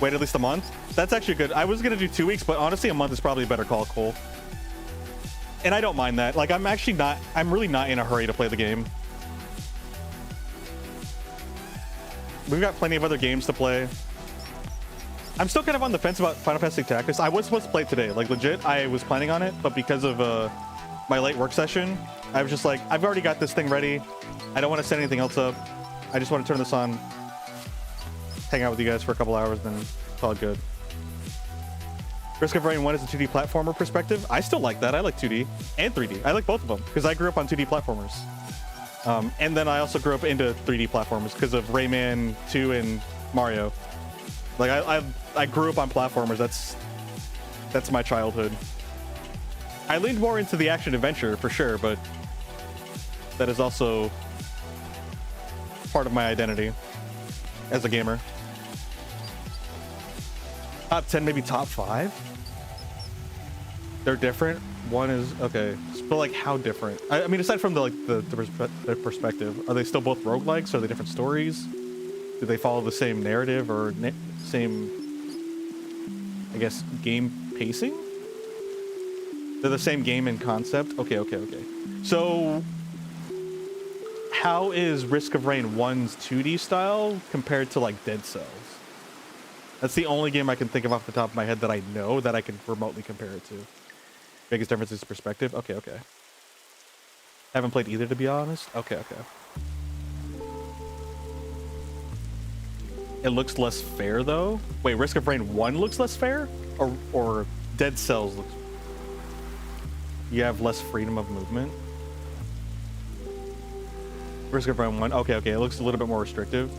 Wait at least a month? That's actually good. I was gonna do 2 weeks, but honestly, a month is probably a better call, Cole. And I don't mind that. Like, I'm really not in a hurry to play the game. We've got plenty of other games to play. I'm still kind of on the fence about Final Fantasy Tactics. I was supposed to play it today. Like, legit, I was planning on it, but because of my late work session, I was just like, I've already got this thing ready. I don't want to set anything else up. I just want to turn this on, hang out with you guys for a couple hours, then call it good. Risk of Rain 1 is a 2D platformer perspective. I still like that. I like 2D and 3D. I like both of them because I grew up on 2D platformers. And then I also grew up into 3D platformers because of Rayman 2 and Mario. Like, I grew up on platformers. That's my childhood. I leaned more into the action adventure for sure, but that is also part of my identity as a gamer. Top 10, maybe top 5. They're different. One is okay, but like how different? I mean, aside from the perspective, are they still both roguelikes? Are they different stories? Do they follow the same narrative or same, I guess, game pacing? They're the same game in concept. Okay. So, how is Risk of Rain 1's 2D style compared to like Dead Cells? That's the only game I can think of off the top of my head that I know that I can remotely compare it to. Biggest difference is perspective. Okay. Haven't played either, to be honest. Okay. It looks less fair though. Wait, Risk of Rain 1 looks less fair, or Dead Cells looks. You have less freedom of movement. Risk of Rain 1. Okay. It looks a little bit more restrictive.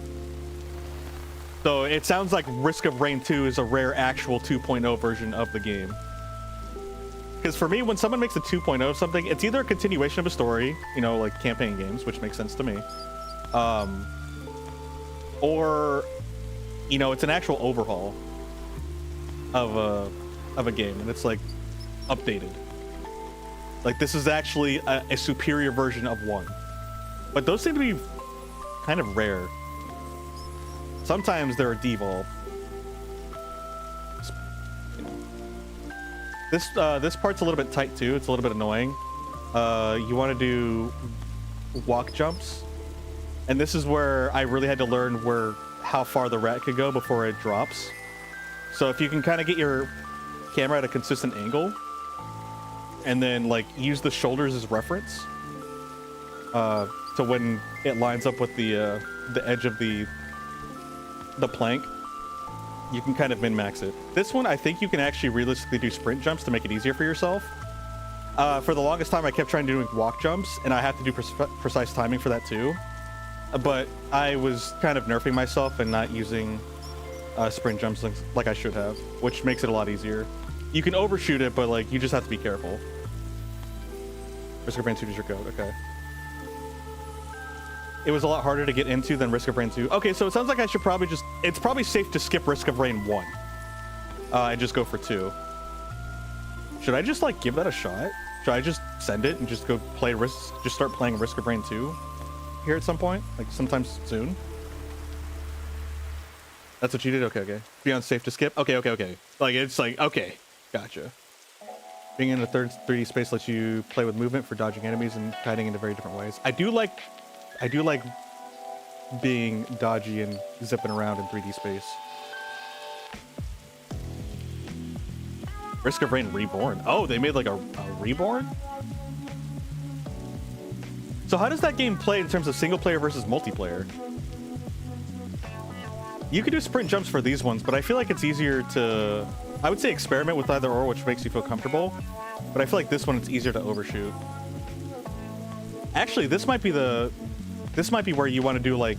So it sounds like Risk of Rain 2 is a rare actual 2.0 version of the game. Because for me, when someone makes a 2.0 of something, it's either a continuation of a story, you know, like campaign games, which makes sense to me, or, you know, it's an actual overhaul of a game, and it's like updated. Like this is actually a superior version of one. But those seem to be kind of rare. Sometimes they're a devolve. This part's a little bit tight too. It's a little bit annoying. You want to do walk jumps, and this is where I really had to learn how far the rat could go before it drops. So if you can kind of get your camera at a consistent angle, and then like use the shoulders as reference, to when it lines up with the edge of the plank, you can kind of min-max it. This one, I think you can actually realistically do sprint jumps to make it easier for yourself. For the longest time, I kept trying to do walk jumps, and I have to do precise timing for that too. But I was kind of nerfing myself and not using sprint jumps like I should have, which makes it a lot easier. You can overshoot it, but like you just have to be careful. Risk of Rain 2 is your code, okay. It was a lot harder to get into than Risk of Rain 2. Okay, so it sounds like I should probably it's probably safe to skip Risk of Rain 1. And just go for 2. Should I just like give that a shot? Should I just send it and just go play just start playing Risk of Rain 2 here at some point? Like sometime soon? That's what you did? Okay. Beyond safe to skip? Okay. Like, it's like, okay. Gotcha. Being in a 3D space lets you play with movement for dodging enemies and kiting into very different ways. I do like being dodgy and zipping around in 3D space. Risk of Rain Reborn. Oh, they made like a Reborn? So how does that game play in terms of single player versus multiplayer? You could do sprint jumps for these ones, but I feel like it's easier to, I would say experiment with either or, which makes you feel comfortable. But I feel like this one, it's easier to overshoot. Actually, this might be where you want to do like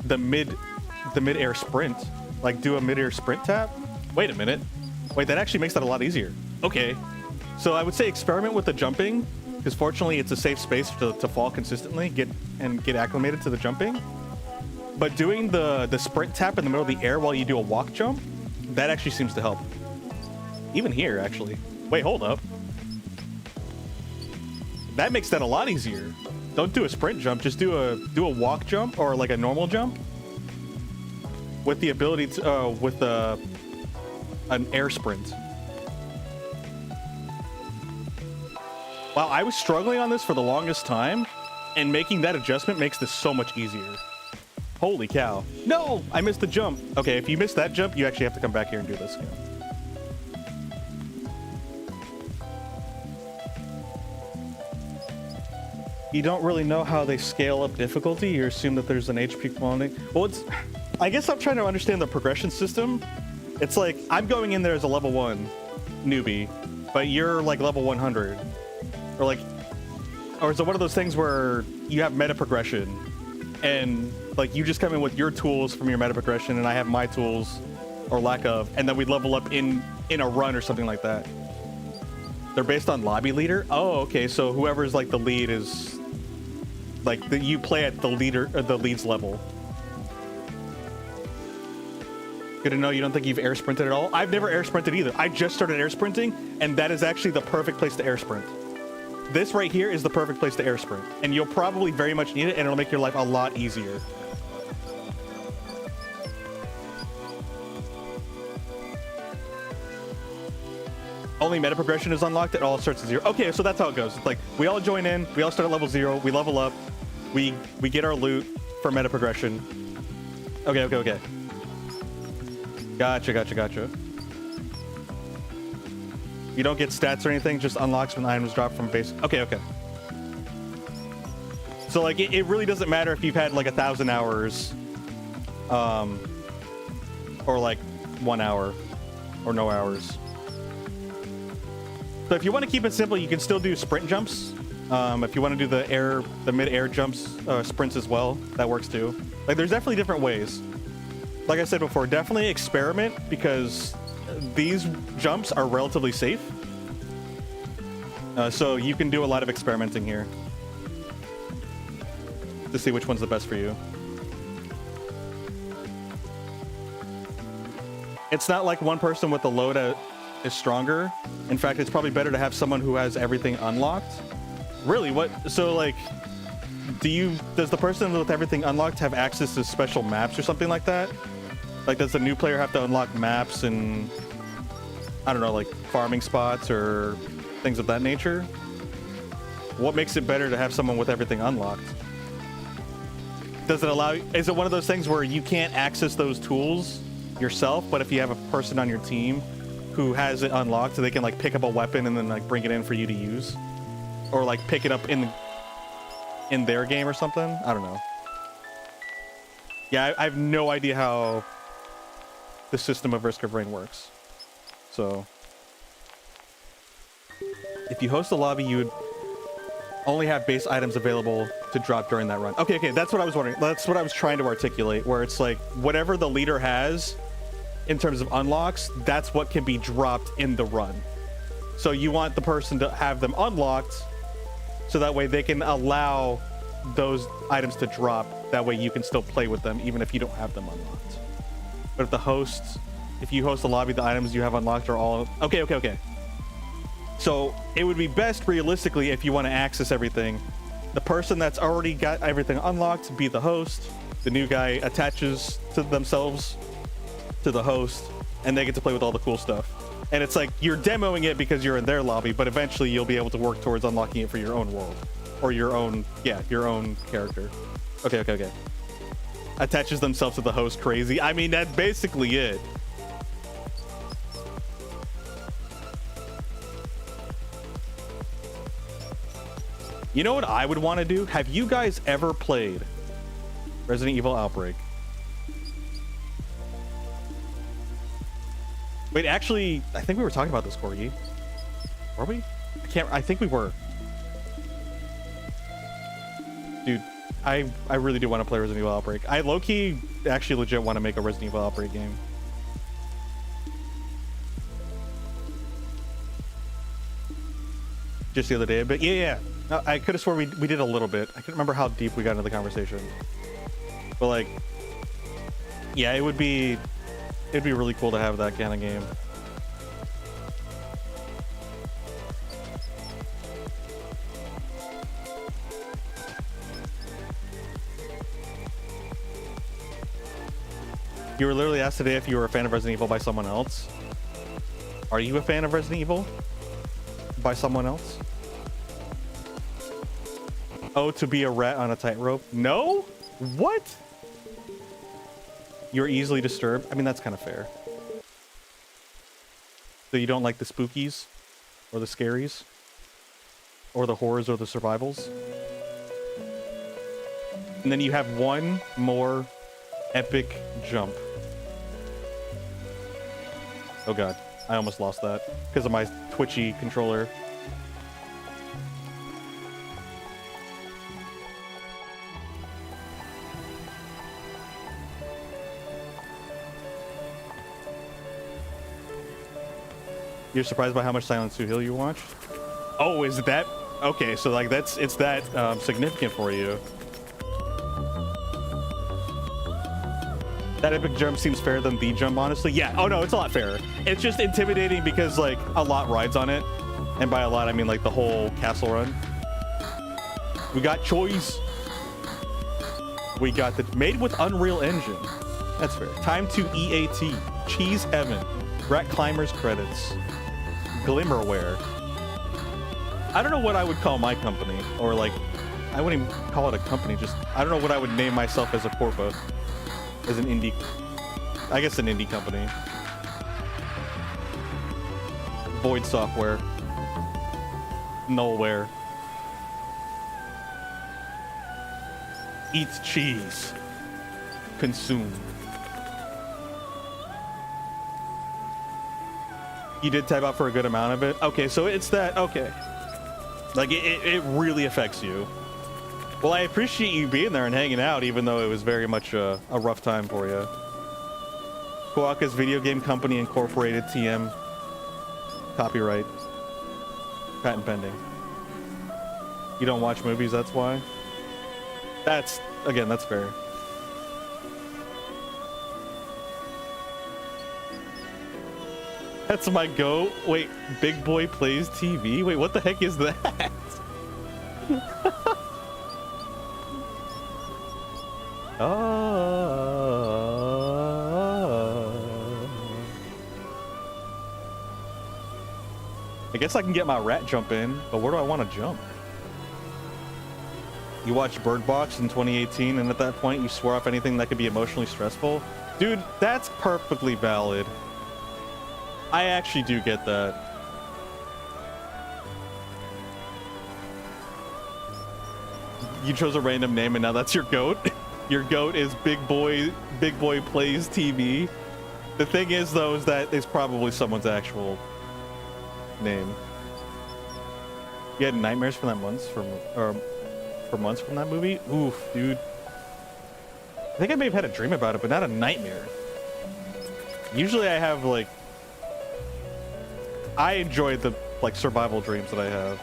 the mid-air sprint. Like do a mid-air sprint tap. Wait a minute. Wait, that actually makes that a lot easier. Okay. So I would say experiment with the jumping, because fortunately it's a safe space to fall consistently, get acclimated to the jumping. But doing the sprint tap in the middle of the air while you do a walk jump, that actually seems to help. Even here, actually. Wait, hold up. That makes that a lot easier. Don't do a sprint jump, just do a walk jump or like a normal jump with the ability to with an air sprint. Wow, I was struggling on this for the longest time, and making that adjustment makes this so much easier. Holy cow. No, I missed the jump. Okay, if you miss that jump, you actually have to come back here and do this again. You don't really know how they scale up difficulty. You assume that there's an HP quality. Well, I guess I'm trying to understand the progression system. It's like, I'm going in there as a level 1 newbie, but you're like level 100. Or is it one of those things where you have meta progression and like you just come in with your tools from your meta progression and I have my tools or lack of, and then we level up in a run or something like that? They're based on lobby leader? Oh, okay, so whoever's like the lead is Like you play at the leads level. Good to know you don't think you've air sprinted at all. I've never air sprinted either. I just started air sprinting, and that is actually the perfect place to air sprint. This right here is the perfect place to air sprint, and you'll probably very much need it, and it'll make your life a lot easier. Only meta progression is unlocked. It all starts at 0. Okay, so that's how it goes. It's like we all join in, we all start at level 0, we level up, we get our loot for meta progression. Okay. Gotcha. You don't get stats or anything, just unlocks when items drop from base. Okay. So like it really doesn't matter if you've had like 1,000 hours, or like 1 hour, or no hours. So if you want to keep it simple, you can still do sprint jumps. If you want to do the mid-air jumps, sprints as well, that works too. Like there's definitely different ways. Like I said before, definitely experiment because these jumps are relatively safe. So you can do a lot of experimenting here to see which one's the best for you. It's not like one person with the load is stronger. In fact, it's probably better to have someone who has everything unlocked. Really? What? So like, does the person with everything unlocked have access to special maps or something like that? Like, does the new player have to unlock maps and, I don't know, like farming spots or things of that nature? What makes it better to have someone with everything unlocked? Does it allow, is it one of those things where you can't access those tools yourself, but if you have a person on your team who has it unlocked, so they can like pick up a weapon and then like bring it in for you to use, or like pick it up in their game or something? I don't know. Yeah, I have no idea how the system of Risk of Rain works. So if you host a lobby, you would only have base items available to drop during that run. Okay, that's what I was wondering. That's what I was trying to articulate, where it's like whatever the leader has in terms of unlocks, that's what can be dropped in the run. So you want the person to have them unlocked so that way they can allow those items to drop. That way you can still play with them even if you don't have them unlocked. But if you host a lobby, the items you have unlocked are all... Okay. So it would be best realistically if you want to access everything, the person that's already got everything unlocked be the host. The new guy attaches to themselves to the host and they get to play with all the cool stuff. And it's like you're demoing it because you're in their lobby, but eventually you'll be able to work towards unlocking it for your own world or your own character. Okay. Attaches themselves to the host. Crazy. I mean, that's basically it. You know what I would want to do? Have you guys ever played Resident Evil Outbreak? Wait, actually, I think we were talking about this, Corgi. Were we? I think we were. Dude, I really do want to play Resident Evil Outbreak. I low-key actually legit want to make a Resident Evil Outbreak game. Just the other day, but yeah. I could have sworn we did a little bit. I can't remember how deep we got into the conversation. But like, yeah, it'd be really cool to have that kind of game. You were literally asked today if you were a fan of Resident Evil by someone else. Are you a fan of Resident Evil by someone else? Oh, to be a rat on a tightrope? No? What? You're easily disturbed? I mean, that's kind of fair. So you don't like the spookies? Or the scaries? Or the horrors or the survivals? And then you have one more epic jump. Oh god, I almost lost that because of my twitchy controller. You're surprised by how much Silent Hill you watched? Oh, is that Okay, so like it's that significant for you. That epic jump seems fairer than the jump, honestly. Yeah. Oh no, it's a lot fairer. It's just intimidating because like a lot rides on it, and by a lot I mean like the whole castle run. We got choice. We got the made with Unreal Engine. That's fair. Time to EAT. Cheese Heaven. Rat Climbers credits. Glimmerware. I don't know what I would call my company, or like, I wouldn't even call it a company. Just I don't know what I would name myself as a corpo, as an indie. I guess an indie company. Void Software. Nullware. Eats cheese. Consume. You did type out for a good amount of it? Okay, so it's that, okay. Like, it really affects you. Well, I appreciate you being there and hanging out, even though it was very much a rough time for you. Koaka's Video Game Company Incorporated, TM. Copyright. Patent pending. You don't watch movies, that's why? That's, again, that's fair. That's my goat. Wait, Big Boy Plays TV? Wait, what the heck is that? I guess I can get my rat jump in, but where do I want to jump? You watched Bird Box in 2018, and at that point, you swore off anything that could be emotionally stressful? Dude, that's perfectly valid. I actually do get that. You chose a random name, and now that's your goat? Your goat is Big Boy Plays TV. The thing is, though, is that it's probably someone's actual name. You had nightmares for that months from, or for months from that movie? Oof, dude. I think I may have had a dream about it, but not a nightmare. Usually I have, like... I enjoy the, like, survival dreams that I have.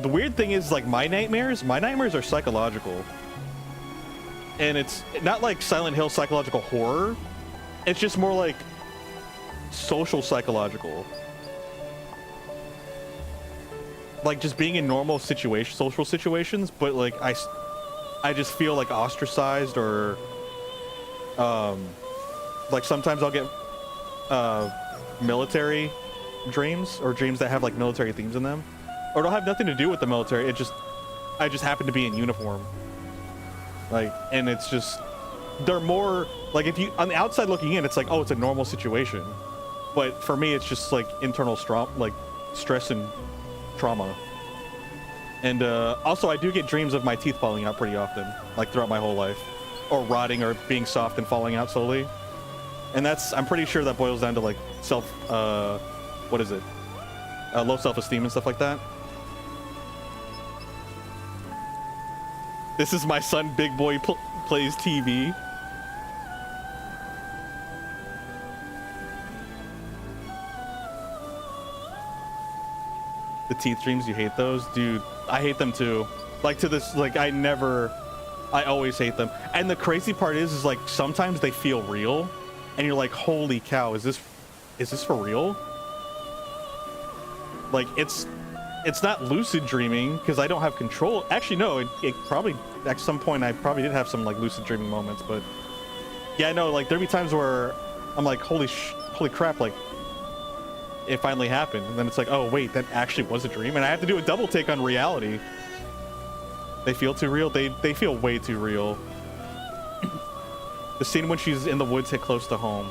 The weird thing is, like, my nightmares are psychological. And it's not like Silent Hill psychological horror. It's just more like social psychological. Like just being in normal situations, social situations, but like I just feel like ostracized, or like sometimes I'll get military dreams, or dreams that have like military themes in them, or it'll have nothing to do with the military. I just happen to be in uniform. Like, and it's just, they're more like, if you on the outside looking in, it's like, oh, it's a normal situation, but for me it's just like internal stress and trauma. And also I do get dreams of my teeth falling out pretty often, like throughout my whole life, or rotting or being soft and falling out slowly. And that's, I'm pretty sure that boils down to like what is it, low self-esteem and stuff like that. This is my son, Big Boy Plays TV. The teeth dreams, you hate those? Dude, I hate them too. Like to this, like I always hate them. And the crazy part is like sometimes they feel real and you're like, holy cow, is this for real? Like it's not lucid dreaming because I don't have control. Actually, no, it probably, at some point I probably did have some like lucid dreaming moments, but yeah, no, like there'd be times where I'm like, holy crap, like it finally happened. And then it's like, oh wait, that actually was a dream. And I have to do a double take on reality. They feel too real. They feel way too real. The scene when she's in the woods hit close to home.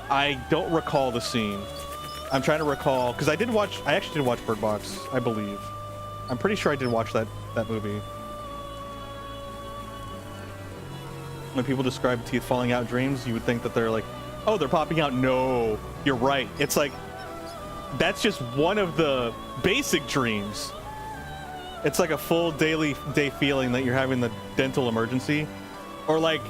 I don't recall the scene. I'm trying to recall, because I actually did watch Bird Box, I believe. I'm pretty sure I did watch that movie. When people describe teeth falling out dreams, you would think that they're like, oh, they're popping out. No, you're right. It's like, that's just one of the basic dreams. It's like a full day feeling that you're having the dental emergency. Or like,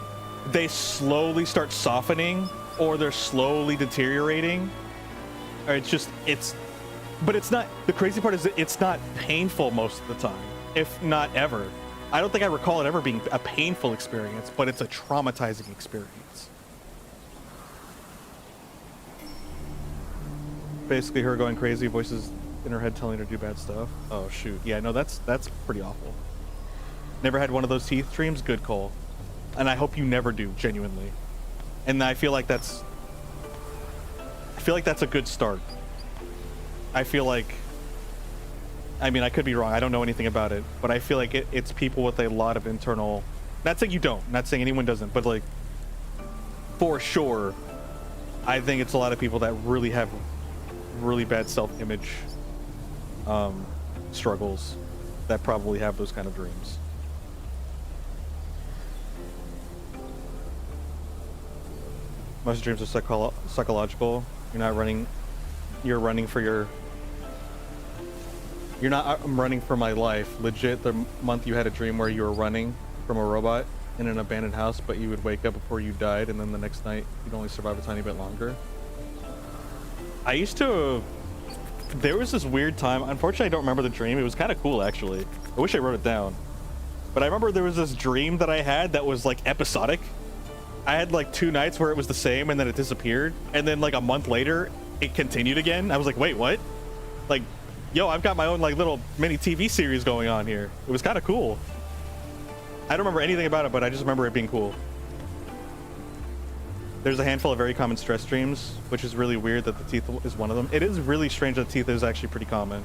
they slowly start softening, or they're slowly deteriorating. Or it's But it's not, the crazy part is that it's not painful most of the time, if not ever. I don't think I recall it ever being a painful experience, but it's a traumatizing experience. Basically her going crazy, voices in her head telling her to do bad stuff. Oh shoot, yeah, no, that's pretty awful. Never had one of those teeth dreams? Good call. And I hope you never do, genuinely. And I feel like that's a good start. I feel like, I mean, I could be wrong, I don't know anything about it, but I feel like it's people with a lot of internal, not saying you don't, not saying anyone doesn't, but like, for sure, I think it's a lot of people that really have really bad self-image struggles that probably have those kind of dreams. Most dreams are psychological. You're not running, you're running for your, you're not, I'm running for my life. Legit, the month you had a dream where you were running from a robot in an abandoned house, but you would wake up before you died, and then the next night you'd only survive a tiny bit longer. I used to, there was this weird time, unfortunately I don't remember the dream, it was kind of cool actually. I wish I wrote it down. But I remember there was this dream that I had that was like episodic. I had like 2 nights where it was the same and then it disappeared. And then like a month later, it continued again. I was like, wait, what? Like, yo, I've got my own like little mini TV series going on here. It was kind of cool. I don't remember anything about it, but I just remember it being cool. There's a handful of very common stress dreams, which is really weird that the teeth is one of them. It is really strange that teeth is actually pretty common.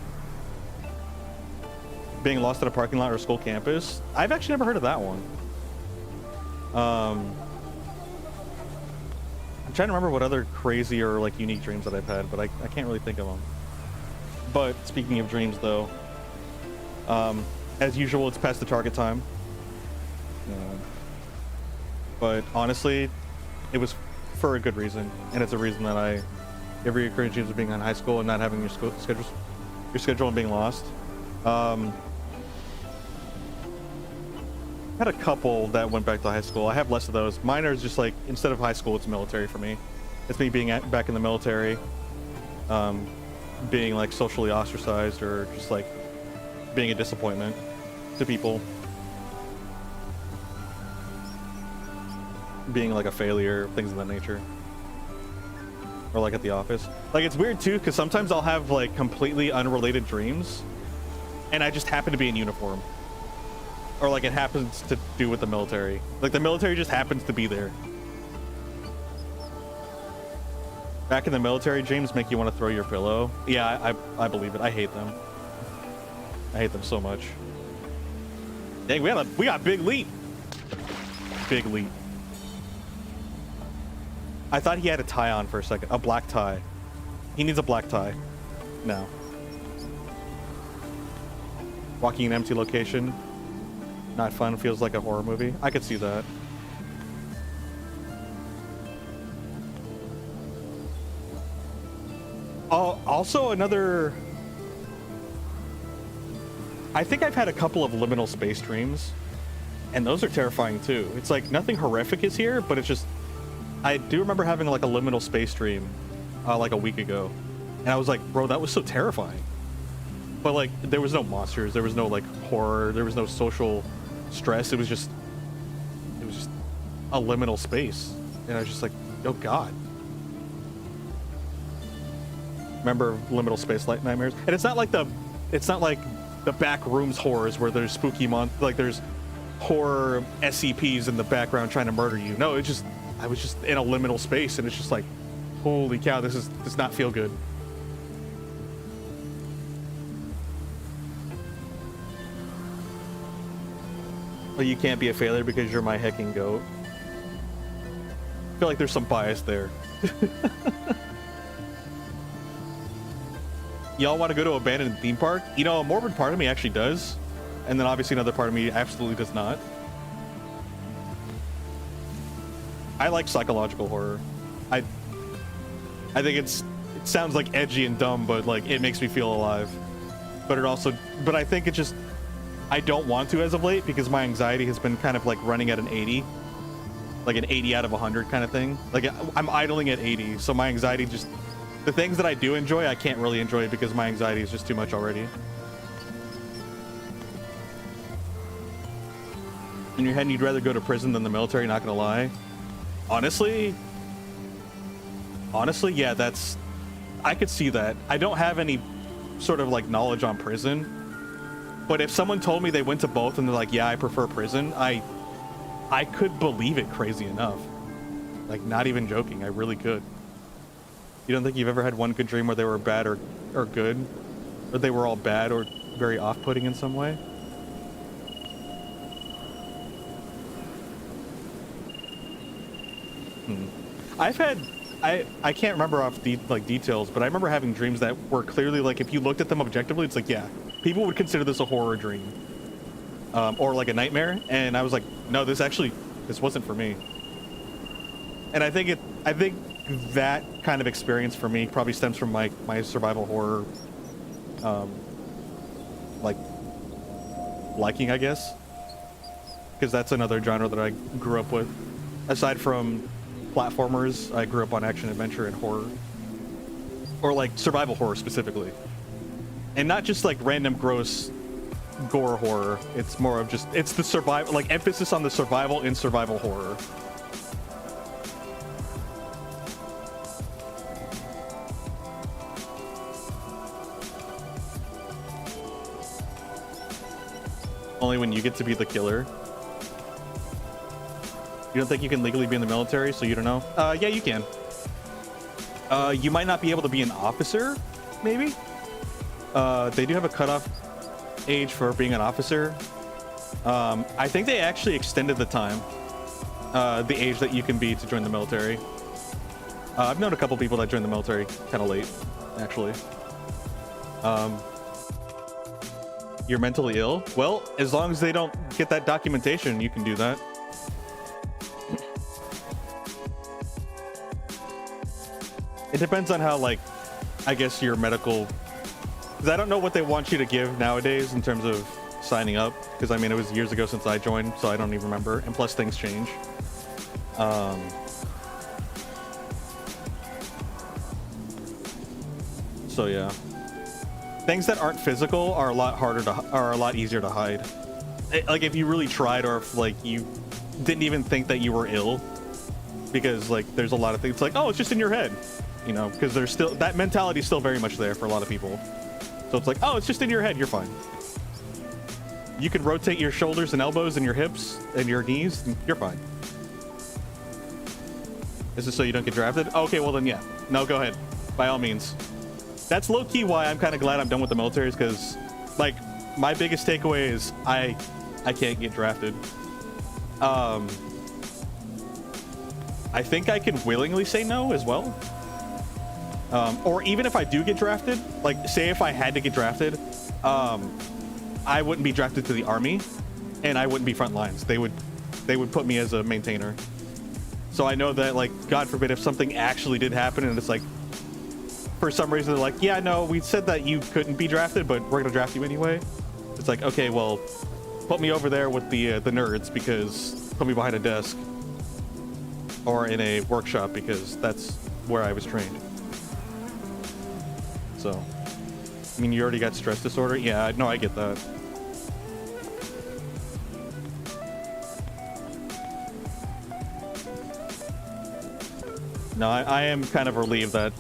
Being lost at a parking lot or school campus. I've actually never heard of that one. I'm trying to remember what other crazy or like unique dreams that I've had, but I can't really think of them. But speaking of dreams though, as usual, it's past the target time. But honestly, it was for a good reason, and it's a reason that I have recurring dreams of being in high school and not having your schedule and being lost. Had a couple that went back to high school. I have less of those. Mine are just like, instead of high school, it's military for me. It's me being back in the military, being like socially ostracized or just like being a disappointment to people. Being like a failure, things of that nature. Or like at the office. Like it's weird too, because sometimes I'll have like completely unrelated dreams and I just happen to be in uniform. Or like it happens to do with the military. Like the military just happens to be there. Back in the military, dreams make you want to throw your pillow. Yeah, I believe it. I hate them. I hate them so much. Dang, we got Big Leap. Big Leap. I thought he had a tie on for a second. A black tie. He needs a black tie. No. Walking an empty location. Not fun. Feels like a horror movie. I could see that. Also another... I think I've had a couple of liminal space dreams. And those are terrifying too. It's like nothing horrific is here, but it's just... I do remember having like a liminal space dream like a week ago. And I was like, bro, that was so terrifying. But like, there was no monsters. There was no like horror. There was no social stress. It was just a liminal space. And I was just like, oh God. Remember liminal space light nightmares? And it's not like the back rooms horrors where there's spooky like there's horror SCPs in the background trying to murder you. No, it's just, I was just in a liminal space and it's just like, holy cow, this does not feel good. Well, you can't be a failure because you're my hecking goat. I feel like there's some bias there. Y'all want to go to an abandoned theme park? You know, a morbid part of me actually does. And then obviously another part of me absolutely does not. I like psychological horror. I think it sounds like edgy and dumb, but like it makes me feel alive. But I think it just, I don't want to as of late because my anxiety has been kind of like running at an 80. Like an 80 out of 100 kind of thing. Like I'm idling at 80, so my anxiety just The things that I do enjoy, I can't really enjoy because my anxiety is just too much already. In your head, you'd rather go to prison than the military, not gonna lie. Honestly, yeah, that's... I could see that. I don't have any sort of like knowledge on prison, but if someone told me they went to both and they're like, yeah, I prefer prison, I could believe it, crazy enough. Like, not even joking, I really could. You don't think you've ever had one good dream where they were bad or good? Or they were all bad or very off-putting in some way? I've had... I can't remember off details, but I remember having dreams that were clearly like, if you looked at them objectively, it's like, yeah, people would consider this a horror dream. Or like a nightmare, and I was like, no, this wasn't for me. And I think that kind of experience for me probably stems from my survival horror, liking, I guess, because that's another genre that I grew up with. Aside from platformers, I grew up on action, adventure, and horror, or like survival horror specifically, and not just like random gross gore horror. It's more of just, it's the survival, like emphasis on the survival in survival horror. Only when you get to be the killer. You don't think you can legally be in the military, so you don't know? Yeah, you can. You might not be able to be an officer, maybe? They do have a cutoff age for being an officer. I think they actually extended the time, the age that you can be to join the military. I've known a couple people that joined the military kind of late, actually. You're mentally ill? Well, as long as they don't get that documentation, you can do that. It depends on how, like, I guess your medical... Because I don't know what they want you to give nowadays in terms of signing up. Because, I mean, it was years ago since I joined, so I don't even remember. And plus, things change. So, yeah. Things that aren't physical are a lot easier to hide. Like, if you really tried, or if, like, you didn't even think that you were ill. Because, like, there's a lot of things like, oh, it's just in your head. You know, because there's still, that mentality is still very much there for a lot of people. So it's like, oh, it's just in your head, you're fine. You can rotate your shoulders and elbows and your hips and your knees, and you're fine. Is this so you don't get drafted? Okay, well then, yeah. No, go ahead. By all means. That's low-key why I'm kind of glad I'm done with the military, is because, like, my biggest takeaway is I can't get drafted. I think I can willingly say no as well. Or even if I do get drafted, like, say if I had to get drafted, I wouldn't be drafted to the army, and I wouldn't be front lines. They would put me as a maintainer. So I know that, like, God forbid if something actually did happen, and it's like, for some reason they're like, yeah, no, we said that you couldn't be drafted, but we're gonna draft you anyway. It's like, okay, well, put me over there with the nerds, because put me behind a desk, or in a workshop, because that's where I was trained. So, I mean, you already got stress disorder? Yeah, no, I get that. No, I am kind of relieved that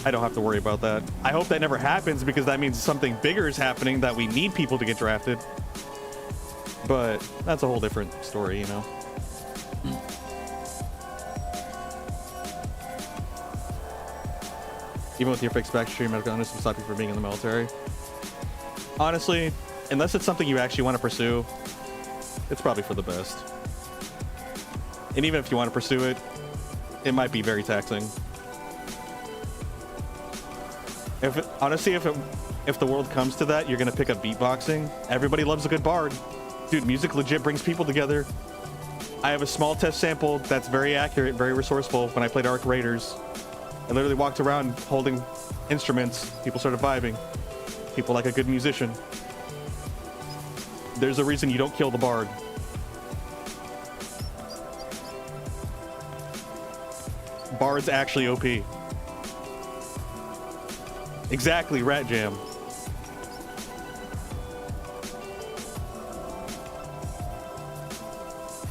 I don't have to worry about that. I hope that never happens, because that means something bigger is happening, that we need people to get drafted. But that's a whole different story, you know? Even with your fixed backstream, medical illness will stop you from being in the military. Honestly, unless it's something you actually want to pursue, it's probably for the best. And even if you want to pursue it, it might be very taxing. Honestly, if the world comes to that, you're gonna pick up beatboxing. Everybody loves a good bard. Dude, music legit brings people together. I have a small test sample that's very accurate, very resourceful. When I played Arc Raiders, I literally walked around holding instruments. People started vibing. People like a good musician. There's a reason you don't kill the bard. Bard's actually OP. Exactly, ratJAM.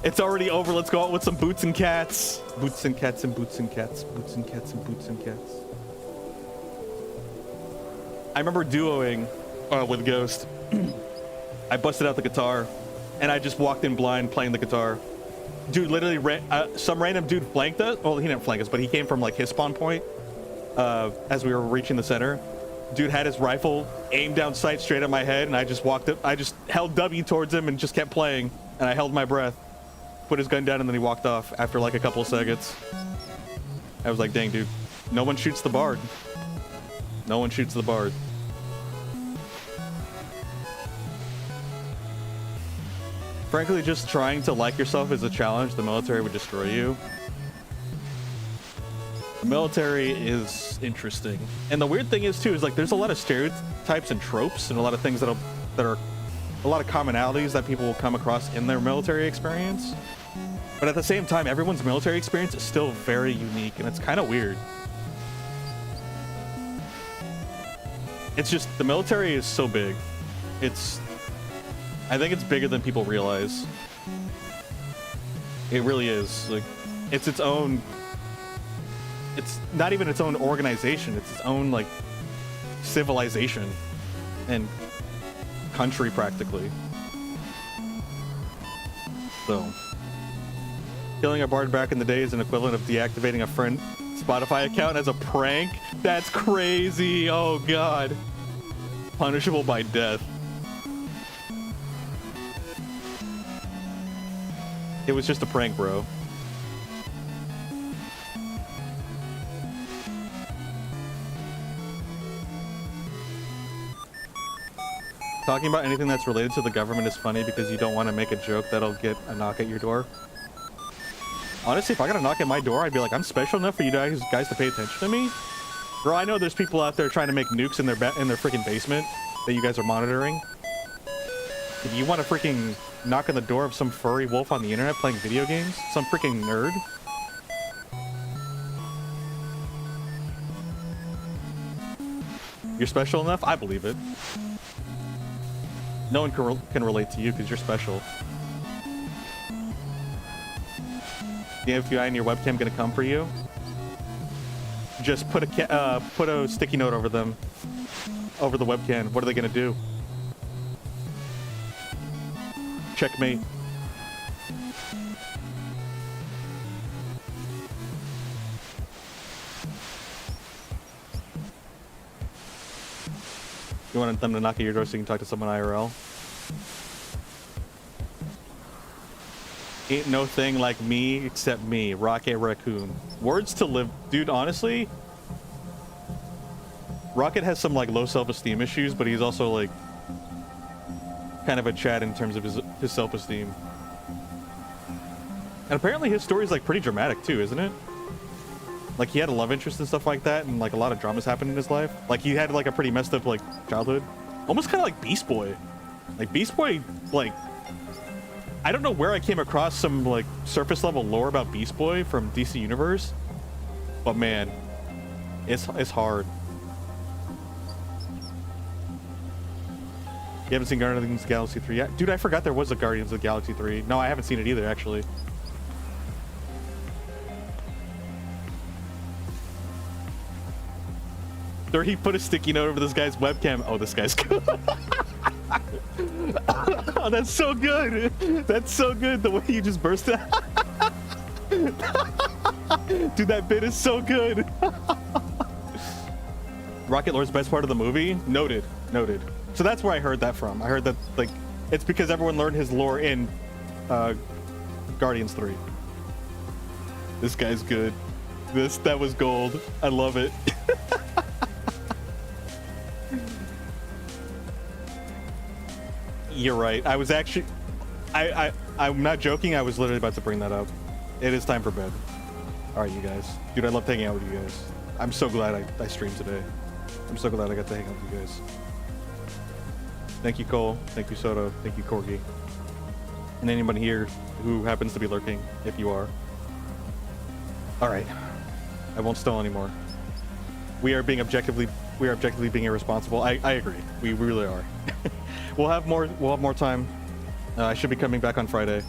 It's already over. Let's go out with some boots and cats. Boots and cats and boots and cats. Boots and cats and boots and cats. I remember duoing with Ghost. I busted out the guitar and I just walked in blind playing the guitar. Dude, literally, some random dude flanked us. Well, he didn't flank us, but he came from like his spawn point as we were reaching the center. Dude had his rifle aimed down sight straight at my head, and I just walked up. I just held W towards him and just kept playing, and I held my breath. Put his gun down, and then he walked off after like a couple of seconds. I was like, dang, dude, no one shoots the bard. No one shoots the bard. Frankly, just trying to like yourself is a challenge. The military would destroy you. The military is interesting. And the weird thing is, too, is like there's a lot of stereotypes and tropes and a lot of things that are a lot of commonalities that people will come across in their military experience. But at the same time, everyone's military experience is still very unique, and it's kind of weird. It's just, the military is so big. I think it's bigger than people realize. It really is. Like, it's its own... It's not even its own organization. It's its own, like, civilization and country, practically. So, killing a bard back in the day is an equivalent of deactivating a friend Spotify account as a prank. That's crazy. Oh, God. Punishable by death. It was just a prank, bro. Talking about anything that's related to the government is funny because you don't want to make a joke that'll get a knock at your door. Honestly, if I got a knock at my door, I'd be like, I'm special enough for you guys to pay attention to me? Bro, I know there's people out there trying to make nukes in their freaking basement that you guys are monitoring. If you want to freaking knock on the door of some furry wolf on the internet playing video games, some freaking nerd. You're special enough? I believe it. No one can relate to you because you're special. The FBI and your webcam gonna come for you? Just put a sticky note over them, over the webcam. What are they gonna do? Checkmate. You want them to knock at your door so you can talk to someone IRL? Ain't no thing like me except me. Rocket Raccoon. Words to live. Dude, honestly, Rocket has some like low self-esteem issues, but he's also like kind of a Chad in terms of his self-esteem. And apparently his story is like pretty dramatic too, isn't it? Like he had a love interest and stuff like that, and like a lot of dramas happened in his life. Like he had like a pretty messed up like childhood. Almost kind of like Beast Boy. Like Beast Boy, like, I don't know where I came across some like surface level lore about Beast Boy from DC Universe, but man, it's hard. You haven't seen Guardians of the Galaxy 3 yet? Dude, I forgot there was a Guardians of the Galaxy 3. No, I haven't seen it either, actually. There, he put a sticky note over this guy's webcam. Oh, this guy's good. Oh, that's so good. That's so good. The way you just burst out. Dude, that bit is so good. Rocket Lord's best part of the movie? Noted. Noted. So that's where I heard that from. I heard that, like, it's because everyone learned his lore in Guardians 3. This guy's good. That was gold. I love it. You're right. I was actually... I'm not joking. I was literally about to bring that up. It is time for bed. All right, you guys. Dude, I love hanging out with you guys. I'm so glad I streamed today. I'm so glad I got to hang out with you guys. Thank you, Cole. Thank you, Soto. Thank you, Corgi. And anybody here who happens to be lurking, if you are. All right. I won't stall anymore. We are being objectively we are objectively being irresponsible. I agree. We really are. We'll have more time. I should be coming back on Friday.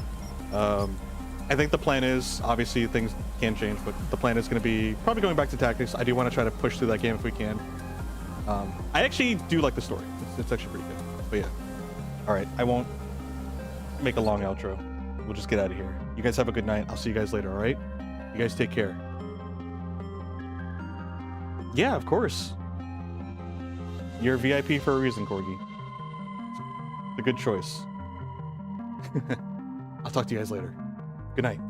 I think the plan is, obviously things can change, but the plan is going to be probably going back to tactics. I do want to try to push through that game if we can. I actually do like the story. It's actually pretty good. But yeah. All right. I won't make a long outro. We'll just get out of here. You guys have a good night. I'll see you guys later. All right. You guys take care. Yeah, of course. You're VIP for a reason, Corgi. It's a good choice. I'll talk to you guys later. Good night.